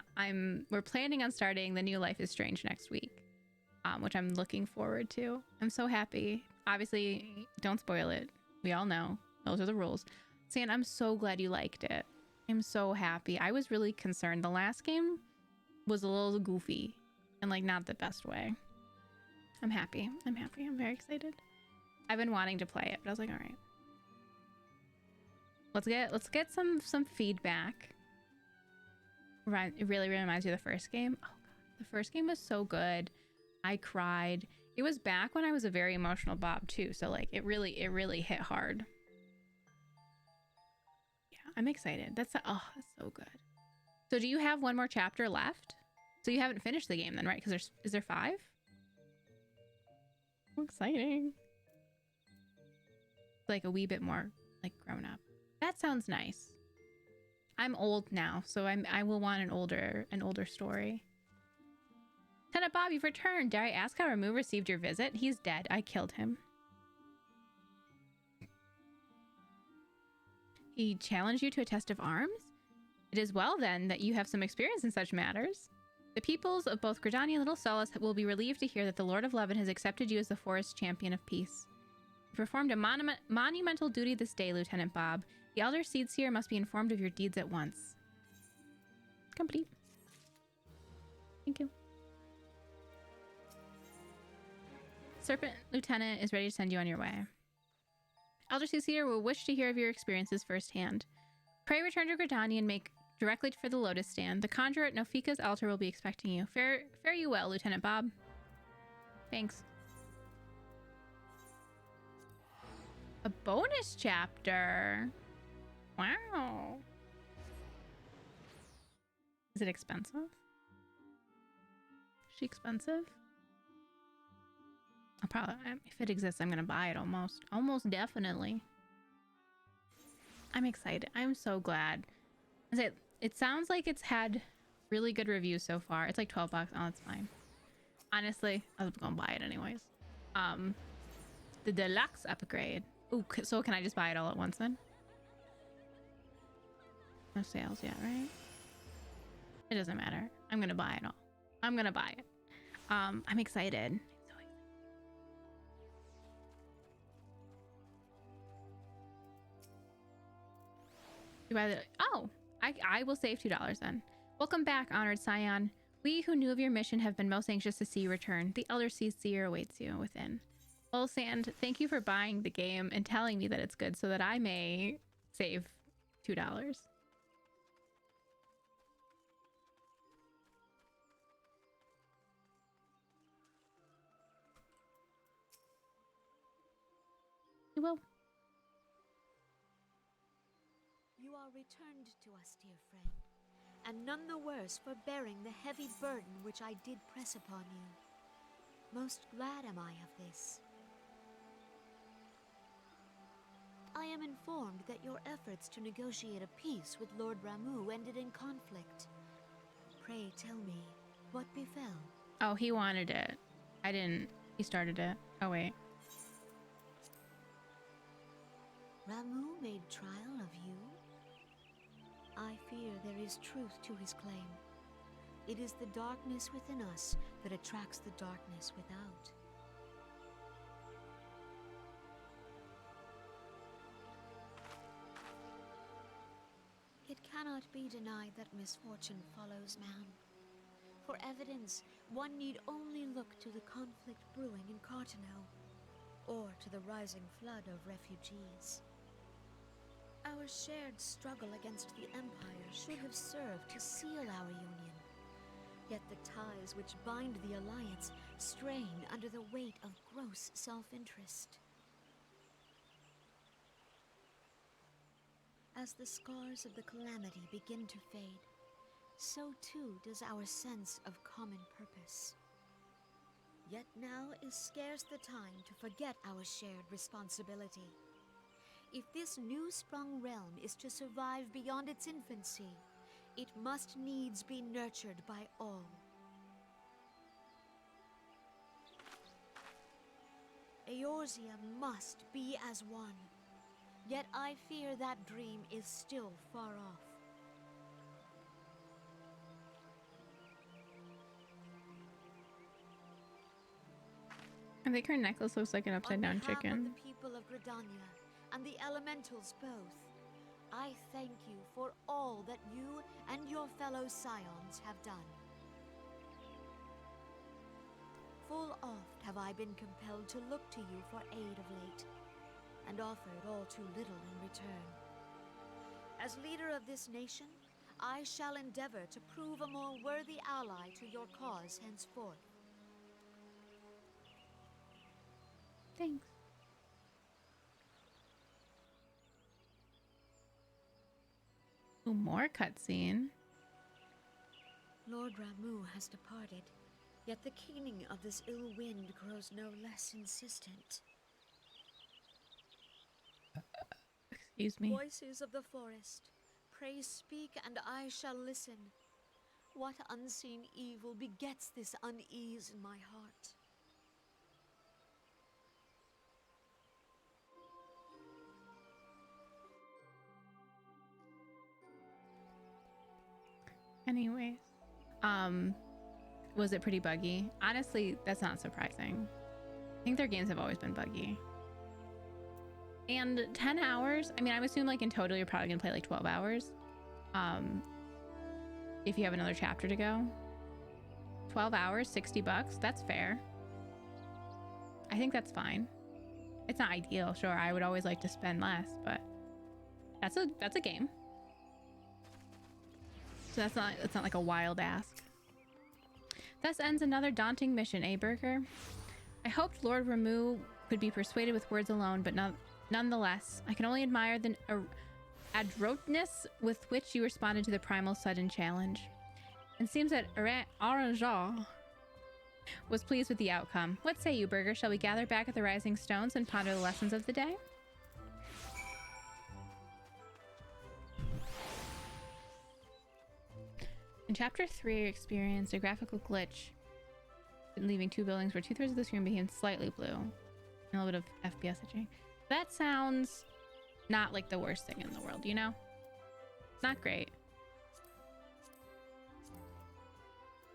we're planning on starting the new Life is Strange next week, which I'm looking forward to. I'm so happy. Obviously, don't spoil it. We all know those are the rules. Sand, I'm so glad you liked it. I'm so happy. I was really concerned. The last game was a little goofy and like not the best way. I'm happy. I'm happy. I'm very excited. I've been wanting to play it, but I was like, all right. Let's get some feedback. It really reminds you of the first game. Oh god, the first game was so good. I cried. It was back when I was a very emotional Bob too, so like it really hit hard. Yeah, I'm excited. That's so good. So do you have one more chapter left? So you haven't finished the game then, right? Because is there 5? So exciting. Like a wee bit more like grown up. That sounds nice. I'm old now, so I will want an older story. Lieutenant Bob, you've returned. Dare I ask how Ramu received your visit? He's dead. I killed him. He challenged you to a test of arms? It is well, then, that you have some experience in such matters. The peoples of both Gridania and Little Solace will be relieved to hear that the Lord of Levin has accepted you as the forest champion of peace. You performed a monumental duty this day, Lieutenant Bob. The Elder Seedseer must be informed of your deeds at once. Complete. Thank you. Serpent Lieutenant is ready to send you on your way. Elder Seedseer will wish to hear of your experiences firsthand. Pray return to Gridania and make directly for the Lotus Stand. The conjurer at Nofika's altar will be expecting you. Fare you well, Lieutenant Bob. Thanks. bonus chapter. Wow. Is it expensive? Is she expensive? I'll probably, if it exists, I'm gonna buy it almost definitely. I'm excited. I'm so glad. It sounds like it's had really good reviews so far. It's like 12 bucks. Oh, that's fine. Honestly, I was gonna buy it anyways. The deluxe upgrade. Ooh, so can I just buy it all at once then? No sales yet, right? It doesn't matter. I'm gonna buy it all. I'm gonna buy it. I'm excited. You buy the, oh, I will save $2 then. Welcome back, honored Scion. We who knew of your mission have been most anxious to see you return. The Elder Seer awaits you within. Well, Sand, thank you for buying the game and telling me that it's good so that I may save $2. You will. You are returned to us, dear friend, and none the worse for bearing the heavy burden which I did press upon you. Most glad am I of this. I am informed that your efforts to negotiate a peace with Lord Ramuh ended in conflict. Pray tell me, what befell? Oh, he wanted it. I didn't. He started it. Oh, wait. Ramuh made trial of you? I fear there is truth to his claim. It is the darkness within us that attracts the darkness without. It cannot be denied that misfortune follows man. For evidence, one need only look to the conflict brewing in Cartano, or to the rising flood of refugees. Our shared struggle against the Empire should have served to seal our union. Yet the ties which bind the Alliance strain under the weight of gross self-interest. As the scars of the calamity begin to fade, so too does our sense of common purpose. Yet now is scarce the time to forget our shared responsibility. If this new-sprung realm is to survive beyond its infancy, it must needs be nurtured by all. Eorzea must be as one. Yet I fear that dream is still far off. I think her necklace looks like an upside-down chicken. On behalf of the people of Gridania and the elementals both, I thank you for all that you and your fellow scions have done. Full oft have I been compelled to look to you for aid of late, and offered all too little in return. As leader of this nation, I shall endeavor to prove a more worthy ally to your cause henceforth. Thanks. Ooh, more cutscene. Lord Ramuh has departed, yet the keening of this ill wind grows no less insistent. Excuse me. Voices of the forest, pray speak and I shall listen. What unseen evil begets this unease in my heart? Anyways, was it pretty buggy? Honestly, that's not surprising. I think their games have always been buggy. And 10 hours, I mean, I'm assuming like in total you're probably gonna play like 12 hours. If you have another chapter to go. 12 hours, $60, that's fair. I think that's fine. It's not ideal, sure. I would always like to spend less, but that's a game. So that's not like a wild ask. Thus ends another daunting mission, eh, Burger? I hoped Lord Ramuh could be persuaded with words alone, but Nonetheless, I can only admire the adroitness with which you responded to the primal sudden challenge. It seems that Orangeau was pleased with the outcome. What say you, Burger? Shall we gather back at the Rising Stones and ponder the lessons of the day? In Chapter 3, you experienced a graphical glitch, leaving two buildings where 2/3 of the screen became slightly blue. And a little bit of FPS itching. That sounds not like the worst thing in the world, you know? Not great.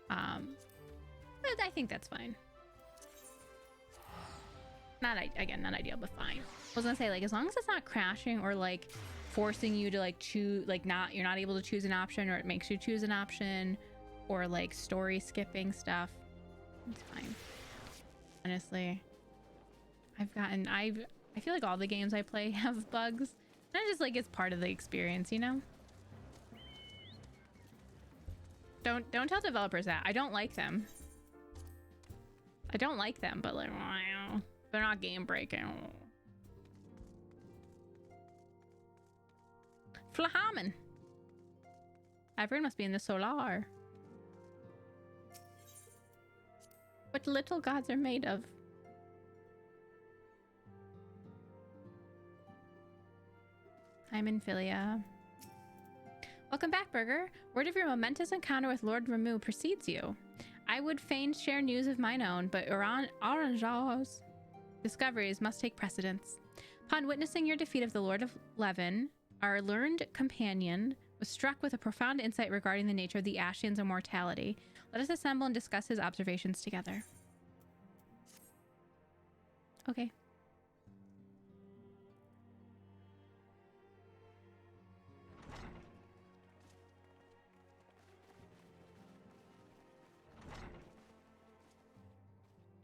But I think that's fine. Not ideal, but fine. I was gonna say, like, as long as it's not crashing or like forcing you to like choose, like you're not able to choose an option, or it makes you choose an option, or like story skipping stuff, it's fine. Honestly, I feel like all the games I play have bugs. And I just like it's part of the experience, you know? Don't tell developers that. I don't like them. But like, they're not game breaking. Flahaman. Everyone must be in the solar. What little gods are made of. I'm in Philia. Welcome back, Burger. Word of your momentous encounter with Lord Ramu precedes you. I would fain share news of mine own, but Orangeau's discoveries must take precedence. Upon witnessing your defeat of the Lord of Levin, our learned companion was struck with a profound insight regarding the nature of the Ashian's immortality. Let us assemble and discuss his observations together. Okay.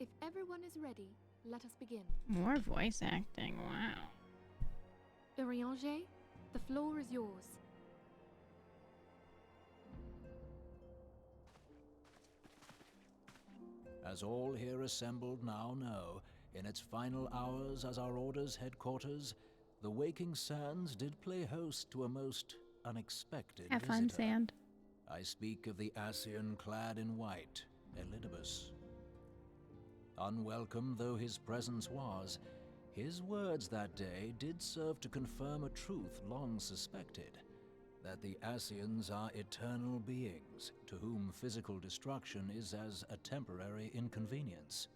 If everyone is ready, let us begin. More voice acting, wow. Urianger, the floor is yours. As all here assembled now know, in its final hours as our Order's headquarters, the Waking Sands did play host to a most unexpected Have fun, visitor. Sand. I speak of the Ascian clad in white, Elidibus. Unwelcome though his presence was, his words that day did serve to confirm a truth long suspected, that the Ascians are eternal beings, to whom physical destruction is as a temporary inconvenience.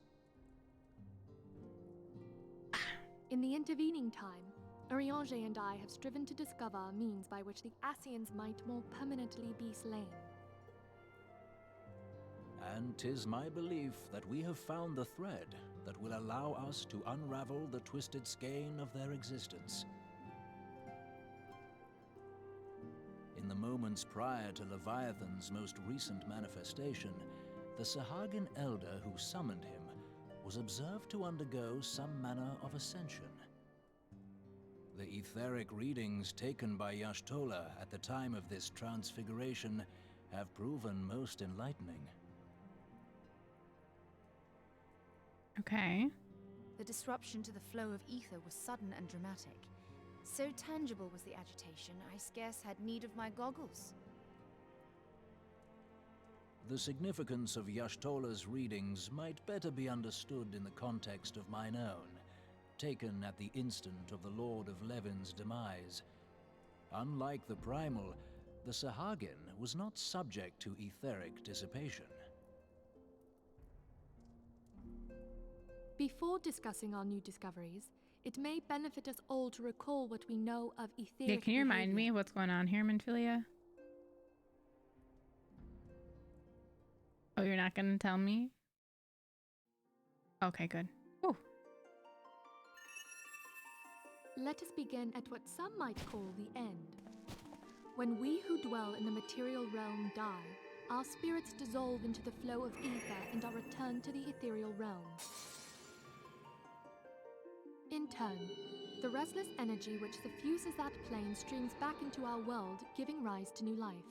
In the intervening time, Urianger and I have striven to discover a means by which the Ascians might more permanently be slain. And 'tis my belief that we have found the thread that will allow us to unravel the twisted skein of their existence. In the moments prior to Leviathan's most recent manifestation, the Sahagin elder who summoned him was observed to undergo some manner of ascension. The etheric readings taken by Y'shtola at the time of this transfiguration have proven most enlightening. Okay. The disruption to the flow of ether was sudden and dramatic. So tangible was the agitation, I scarce had need of my goggles. The significance of Y'shtola's readings might better be understood in the context of mine own, taken at the instant of the Lord of Levin's demise. Unlike the Primal, the Sahagin was not subject to etheric dissipation. Before discussing our new discoveries, it may benefit us all to recall what we know of etheric Yeah, can you remind me behavior. of what's going on here, Minfilia? Oh, you're not going to tell me? Okay, good. Whew. Let us begin at what some might call the end. When we who dwell in the material realm die, our spirits dissolve into the flow of ether and are returned to the ethereal realm. In turn, the restless energy which suffuses that plane streams back into our world, giving rise to new life.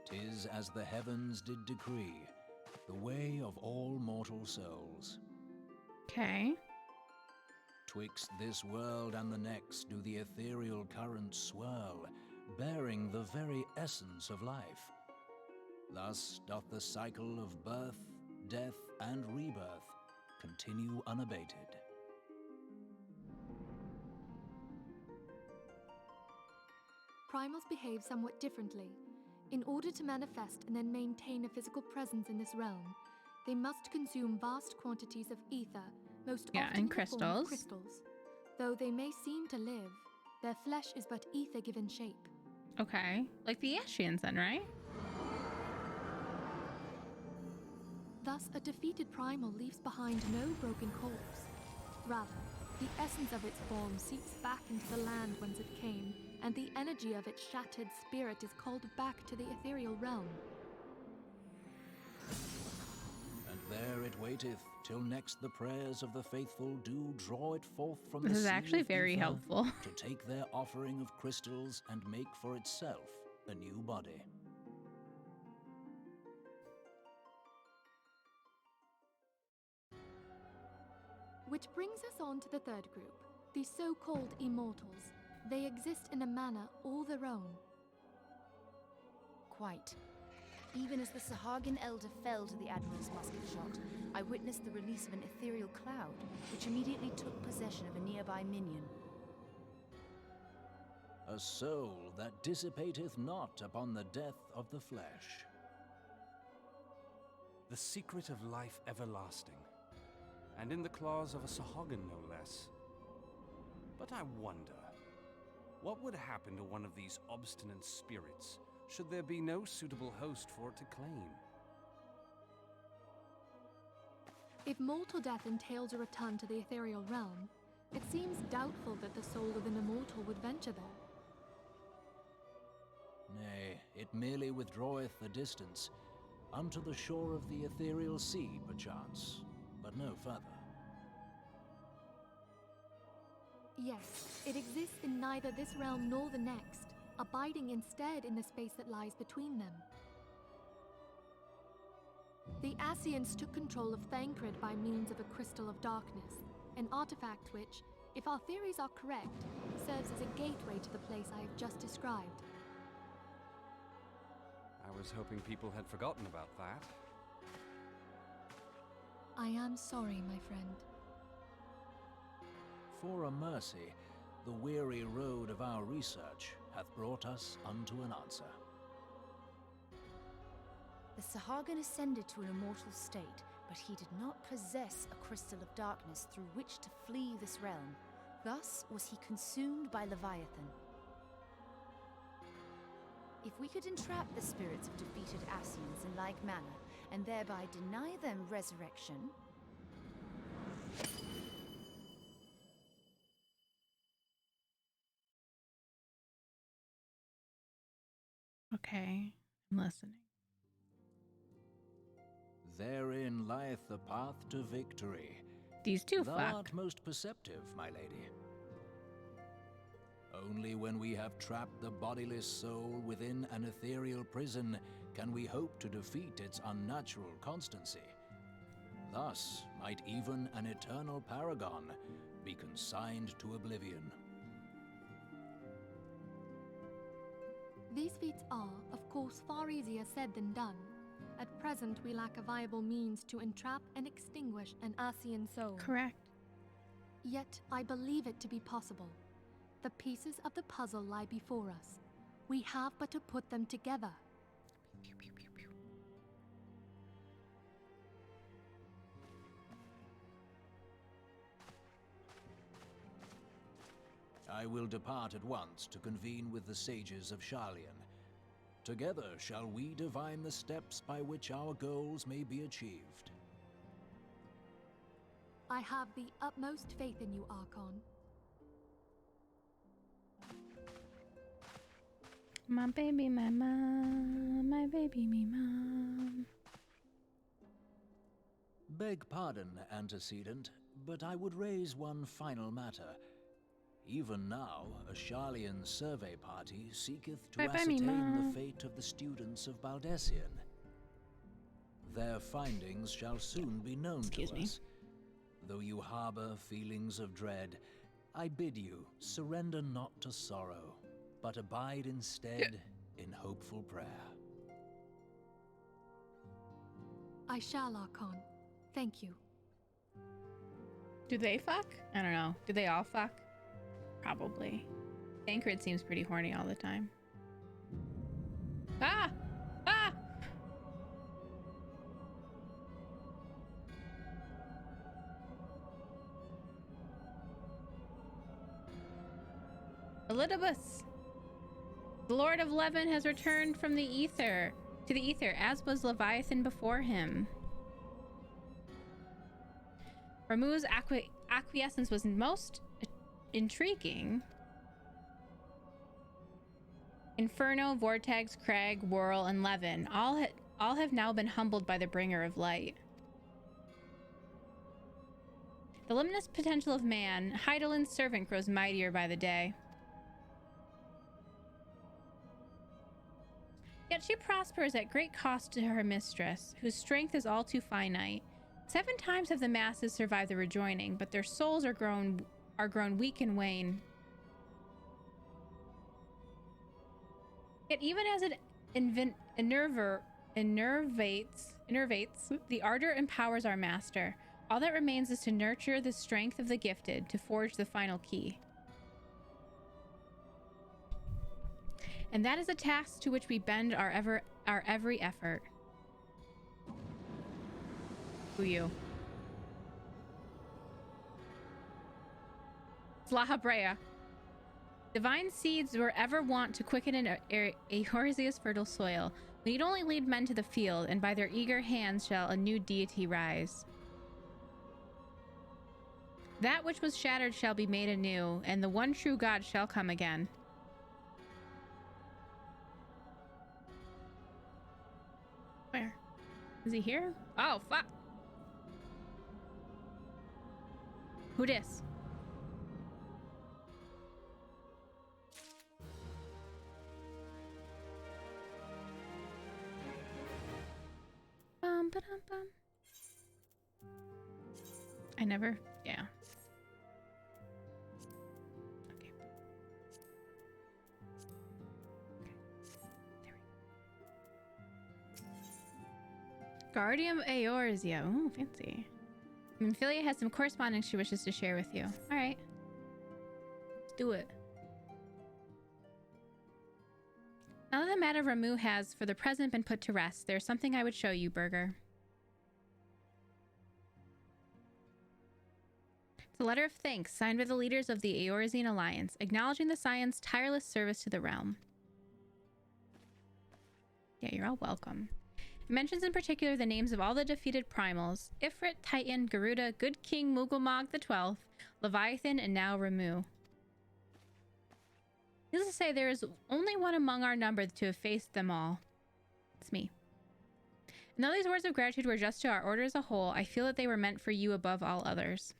'Tis as the heavens did decree, the way of all mortal souls. Okay. Twixt this world and the next do the ethereal currents swirl, bearing the very essence of life. Thus doth the cycle of birth, death, and rebirth continue unabated. Primals behave somewhat differently. In order to manifest and then maintain a physical presence in this realm, they must consume vast quantities of ether, most often and in the form of crystals. crystals. Though they may seem to live, their flesh is but ether-given shape. Okay. Like the Ashians then, right? Thus, a defeated primal leaves behind no broken corpse. Rather, the essence of its form seeps back into the land whence it came, and the energy of its shattered spirit is called back to the ethereal realm. And there it waiteth, till next the prayers of the faithful do draw it forth from This the is sea actually of very ether helpful. to take their offering of crystals and make for itself a new body. Which brings us on to the third group, the so-called immortals. They exist in a manner all their own. Quite. Even as the Sahagin Elder fell to the Admiral's musket shot, I witnessed the release of an ethereal cloud, which immediately took possession of a nearby minion. A soul that dissipateth not upon the death of the flesh. The secret of life everlasting, and in the claws of a Sahagin no less. But I wonder, what would happen to one of these obstinate spirits should there be no suitable host for it to claim? If mortal death entails a return to the ethereal realm, it seems doubtful that the soul of an immortal would venture there. Nay, it merely withdraweth the distance, unto the shore of the ethereal sea, perchance, but no further. Yes, it exists in neither this realm nor the next, abiding instead in the space that lies between them. The Ascians took control of Thancred by means of a crystal of darkness, an artifact which, if our theories are correct, serves as a gateway to the place I have just described. I was hoping people had forgotten about that. I am sorry, my friend. For a mercy, the weary road of our research hath brought us unto an answer. The Sahagin ascended to an immortal state, but he did not possess a crystal of darkness through which to flee this realm. Thus was he consumed by Leviathan. If we could entrap the spirits of defeated Ascians in like manner, and thereby deny them resurrection... Okay, I'm listening. Therein lieth the path to victory. These two Thou fuck. art most perceptive, my lady. Only when we have trapped the bodiless soul within an ethereal prison can we hope to defeat its unnatural constancy. Thus might even an eternal paragon be consigned to oblivion. These feats are, of course, far easier said than done. At present, we lack a viable means to entrap and extinguish an Ascian soul. Correct. Yet, I believe it to be possible. The pieces of the puzzle lie before us. We have but to put them together. I will depart at once to convene with the sages of Sharlayan. Together shall we divine the steps by which our goals may be achieved. I have the utmost faith in you, Archon. My baby, my mom, my baby, me mom. Beg pardon, antecedent, but I would raise one final matter. Even now, a Sharlayan survey party seeketh to Bye-bye, me ascertain mom. the fate of the students of Baldessian. Their findings shall soon be known Excuse to me. us, though you harbor feelings of dread, I bid you surrender not to sorrow, but abide instead in hopeful prayer. I shall, Archon. Thank you. Do they fuck? I don't know. Do they all fuck? Probably. Tancred seems pretty horny all the time. Ah! Ah! Elidibus! The Lord of Levin has returned from the ether to the ether, as was Leviathan before him. Ramuh's acquiescence was most intriguing. Inferno, Vortex, Crag, Whirl, and Levin all have now been humbled by the bringer of light. The limitless potential of man, Heidelin's servant, grows mightier by the day. Yet she prospers at great cost to her mistress, whose strength is all too finite. 7 times have the masses survived the rejoining, but their souls are grown weak and wane. Yet even as it innervates, the ardor empowers our master. All that remains is to nurture the strength of the gifted, to forge the final key. And that is a task to which we bend our every effort. Who you? Slahabrea. Divine seeds were ever wont to quicken an Eorzea's fertile soil. We need only lead men to the field, and by their eager hands shall a new deity rise. That which was shattered shall be made anew, and the one true God shall come again. Where? Is he here? Oh, fuck. Who dis? Bum, ba-dum, bum. I never, yeah. Okay. There we go. Guardian of Eorzea. Ooh, fancy. Minfilia has some correspondence she wishes to share with you. All right. Let's do it. Now that the matter of Ramuh has, for the present, been put to rest, there's something I would show you, Burger. It's a letter of thanks signed by the leaders of the Eorzean Alliance, acknowledging the Scion's tireless service to the realm. Yeah, you're all welcome. It mentions in particular the names of all the defeated primals: Ifrit, Titan, Garuda, Good King Mughal the 12th, Leviathan, and now Ramuh. Needless to say, there is only one among our number to have faced them all. It's me. And though these words of gratitude were just to our order as a whole, I feel that they were meant for you above all others.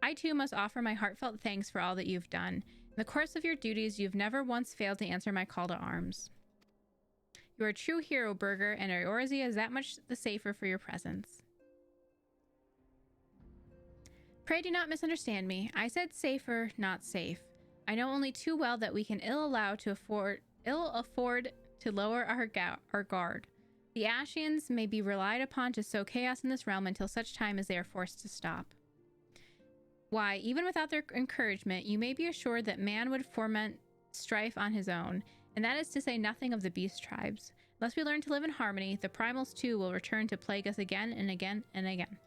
I too must offer my heartfelt thanks for all that you've done. In the course of your duties, you've never once failed to answer my call to arms. You are a true hero, Burger, and Eorzea is that much the safer for your presence. Pray do not misunderstand me. I said safer, not safe. I know only too well that we can ill afford to lower our guard. The Ashians may be relied upon to sow chaos in this realm until such time as they are forced to stop. Why, even without their encouragement, you may be assured that man would foment strife on his own, and that is to say nothing of the beast tribes. Unless we learn to live in harmony, the primals too will return to plague us again and again and again.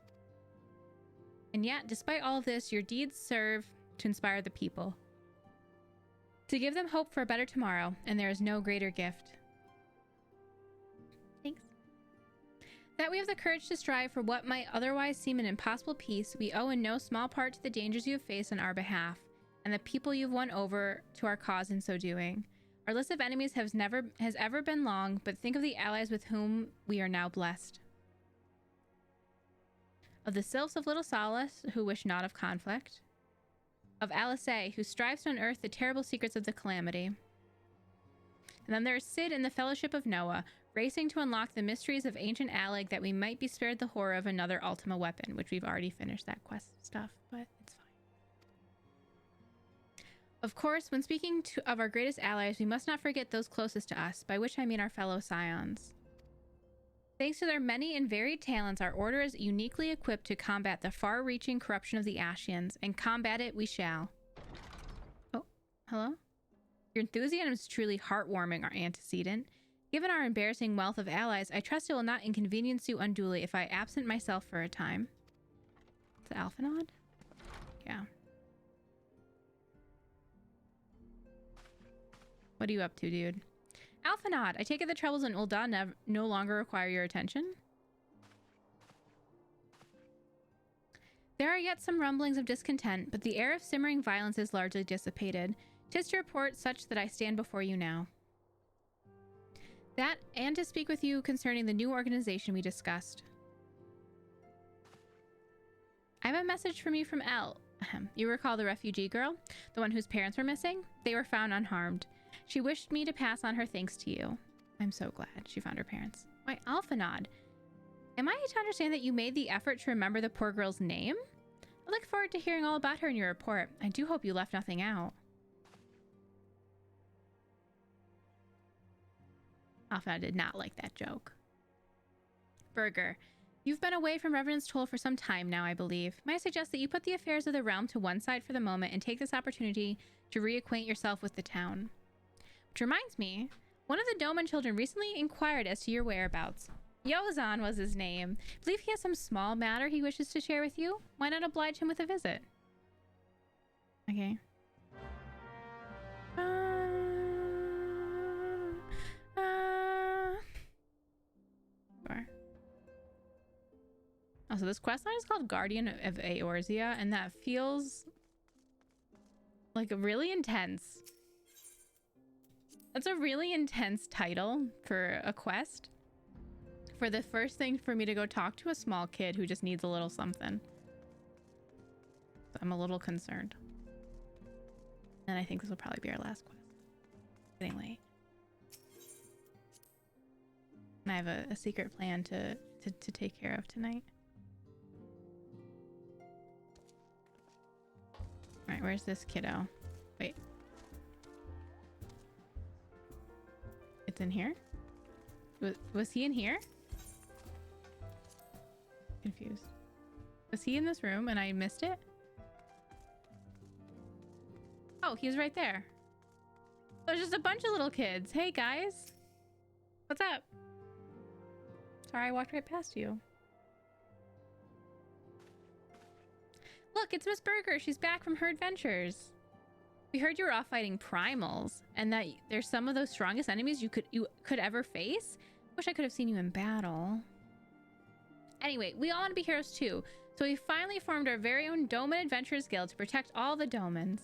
And yet, despite all of this, your deeds serve to inspire the people, to give them hope for a better tomorrow, and there is no greater gift. Thanks. That we have the courage to strive for what might otherwise seem an impossible peace, we owe in no small part to the dangers you have faced on our behalf, and the people you've won over to our cause in so doing. Our list of enemies has ever been long, but think of the allies with whom we are now blessed. Of the sylphs of Little Solace, who wish not of conflict. Of Alisay, who strives to unearth the terrible secrets of the calamity. And then there's Sid and the Fellowship of Noah, racing to unlock the mysteries of ancient Alleg that we might be spared the horror of another Ultima weapon, which we've already finished that quest stuff, but it's fine. Of course, when speaking of our greatest allies, we must not forget those closest to us, by which I mean our fellow scions. Thanks to their many and varied talents, our order is uniquely equipped to combat the far-reaching corruption of the Ashians, and combat it we shall. Oh, hello? Your enthusiasm is truly heartwarming, our antecedent. Given our embarrassing wealth of allies, I trust it will not inconvenience you unduly if I absent myself for a time. Is it Alphanod? Yeah. What are you up to, dude? Alphanod, I take it the troubles in Ul'dah no longer require your attention? There are yet some rumblings of discontent, but the air of simmering violence is largely dissipated. 'Tis to report such that I stand before you now. That, and to speak with you concerning the new organization we discussed. I have a message from you from Elle. You recall the refugee girl? The one whose parents were missing? They were found unharmed. She wished me to pass on her thanks to you. I'm so glad she found her parents. Why, Alphanod, am I to understand that you made the effort to remember the poor girl's name? I look forward to hearing all about her in your report. I do hope you left nothing out. Alphanod did not like that joke. Burger, you've been away from Revenant's Toll for some time now, I believe. Might I suggest that you put the affairs of the realm to one side for the moment and take this opportunity to reacquaint yourself with the town. Which reminds me, one of the Doman children recently inquired as to your whereabouts. Yozan was his name. I believe he has some small matter he wishes to share with you. Why not oblige him with a visit? Okay. Sure. Oh, so this quest line is called Guardian of Eorzea, and that feels like a really intense. That's a really intense title for a quest. For the first thing for me to go talk to a small kid who just needs a little something. So I'm a little concerned. And I think this will probably be our last quest. It's getting late. And I have a secret plan to take care of tonight. Alright, where's this kiddo? Wait. It's in here? Was he in here? Confused. Was he in this room and I missed it? Oh, he was right there. There's just a bunch of little kids. Hey guys. What's up? Sorry, I walked right past you. Look, it's Miss Burger. She's back from her adventures. We heard you were off fighting primals, and that there's some of those strongest enemies you could ever face. Wish I could have seen you in battle. Anyway, we all want to be heroes too, so we finally formed our very own Doman Adventurers Guild to protect all the Domans.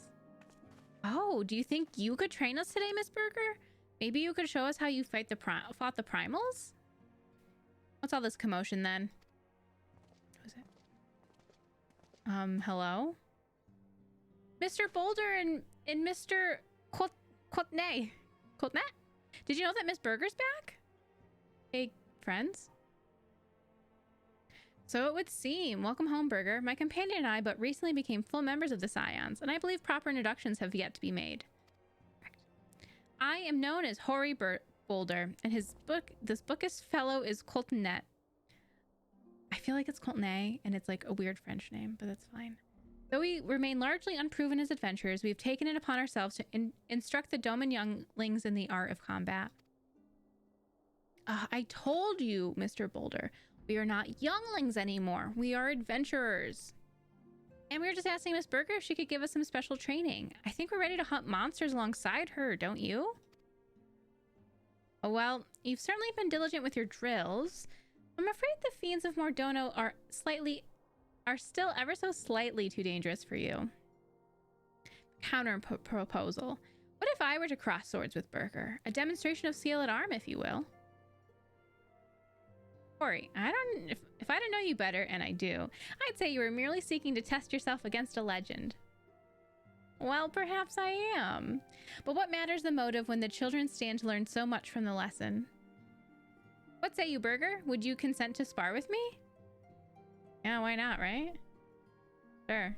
Oh, do you think you could train us today, Miss Burger? Maybe you could show us how you fought the primals? What's all this commotion then? Who is it? Hello? Mr. Boulder and Mr. Courtenay. Did you know that Miss Burger's back? Hey, friends? So it would seem. Welcome home, Burger. My companion and I but recently became full members of the Scions, and I believe proper introductions have yet to be made. I am known as Hoary Boulder, and this bookish fellow is Courtenay. I feel like it's Courtenay, and it's like a weird French name, but that's fine. Though we remain largely unproven as adventurers, we've taken it upon ourselves to instruct the Doman younglings in the art of combat. I told you, Mr. Boulder, we are not younglings anymore. We are adventurers. And we were just asking Miss Burger if she could give us some special training. I think we're ready to hunt monsters alongside her, don't you? Oh, well, you've certainly been diligent with your drills. I'm afraid the fiends of Mordono are still ever so slightly too dangerous for you. Counter proposal. What if I were to cross swords with Burger? A demonstration of skill at arm, if you will. Corey, if I didn't know you better, and I do, I'd say you were merely seeking to test yourself against a legend. Well, perhaps I am. But what matters the motive when the children stand to learn so much from the lesson? What say you, Burger? Would you consent to spar with me? Yeah, why not, right? Sure.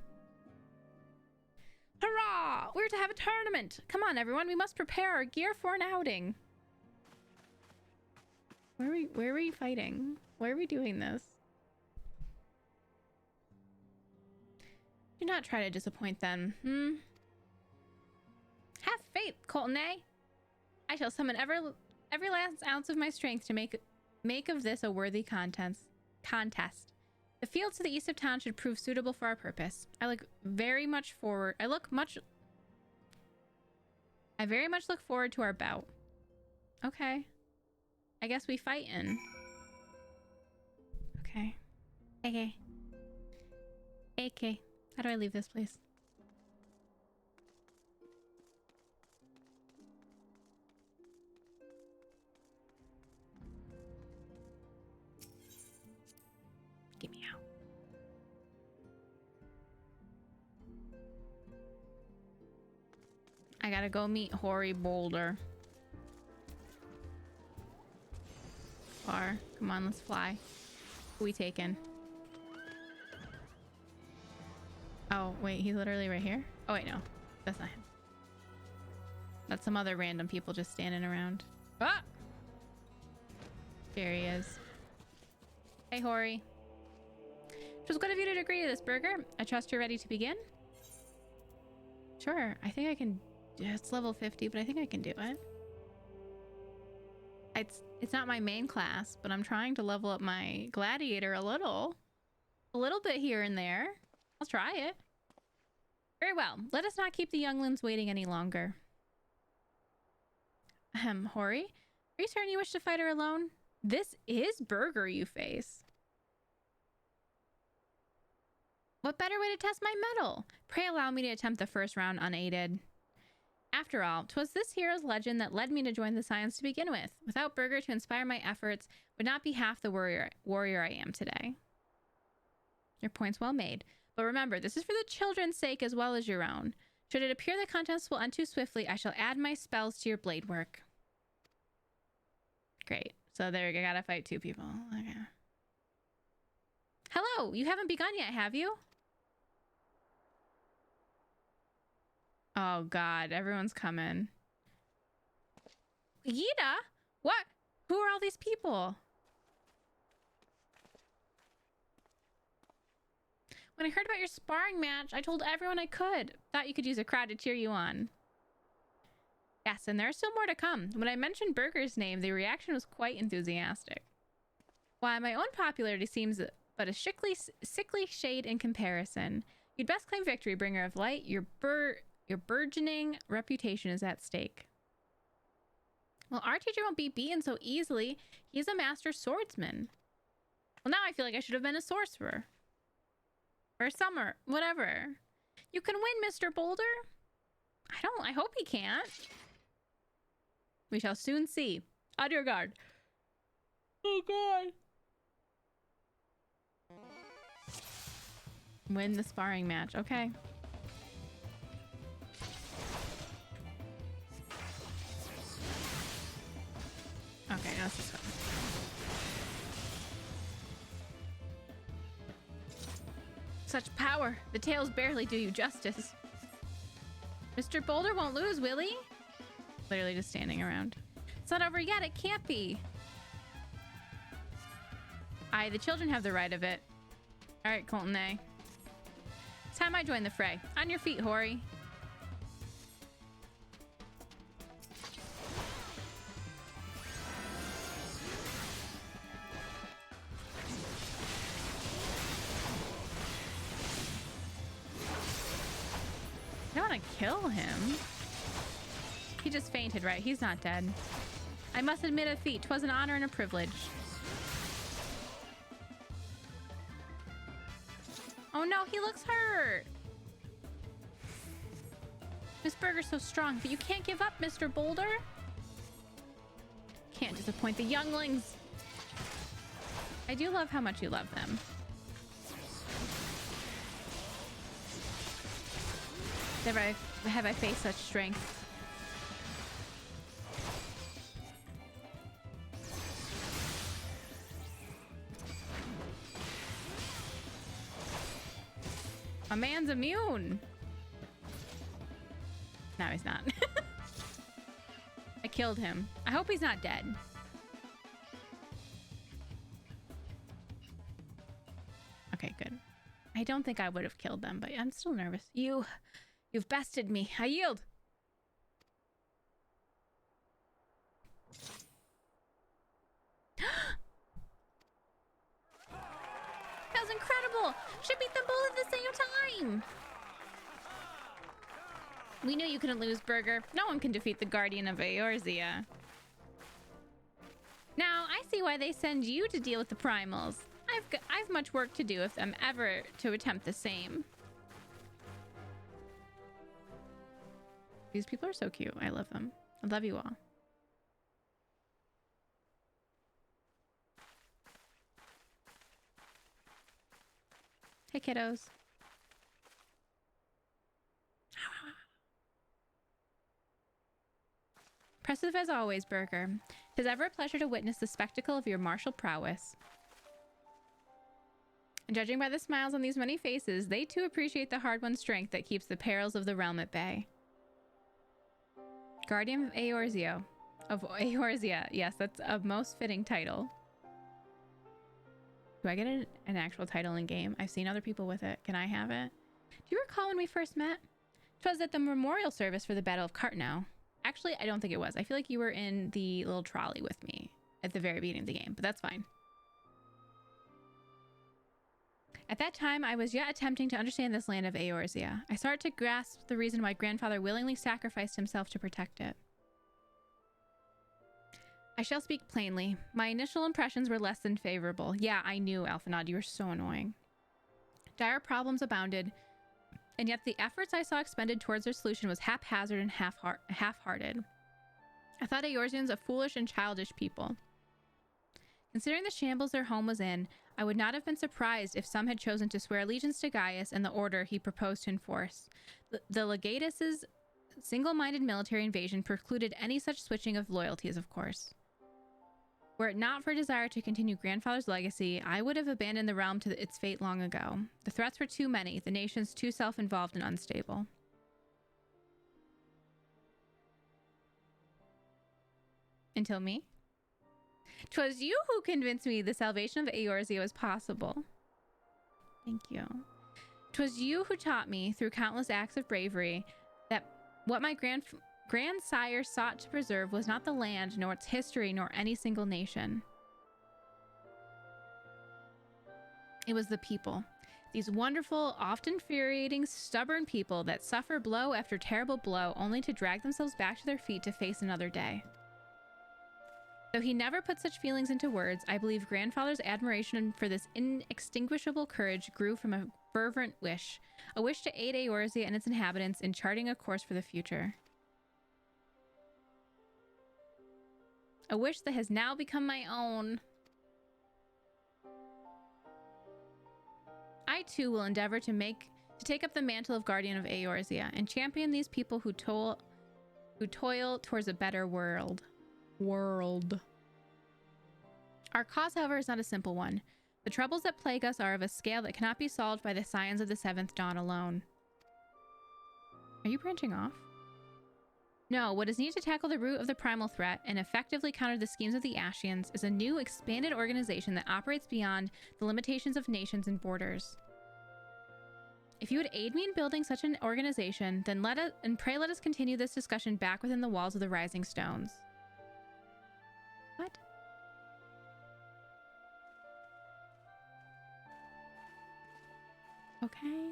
Hurrah! We're to have a tournament! Come on, everyone, we must prepare our gear for an outing. Where are we fighting? Why are we doing this? Do not try to disappoint them, Have faith, Colton A. I shall summon every last ounce of my strength to make of this a worthy contest. The fields to the east of town should prove suitable for our purpose. I very much look forward to our bout. Okay. I guess we fightin'. Okay. Okay. Okay. How do I leave this place? Get me out. I gotta go meet Hoary Boulder. Far. Come on, let's fly. Who we taking? Oh, wait, he's literally right here? Oh, wait, no. That's not him. That's some other random people just standing around. Ah! There he is. Hey, Hoary. It was good of you to agree to this, Burger. I trust you're ready to begin? Sure, I think I can... It's level 50, but I think I can do it. It's not my main class, but I'm trying to level up my gladiator a little bit here and there. I'll try it. Very well. Let us not keep the younglings waiting any longer. Hoary, are you certain you wish to fight her alone? This is Burger you face. What better way to test my mettle? Pray allow me to attempt the first round unaided. After all, 'twas this hero's legend that led me to join the Scions to begin with. Without Burger to inspire my efforts, would not be half the warrior I am today. Your point's well made. But remember, this is for the children's sake as well as your own. Should it appear the contest will end too swiftly, I shall add my spells to your blade work. Great. So there, I gotta fight 2 people. Okay. Hello! You haven't begun yet, have you? Oh god, everyone's coming. Yida? What? Who are all these people? When I heard about your sparring match, I told everyone I could. Thought you could use a crowd to cheer you on. Yes, and there are still more to come. When I mentioned Burger's name, the reaction was quite enthusiastic. While my own popularity seems but a sickly shade in comparison, you'd best claim victory, Bringer of Light. Your burgeoning reputation is at stake. Well, our teacher won't be beaten so easily. He's a master swordsman. Well, now I feel like I should have been a sorcerer. Or a summer, whatever. You can win, Mr. Boulder. I hope he can't. We shall soon see. On your guard. Oh, God. Win the sparring match. Okay. Okay, now this is fun. Such power. The tails barely do you justice. Mr. Boulder won't lose, will he? Literally just standing around. It's not over yet. It can't be. Aye, the children have the right of it. All right, Colton A. It's time I join the fray. On your feet, Hoary. I don't want to kill him. He just fainted, right? He's not dead. I must admit a feat. 'Twas an honor and a privilege. Oh no, he looks hurt. Miss Burger's so strong, but you can't give up, Mr. Boulder. Can't disappoint the younglings. I do love how much you love them. Never have I faced such strength. My man's immune. No, he's not. I killed him. I hope he's not dead. Okay, good. I don't think I would have killed them, but I'm still nervous. You've bested me. I yield. That was incredible. She beat them both at the same time. We knew you couldn't lose, Burger. No one can defeat the Guardian of Eorzea. Now, I see why they send you to deal with the primals. I've much work to do if I'm ever to attempt the same. These people are so cute. I love them. I love you all. Hey, kiddos. Impressive as always, Burger. It is ever a pleasure to witness the spectacle of your martial prowess. And judging by the smiles on these many faces, they too appreciate the hard-won strength that keeps the perils of the realm at bay. Guardian of Eorzea. Of Eorzea. Yes, that's a most fitting title. Do I get an actual title in game? I've seen other people with it. Can I have it? Do you recall when we first met? 'Twas at the memorial service for the Battle of Cartnow. Actually, I don't think it was. I feel like you were in the little trolley with me at the very beginning of the game, but that's fine. At that time, I was yet attempting to understand this land of Eorzea. I started to grasp the reason why Grandfather willingly sacrificed himself to protect it. I shall speak plainly. My initial impressions were less than favorable. Yeah, I knew, Alphanod. You were so annoying. Dire problems abounded, and yet the efforts I saw expended towards their solution was haphazard and half-hearted. I thought Eorzeans a foolish and childish people. Considering the shambles their home was in, I would not have been surprised if some had chosen to swear allegiance to Gaius and the order he proposed to enforce. The Legatus's single-minded military invasion precluded any such switching of loyalties, of course. Were it not for a desire to continue Grandfather's legacy, I would have abandoned the realm to its fate long ago. The threats were too many, the nations too self-involved and unstable. Until me? 'Twas you who convinced me the salvation of Eorzea was possible. Thank you. 'Twas you who taught me, through countless acts of bravery, that what my grandsire sought to preserve was not the land, nor its history, nor any single nation. It was the people. These wonderful, often infuriating, stubborn people that suffer blow after terrible blow only to drag themselves back to their feet to face another day. Though he never put such feelings into words, I believe Grandfather's admiration for this inextinguishable courage grew from a fervent wish, a wish to aid Eorzea and its inhabitants in charting a course for the future. A wish that has now become my own. I too will endeavor to take up the mantle of Guardian of Eorzea and champion these people who toil towards a better world. Our cause, however, is not a simple one. The troubles that plague us are of a scale that cannot be solved by the scions of the Seventh Dawn alone. Are you branching off? No, what is needed to tackle the root of the primal threat and effectively counter the schemes of the Ashians is a new, expanded organization that operates beyond the limitations of nations and borders. If you would aid me in building such an organization, then pray let us continue this discussion back within the walls of the Rising Stones. What? Okay.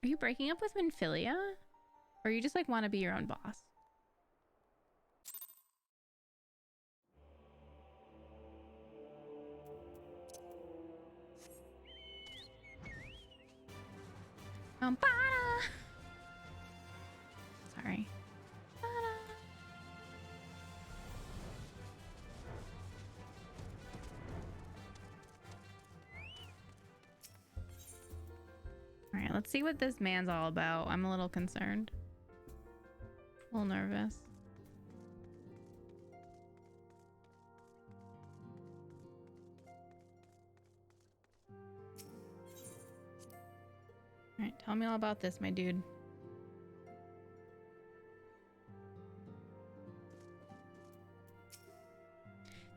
Are you breaking up with Minfilia? Or you just like want to be your own boss? Sorry. All right, let's see what this man's all about. I'm a little concerned. A little nervous. Alright, tell me all about this, my dude.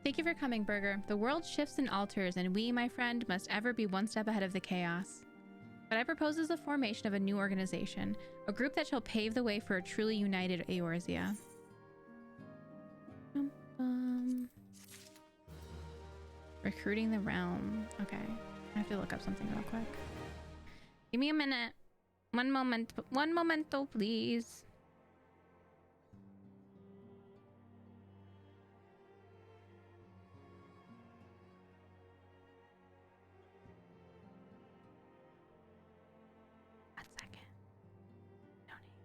Thank you for coming, Burger. The world shifts and alters, and we, my friend, must ever be one step ahead of the chaos. What I propose is the formation of a new organization, a group that shall pave the way for a truly united Eorzea. Recruiting the realm. Okay, I have to look up something real quick. Give me a minute. One momento, please. One second. No need.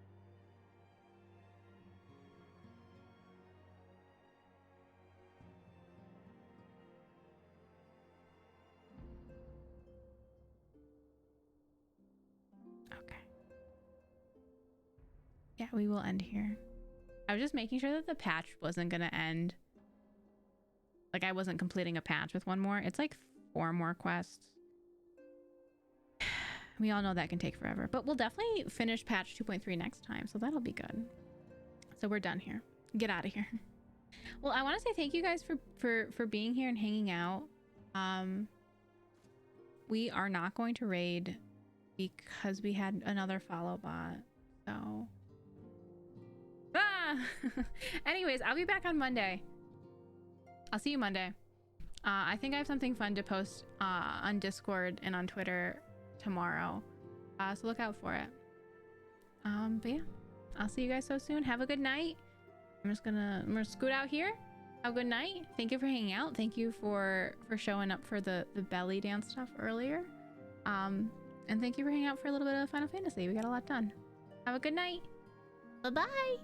Okay. Yeah, we will end here. I was just making sure that the patch wasn't gonna end. Like I wasn't completing a patch with one more. It's like 4 more quests. We all know that can take forever, but we'll definitely finish patch 2.3 next time, so that'll be good. So we're done here. Get out of here. Well, I want to say thank you guys for being here and hanging out. We are not going to raid because we had another follow bot. So anyways, I'll be back on Monday. I'll see you Monday. I think I have something fun to post on Discord and on Twitter tomorrow. So look out for it. But yeah, I'll see you guys so soon. Have a good night. I'm gonna scoot out here. Have a good night. Thank you for hanging out. Thank you for showing up for the belly dance stuff earlier. And thank you for hanging out for a little bit of Final Fantasy. We got a lot done. Have a good night. Bye-bye.